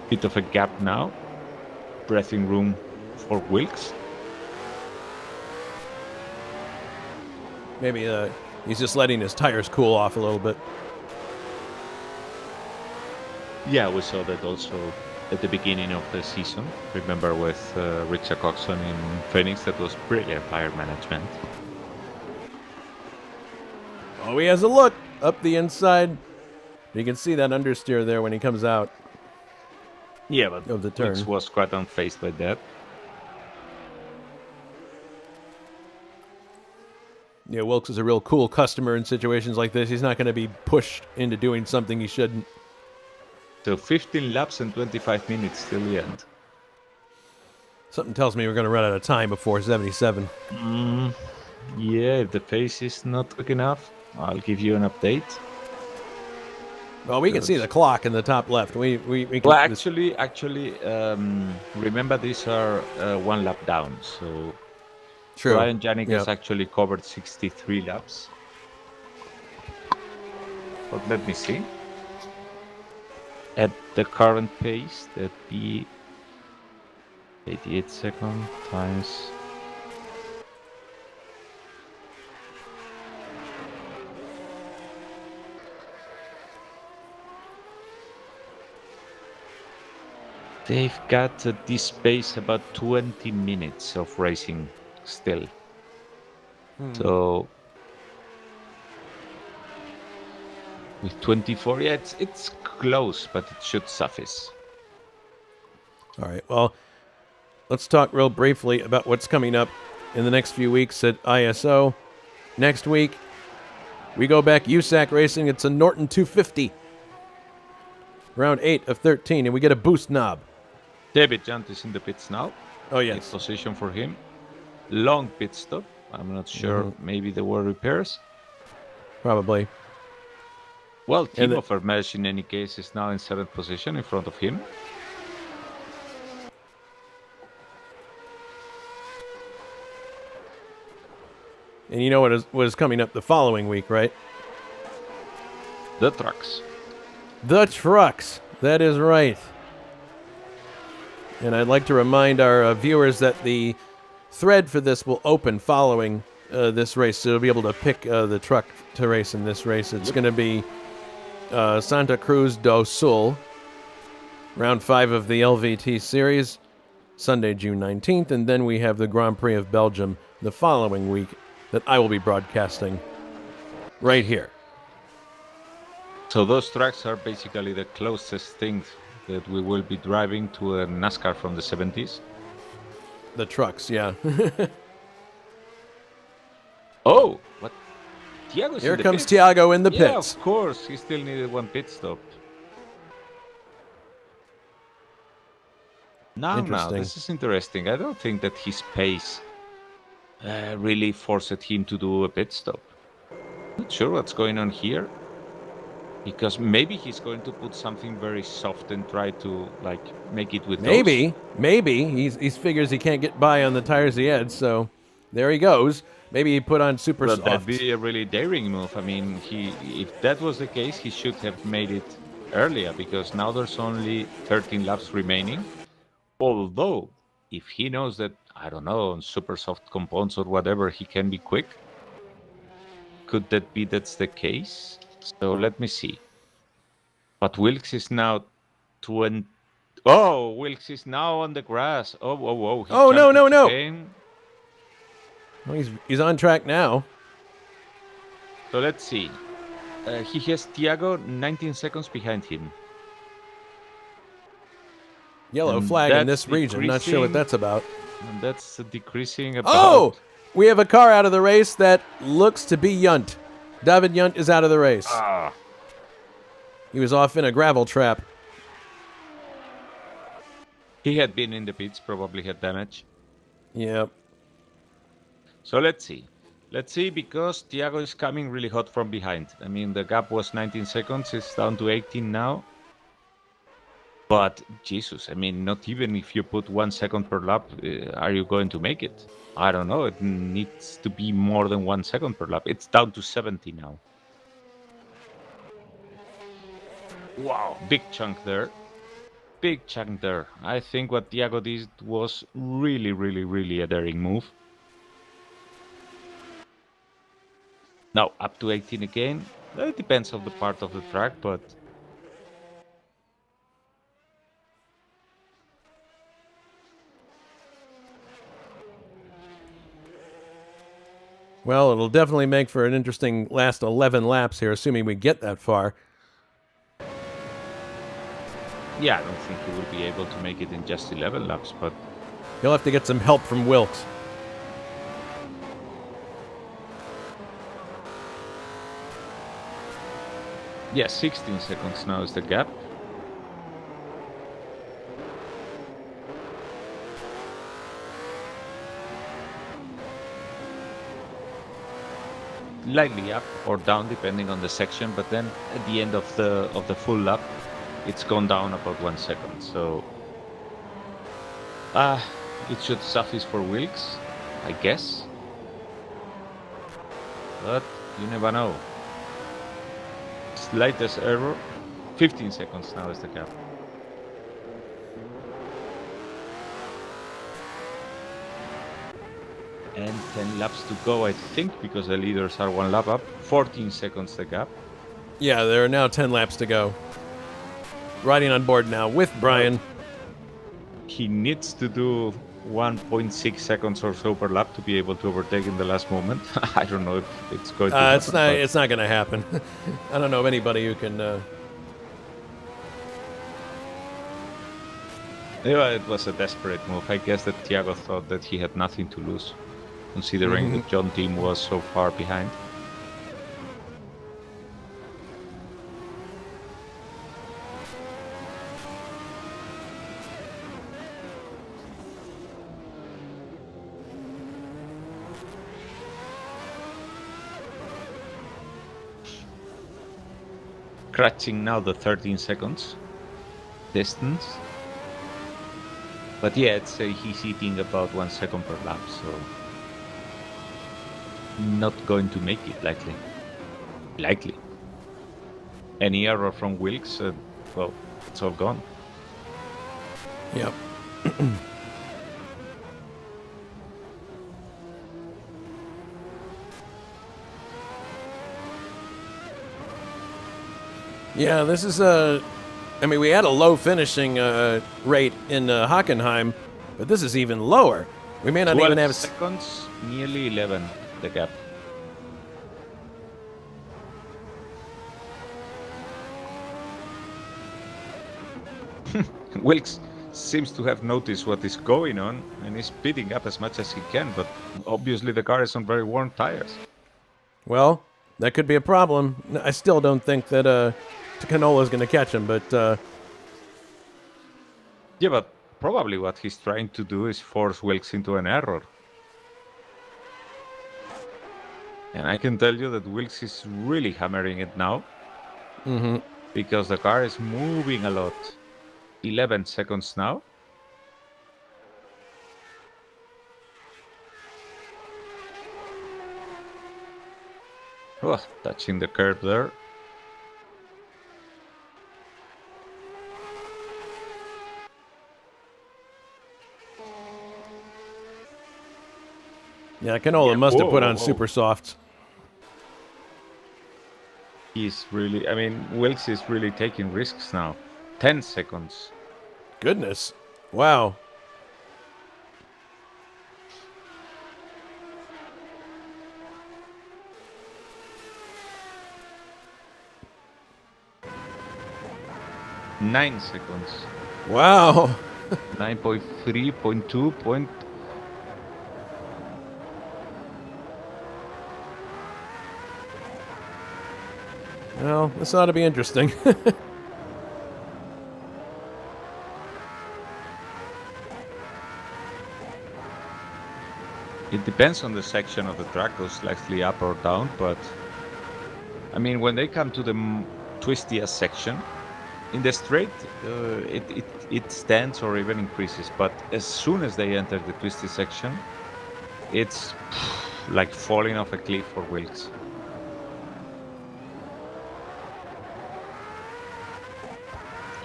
Bit of a gap now. Breathing room for Wilkes. Maybe he's just letting his tires cool off a little bit. Yeah, we saw that also at the beginning of the season. Remember with Richard Coxon in Phoenix, that was brilliant tire management. Oh, he has a look up the inside. You can see that understeer there when he comes out. Yeah, but of the turn. Wilkes was quite unfazed by that. Yeah, Wilkes is a real cool customer in situations like this. He's not going to be pushed into doing something he shouldn't. So 15 laps and 25 minutes till the end. Something tells me we're going to run out of time before 77. Yeah, if the pace is not quick enough, I'll give you an update. Well, we can see the clock in the top left. We can, well, actually, remember these are 1 lap down. So true. Brian Janik has actually covered 63 laps. But let me see. at the current pace, that'd be 88 seconds times. They've got at this pace about 20 minutes of racing still. So with 24, yeah, it's close, but it should suffice. All right, well, let's talk real briefly about what's coming up in the next few weeks at ISO. Next week, we go back USAC racing. It's a Norton 250. Round 8 of 13, and we get a boost knob. David Junt is in the pits now. Oh, yes. It's position for him. Long pit stop. I'm not sure. Maybe there were repairs. Probably. Well, Timo Vermeersch, in any case, is now in 7th position in front of him. And you know what is coming up the following week, right? The trucks. The trucks. That is right. And I'd like to remind our viewers that the thread for this will open following this race. So you'll be able to pick the truck to race in this race. It's going to be Santa Cruz do Sul, round 5 of the LVT series, Sunday, June 19th. And then we have the Grand Prix of Belgium the following week that I will be broadcasting right here. So those tracks are basically the closest things that we will be driving to a NASCAR from the 70s. The trucks, yeah. Oh, what? Tiago's Here in the comes pits. Tiago in the Yeah, pits. of course. He still needed one pit stop. Now, this is interesting. I don't think that his pace really forced him to do a pit stop. Not sure what's going on here. Because maybe he's going to put something very soft and try to make it with Maybe he figures he can't get by on the tires he had, so there he goes. Maybe he put on super soft. That'd be a really daring move. I mean, if that was the case, he should have made it earlier, because now there's only 13 laps remaining. Although, if he knows that, I don't know, on super soft compounds or whatever, he can be quick, could that be that's the case? So let me see. But Wilkes is now 20. Oh, Wilkes is now on the grass. Oh, whoa, whoa. Oh, no. Again. Well, he's on track now. So let's see. He has Tiago 19 seconds behind him. Yellow flag in this region. Not sure what that's about. And that's decreasing about... Oh! We have a car out of the race that looks to be Yunt. David Yunt is out of the race. He was off in a gravel trap. He had been in the pits, probably had damage. Yep. So let's see. Let's see, because Tiago is coming really hot from behind. I mean, the gap was 19 seconds. It's down to 18 now. But, Jesus, I mean, not even if you put 1 second per lap, are you going to make it? I don't know. It needs to be more than 1 second per lap. It's down to 70 now. Wow, big chunk there. Big chunk there. I think what Tiago did was really, really, really a daring move. Now, up to 18 again. It depends on the part of the track, but... Well, it'll definitely make for an interesting last 11 laps here, assuming we get that far. Yeah, I don't think he will be able to make it in just 11 laps, but... He'll have to get some help from Wilkes. Yeah, 16 seconds now is the gap. Slightly up or down depending on the section, but then at the end of the full lap, it's gone down about 1 second. So it should suffice for Wilkes, I guess. But you never know. Slightest error 15 seconds now is the gap. And 10 laps to go, I think, because the leaders are 1 lap up. 14 seconds the gap. Yeah, there are now 10 laps to go. Riding on board now with Brian. He needs to do 1.6 seconds or so per lap to be able to overtake in the last moment. I don't know if it's going to happen. It's not going to happen. I don't know of anybody who can... Yeah, it was a desperate move. I guess that Thiago thought that he had nothing to lose, considering that John Team was so far behind. Scratching now the 13 seconds distance. But yeah, it's he's eating about 1 second per lap, so not going to make it likely. Likely. Any error from Wilkes, well, it's all gone. Yep. Yeah, this is I mean, we had a low finishing rate in Hockenheim, but this is even lower. We may not even have seconds, nearly 11 the gap. Wilkes seems to have noticed what is going on and is speeding up as much as he can, but obviously the car is on very worn tires. Well, that could be a problem. I still don't think that Canola is going to catch him, but... Yeah, but probably what he's trying to do is force Wilkes into an error. And I can tell you that Wilkes is really hammering it now. Because the car is moving a lot. 11 seconds now. Oh, touching the curb there. Yeah, Canola must have put on super softs. He's really, I mean, Wilkes is really taking risks now. 10 seconds. Goodness. Wow. Nine seconds. Wow. 9.3, 0.2, Well, this ought to be interesting. It depends on the section of the track, goes slightly up or down, but I mean, when they come to the twistiest section, in the straight, it stands or even increases, but as soon as they enter the twisty section, it's like falling off a cliff for Wilkes.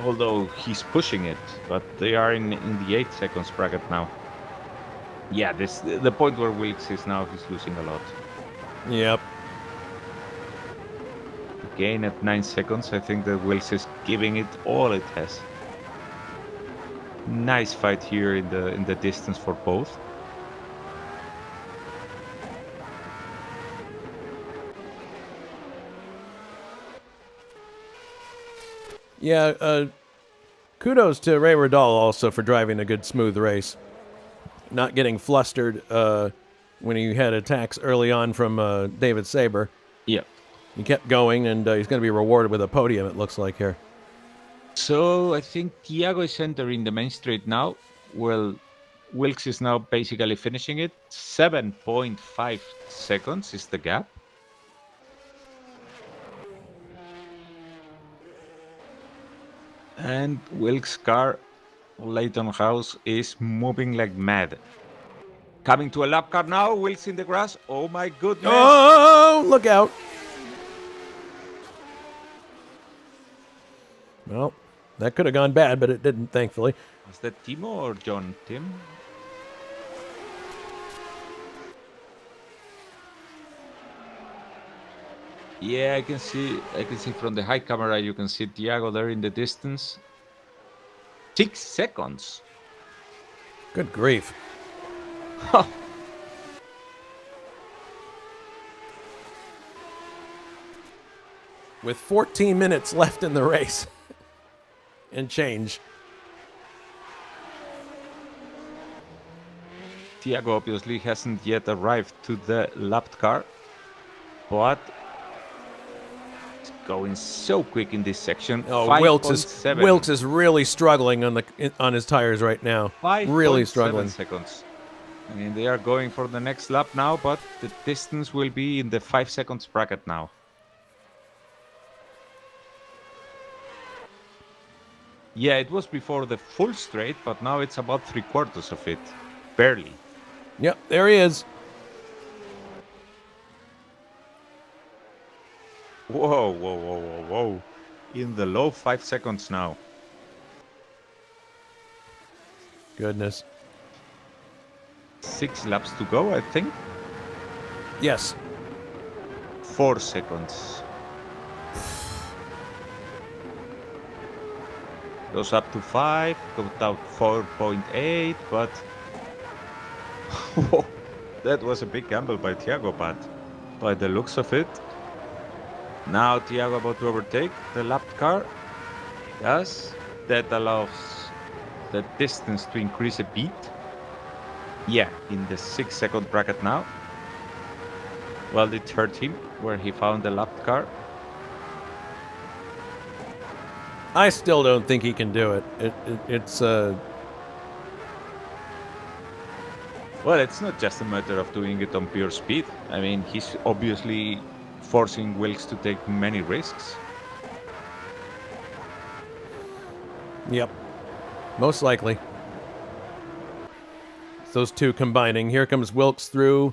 Although he's pushing it, but they are in the 8 seconds bracket now. Yeah, the point where Wilkes is now, he's losing a lot. Yep. Again at 9 seconds, I think that Wilkes is giving it all it has. Nice fight here in the distance for both. Yeah, kudos to Ray Riddall also for driving a good smooth race. Not getting flustered when he had attacks early on from David Saber. Yeah. He kept going, and he's going to be rewarded with a podium, it looks like here. So I think Thiago is entering the main straight now. Well, Wilkes is now basically finishing it. 7.5 seconds is the gap. And Wilkes' car, Leighton House, is moving like mad. Coming to a lap car now, Wilkes in the grass. Oh my goodness. Oh, look out. Well, that could have gone bad, but it didn't, thankfully. Was that Timo or John? Tim? Yeah, I can see from the high camera, you can see Thiago there in the distance. 6 seconds. Good grief. With 14 minutes left in the race. And change. Thiago obviously hasn't yet arrived to the lapped car, but it's going so quick in this section. Oh, 5.7. Wilkes is really struggling on his tires right now. Really struggling. 5.7 seconds. I mean, they are going for the next lap now, but the distance will be in the 5 seconds bracket now. Yeah, it was before the full straight, but now it's about 3/4 of it. Barely. Yep, there he is. Whoa, whoa, whoa, whoa, whoa. In the low 5 seconds now. Goodness. 6 laps to go, I think. Yes. 4 seconds. Goes up to 5, goes down 4.8, but whoa, that was a big gamble by Thiago, but by the looks of it. Now Thiago about to overtake the lapped car. Yes, that allows the distance to increase a bit. Yeah, in the 6 second bracket now. Well, it hurt him where he found the lapped car. I still don't think he can do it. It's Well, it's not just a matter of doing it on pure speed. I mean, he's obviously forcing Wilkes to take many risks. Yep. Most likely. It's those two combining. Here comes Wilkes through.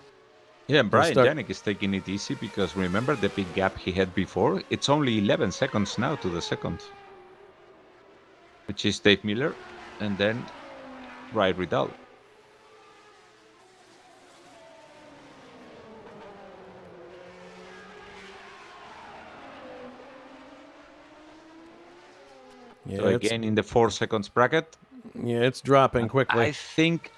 Yeah, and Brian Janik is taking it easy because remember the big gap he had before? It's only 11 seconds now to the second. Which is Dave Miller and then Ryan Riddell. Yeah, so again in the 4 seconds bracket. Yeah, it's dropping quickly. I think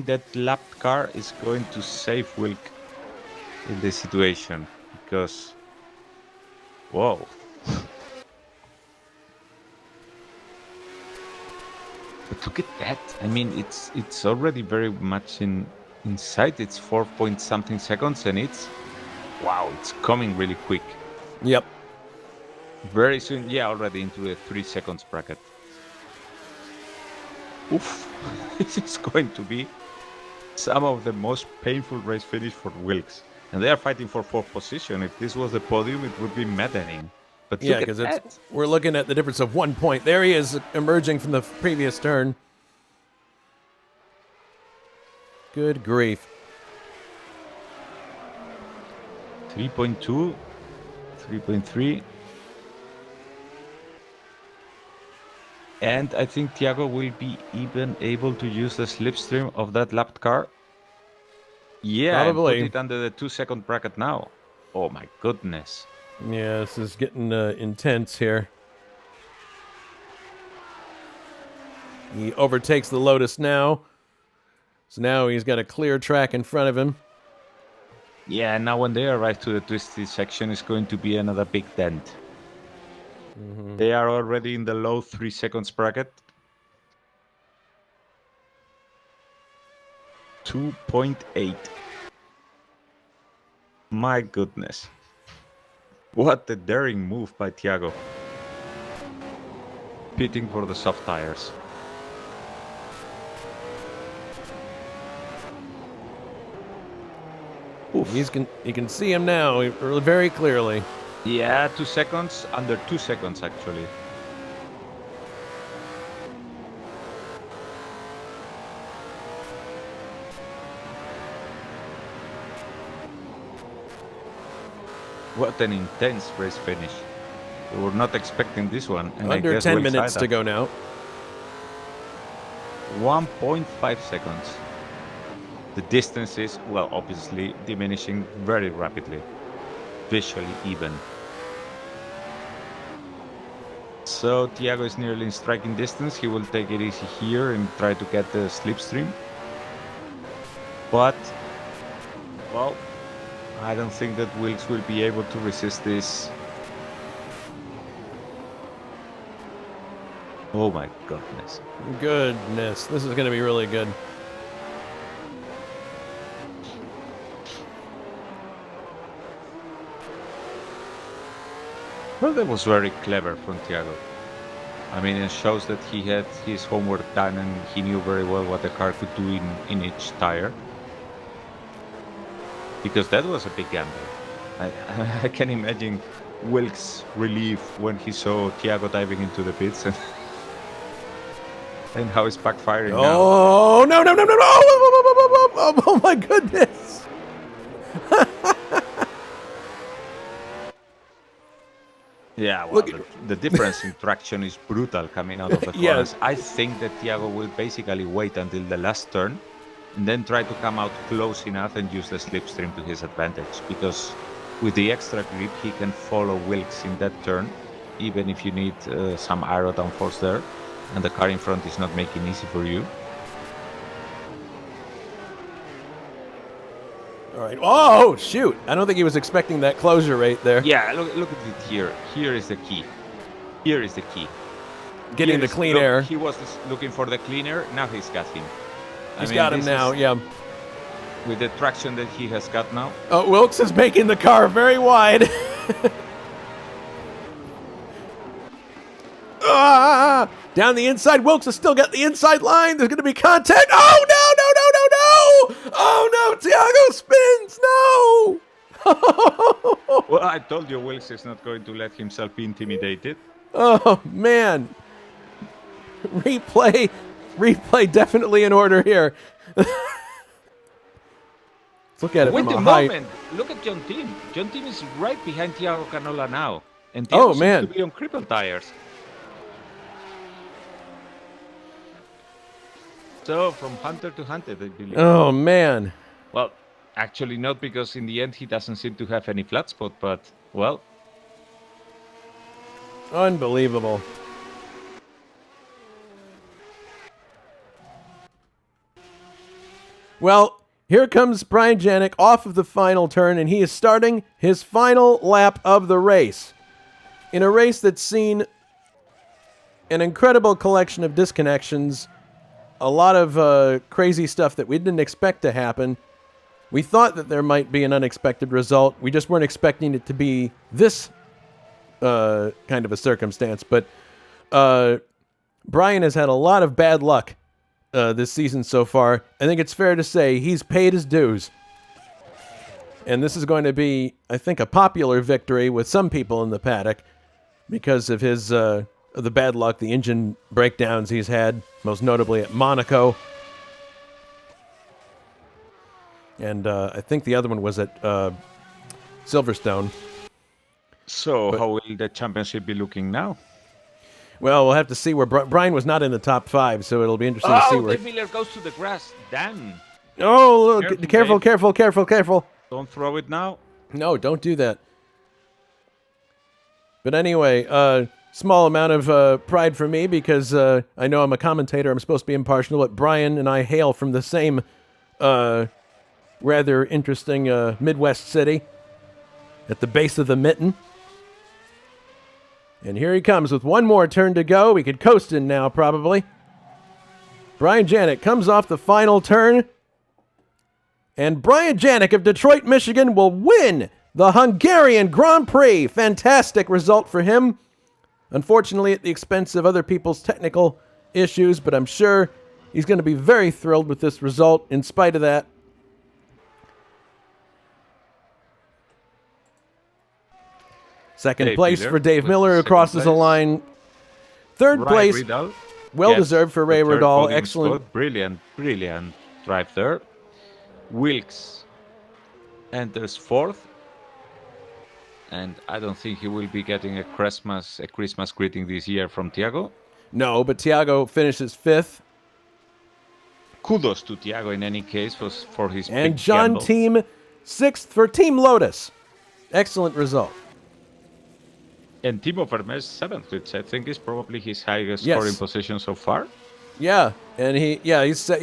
that lapped car is going to save Wilk in this situation because whoa. But look at that. I mean, it's already very much in sight. It's 4 point something seconds and it's wow, it's coming really quick. Yep. Very soon, yeah, already into the 3 seconds bracket. Oof. This is going to be some of the most painful race finish for Wilkes. And they are fighting for 4th position. If this was the podium, it would be maddening. But yeah, because we're looking at the difference of 1 point. There he is emerging from the previous turn. Good grief. 3.2, 3.3. And I think Thiago will be even able to use the slipstream of that lapped car. Yeah, probably. And put it under the 2 second bracket now. Oh my goodness. Yeah, this is getting intense here. He overtakes the Lotus now. So now he's got a clear track in front of him. Yeah, now when they arrive to the twisty section, it's going to be another big dent. Mm-hmm. They are already in the low 3 seconds bracket. 2.8. My goodness. What a daring move by Thiago. Pitting for the soft tires. You can see him now very clearly. Yeah, 2 seconds, under 2 seconds actually. What an intense race finish. We were not expecting this one. And I Under guess 10 Wilkes minutes to either. go now. 1.5 seconds. The distance is, well, obviously diminishing very rapidly. Visually even. So Thiago is nearly in striking distance. He will take it easy here and try to get the slipstream. But, well, I don't think that Wilkes will be able to resist this. Oh my goodness. Goodness, this is going to be really good. Well, that was very clever from Thiago. I mean, it shows that he had his homework done and he knew very well what the car could do in each tire. Because that was a big gamble. I can imagine Wilkes' relief when he saw Thiago diving into the pits and, and how it's backfiring now. Oh, no, no, no, no, no! Oh my goodness! Yeah, well, the difference in traction is brutal coming out of the corners. Yes. I think that Thiago will basically wait until the last turn and then try to come out close enough and use the slipstream to his advantage. Because with the extra grip, he can follow Wilkes in that turn, even if you need some aero downforce there, and the car in front is not making it easy for you. All right. Oh, shoot. I don't think he was expecting that closure rate there. Yeah, look at it here. Here is the key. Here is the key. Getting the clean air. He was looking for the clean air. Now he's got him. He's got him now, yeah. With the traction that he has got now. Oh, Wilkes is making the car very wide. Down the inside. Wilkes has still got the inside line. There's going to be contact. Oh, no, no, no, no, no. Oh, no. Thiago spins. No. Well, I told you Wilkes is not going to let himself be intimidated. Oh, man. Replay definitely in order here. Let's look at it Wait from a a height. moment. Look at John Tim. John Tim is right behind Thiago Canola now. And Oh, Thiago seems man. to be on crippled tires. So, from hunter to hunter, I believe. Oh, man. Well, actually not, because in the end he doesn't seem to have any flat spot, but, well. Unbelievable. Well, here comes Brian Janik off of the final turn, and he is starting his final lap of the race. In a race that's seen an incredible collection of disconnections, a lot of crazy stuff that we didn't expect to happen. We thought that there might be an unexpected result. We just weren't expecting it to be this kind of a circumstance. But Brian has had a lot of bad luck this season so far. I think it's fair to say he's paid his dues. And this is going to be, I think, a popular victory with some people in the paddock because of his the bad luck, the engine breakdowns he's had, most notably at Monaco. And I think the other one was at Silverstone. So, how will the championship be looking now? Well, we'll have to see where Brian was not in the top 5, so it'll be interesting to see where. Oh, Miller goes to the grass. Damn. Oh, look, careful. Don't throw it now. No, don't do that. But anyway, small amount of pride for me because I know I'm a commentator. I'm supposed to be impartial, but Brian and I hail from the same rather interesting Midwest city at the base of the mitten. And here he comes with one more turn to go. We could coast in now, probably. Brian Janik comes off the final turn. And Brian Janik of Detroit, Michigan will win the Hungarian Grand Prix. Fantastic result for him. Unfortunately, at the expense of other people's technical issues, but I'm sure he's going to be very thrilled with this result in spite of that. Second place for Dave Miller, who crosses the line. Third place, well-deserved for Ray Riddall. Excellent. Spot. Brilliant drive there. Wilkes enters fourth. and I don't think he will be getting a Christmas greeting this year from Thiago. No, but Thiago finishes 5th. Kudos to Thiago in any case for his And big John gamble. Team 6th for Team Lotus. Excellent result. And Timo Vermes 7th, which I think is probably his highest scoring position so far. Yeah, and he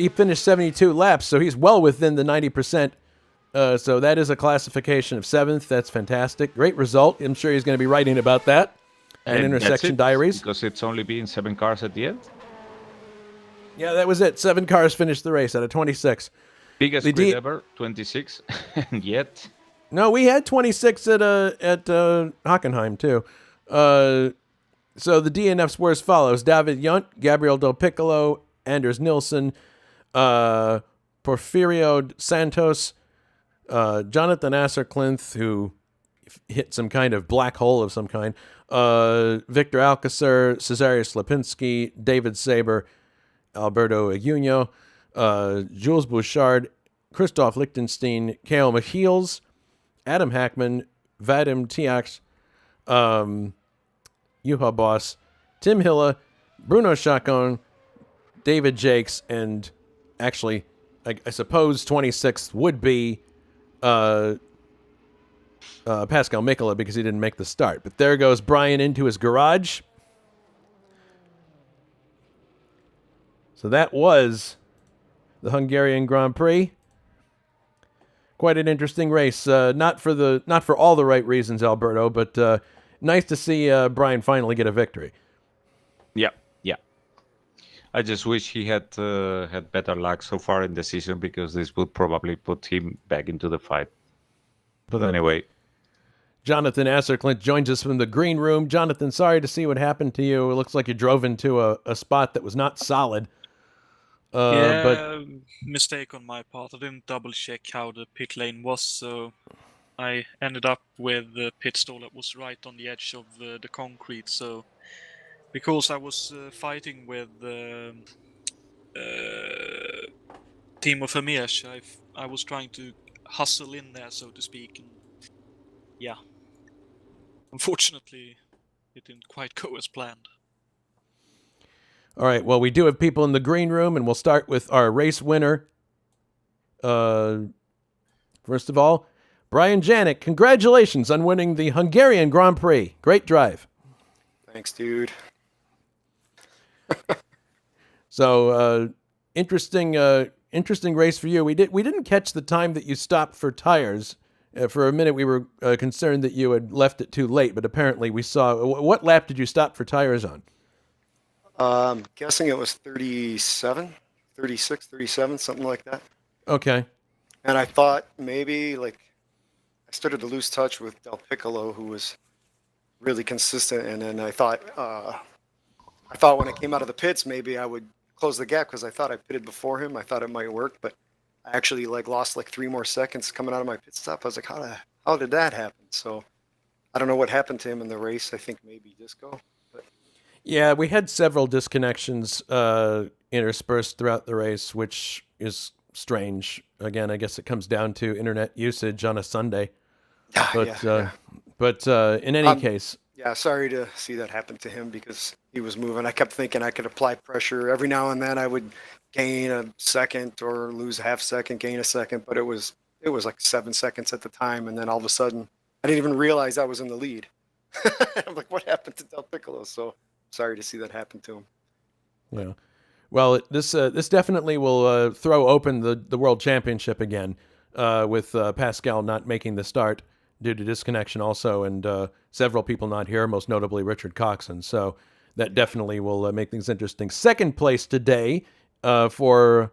finished 72 laps, so he's well within the 90%. So that is a classification of 7th. That's fantastic. Great result. I'm sure he's going to be writing about that in Intersection Diaries. Because it's only been 7 cars at the end. Yeah, that was it. 7 cars finished the race out of 26. Biggest grid ever, 26, and yet... No, we had 26 at Hockenheim, too. So the DNFs were as follows. David Yunt, Gabriel Del Piccolo, Anders Nilsson, Porfirio Santos, Jonatan Acerclinth, who hit some kind of black hole of some kind, Victor Alcacer, Cesarius Lipinski, David Saber, Alberto Aguino, Jules Bouchard, Christoph Lichtenstein, Kale Michiels, Adam Hackman, Vadim Tiax, Juha Boss, Tim Hilla, Bruno Chacon, David Jakes, and actually, I suppose 26th would be Pascal Mikkola because he didn't make the start. But there goes Brian into his garage. So that was the Hungarian Grand Prix. Quite an interesting race. Not for all the right reasons, Alberto, but nice to see Brian finally get a victory. Yeah. I just wish he had better luck so far in the season, because this would probably put him back into the fight. But anyway. Jonatan Acerclinth joins us from the green room. Jonathan, sorry to see what happened to you. It looks like you drove into a spot that was not solid. But mistake on my part. I didn't double check how the pit lane was, so I ended up with the pit stall that was right on the edge of the concrete. So because I was fighting with Timo Vermeers, I was trying to hustle in there, so to speak. And yeah, unfortunately, it didn't quite go as planned. All right, well, we do have people in the green room, and we'll start with our race winner. First of all, Brian Janik, congratulations on winning the Hungarian Grand Prix. Great drive. Thanks, dude. So, interesting race for you. We didn't catch the time that you stopped for tires. For a minute, we were concerned that you had left it too late, but apparently we saw. What lap did you stop for tires on? Guessing it was 37, 36, 37, something like that. Okay. And I thought maybe I started to lose touch with Del Piccolo, who was really consistent. And then I thought when I came out of the pits, maybe I would close the gap, because I thought I pitted before him. I thought it might work, but I actually lost 3 more seconds coming out of my pit stop. I was like, how did that happen? So I don't know what happened to him in the race. I think maybe disco. Yeah, we had several disconnections interspersed throughout the race, which is strange. Again, I guess it comes down to internet usage on a Sunday. But in any case... Yeah, sorry to see that happen to him, because he was moving. I kept thinking I could apply pressure. Every now and then I would gain a second or lose a half second, gain a second, but it was 7 seconds at the time, and then all of a sudden, I didn't even realize I was in the lead. I'm like, what happened to Del Piccolo? So... sorry to see that happen to him. Yeah. Well, this definitely will throw open the World Championship again, with Pascal not making the start due to disconnection also, and several people not here, most notably Richard Coxon. So that definitely will make things interesting. Second place today for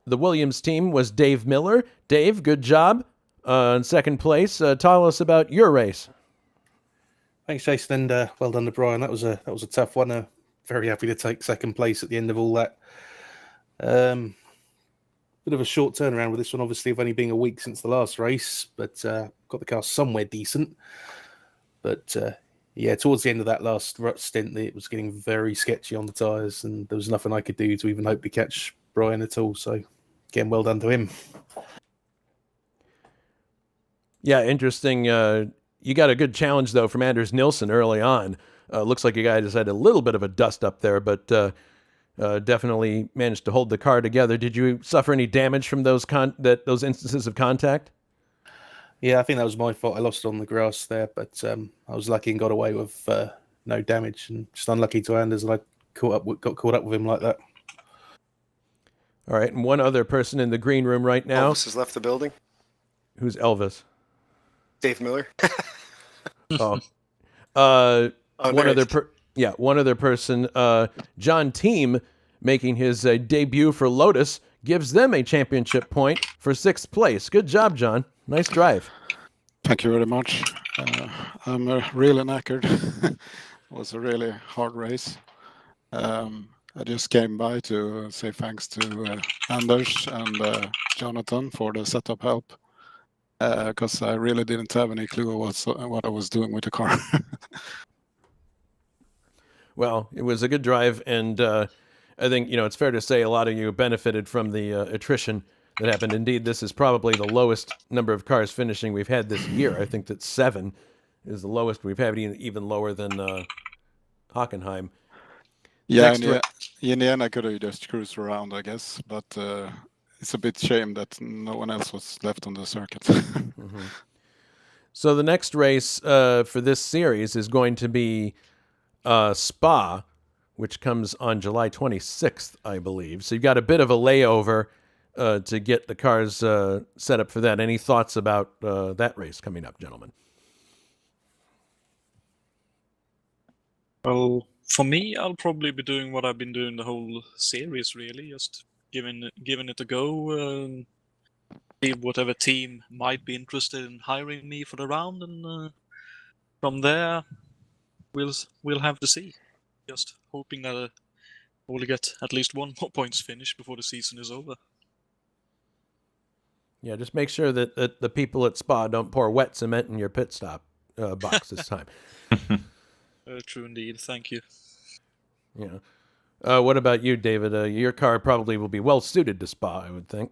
the Williams team was Dave Miller. Dave, good job in second place. Tell us about your race. Thanks, Jason, and well done to Brian. That was a tough one. Very happy to take second place at the end of all that. Bit of a short turnaround with this one, obviously, of only being a week since the last race, but got the car somewhere decent. But yeah, towards the end of that last stint, it was getting very sketchy on the tyres, and there was nothing I could do to even hope to catch Brian at all. So, again, well done to him. Yeah, interesting. you got a good challenge, though, from Anders Nilsson early on. Looks like you guys had a little bit of a dust up there, but definitely managed to hold the car together. Did you suffer any damage from those instances of contact? Yeah, I think that was my fault. I lost it on the grass there, but I was lucky and got away with no damage, and just unlucky to Anders and I got caught up with him like that. All right, and one other person in the green room right now. Elvis has left the building. Who's Elvis? Dave Miller. Oh. One other person, John Team, making his debut for Lotus, gives them a championship point for 6th place. Good job, John. Nice drive. Thank you very much. I'm really knackered. It was a really hard race. I just came by to say thanks to Anders and Jonatan for the setup help, because I really didn't have any clue what I was doing with the car. Well, it was a good drive, and I think, it's fair to say a lot of you benefited from the attrition that happened. Indeed, this is probably the lowest number of cars finishing we've had this year. I think that 7 is the lowest we've had, even lower than Hockenheim. Yeah, in the end, I could have just cruised around, I guess, but it's a bit shame that no one else was left on the circuit. Mm-hmm. So the next race for this series is going to be Spa, which comes on July 26th, I believe. So you've got a bit of a layover to get the cars set up for that. Any thoughts about that race coming up, gentlemen? Well, for me, I'll probably be doing what I've been doing the whole series, really, just giving it a go. See whatever team might be interested in hiring me for the round, and from there, we'll have to see. Just hoping that I will get at least one more points finish before the season is over. Yeah, just make sure that the people at Spa don't pour wet cement in your pit stop box this time. True indeed. Thank you. Yeah. What about you, David? Your car probably will be well suited to Spa, I would think.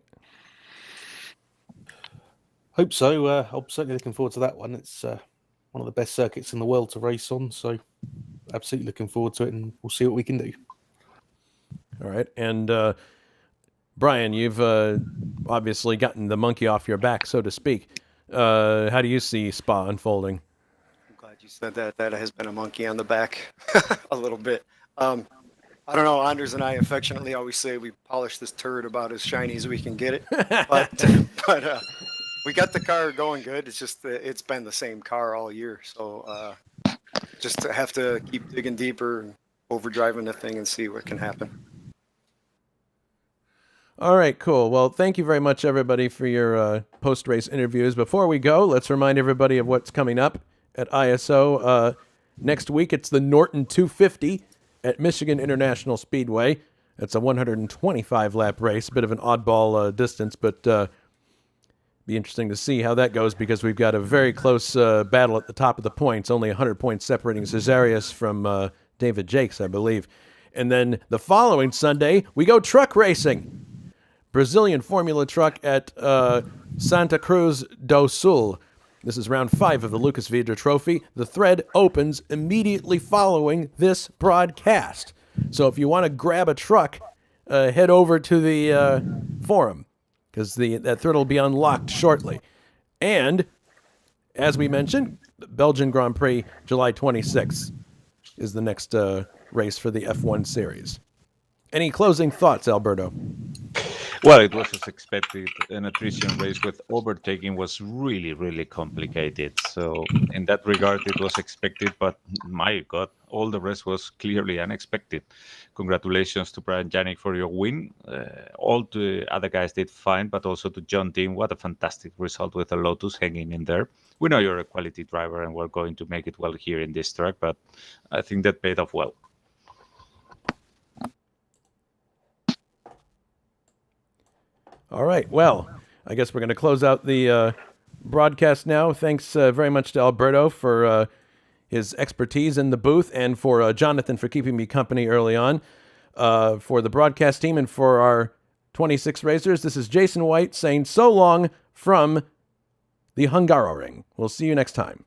Hope so. I'm certainly looking forward to that one. It's one of the best circuits in the world to race on, so absolutely looking forward to it, and we'll see what we can do. All right. And Brian, you've obviously gotten the monkey off your back, so to speak. How do you see Spa unfolding? I'm glad you said that. That has been a monkey on the back a little bit. I don't know. Anders and I affectionately always say we polish this turd about as shiny as we can get it. But we got the car going good. It's just it's been the same car all year. So just to have to keep digging deeper and overdriving the thing and see what can happen. All right, cool. Well, thank you very much, everybody, for your post-race interviews. Before we go, let's remind everybody of what's coming up at ISO. Next week, it's the Norton 250 at Michigan International Speedway. It's a 125-lap race, a bit of an oddball distance, but be interesting to see how that goes because we've got a very close battle at the top of the points, only 100 points separating Cesarius from David Jakes, I believe. And then the following Sunday, we go truck racing. Brazilian Formula Truck at Santa Cruz do Sul. This is round 5 of the Lucas Vidra Trophy. The thread opens immediately following this broadcast. So if you want to grab a truck, head over to the forum because that thread will be unlocked shortly. And as we mentioned, the Belgian Grand Prix, July 26th, is the next race for the F1 series. Any closing thoughts, Alberto? Well, it was as expected. An attrition race with overtaking was really, really complicated. So in that regard, it was expected, but my God, all the rest was clearly unexpected. Congratulations to Brian Janik for your win. All the other guys did fine, but also to John Dean. What a fantastic result with the Lotus hanging in there. We know you're a quality driver and we're going to make it well here in this track, but I think that paid off well. All right. Well, I guess we're going to close out the broadcast now. Thanks very much to Alberto for his expertise in the booth and for Jonathan for keeping me company early on. For the broadcast team and for our 26 racers, this is Jason White saying so long from the Hungaroring. We'll see you next time.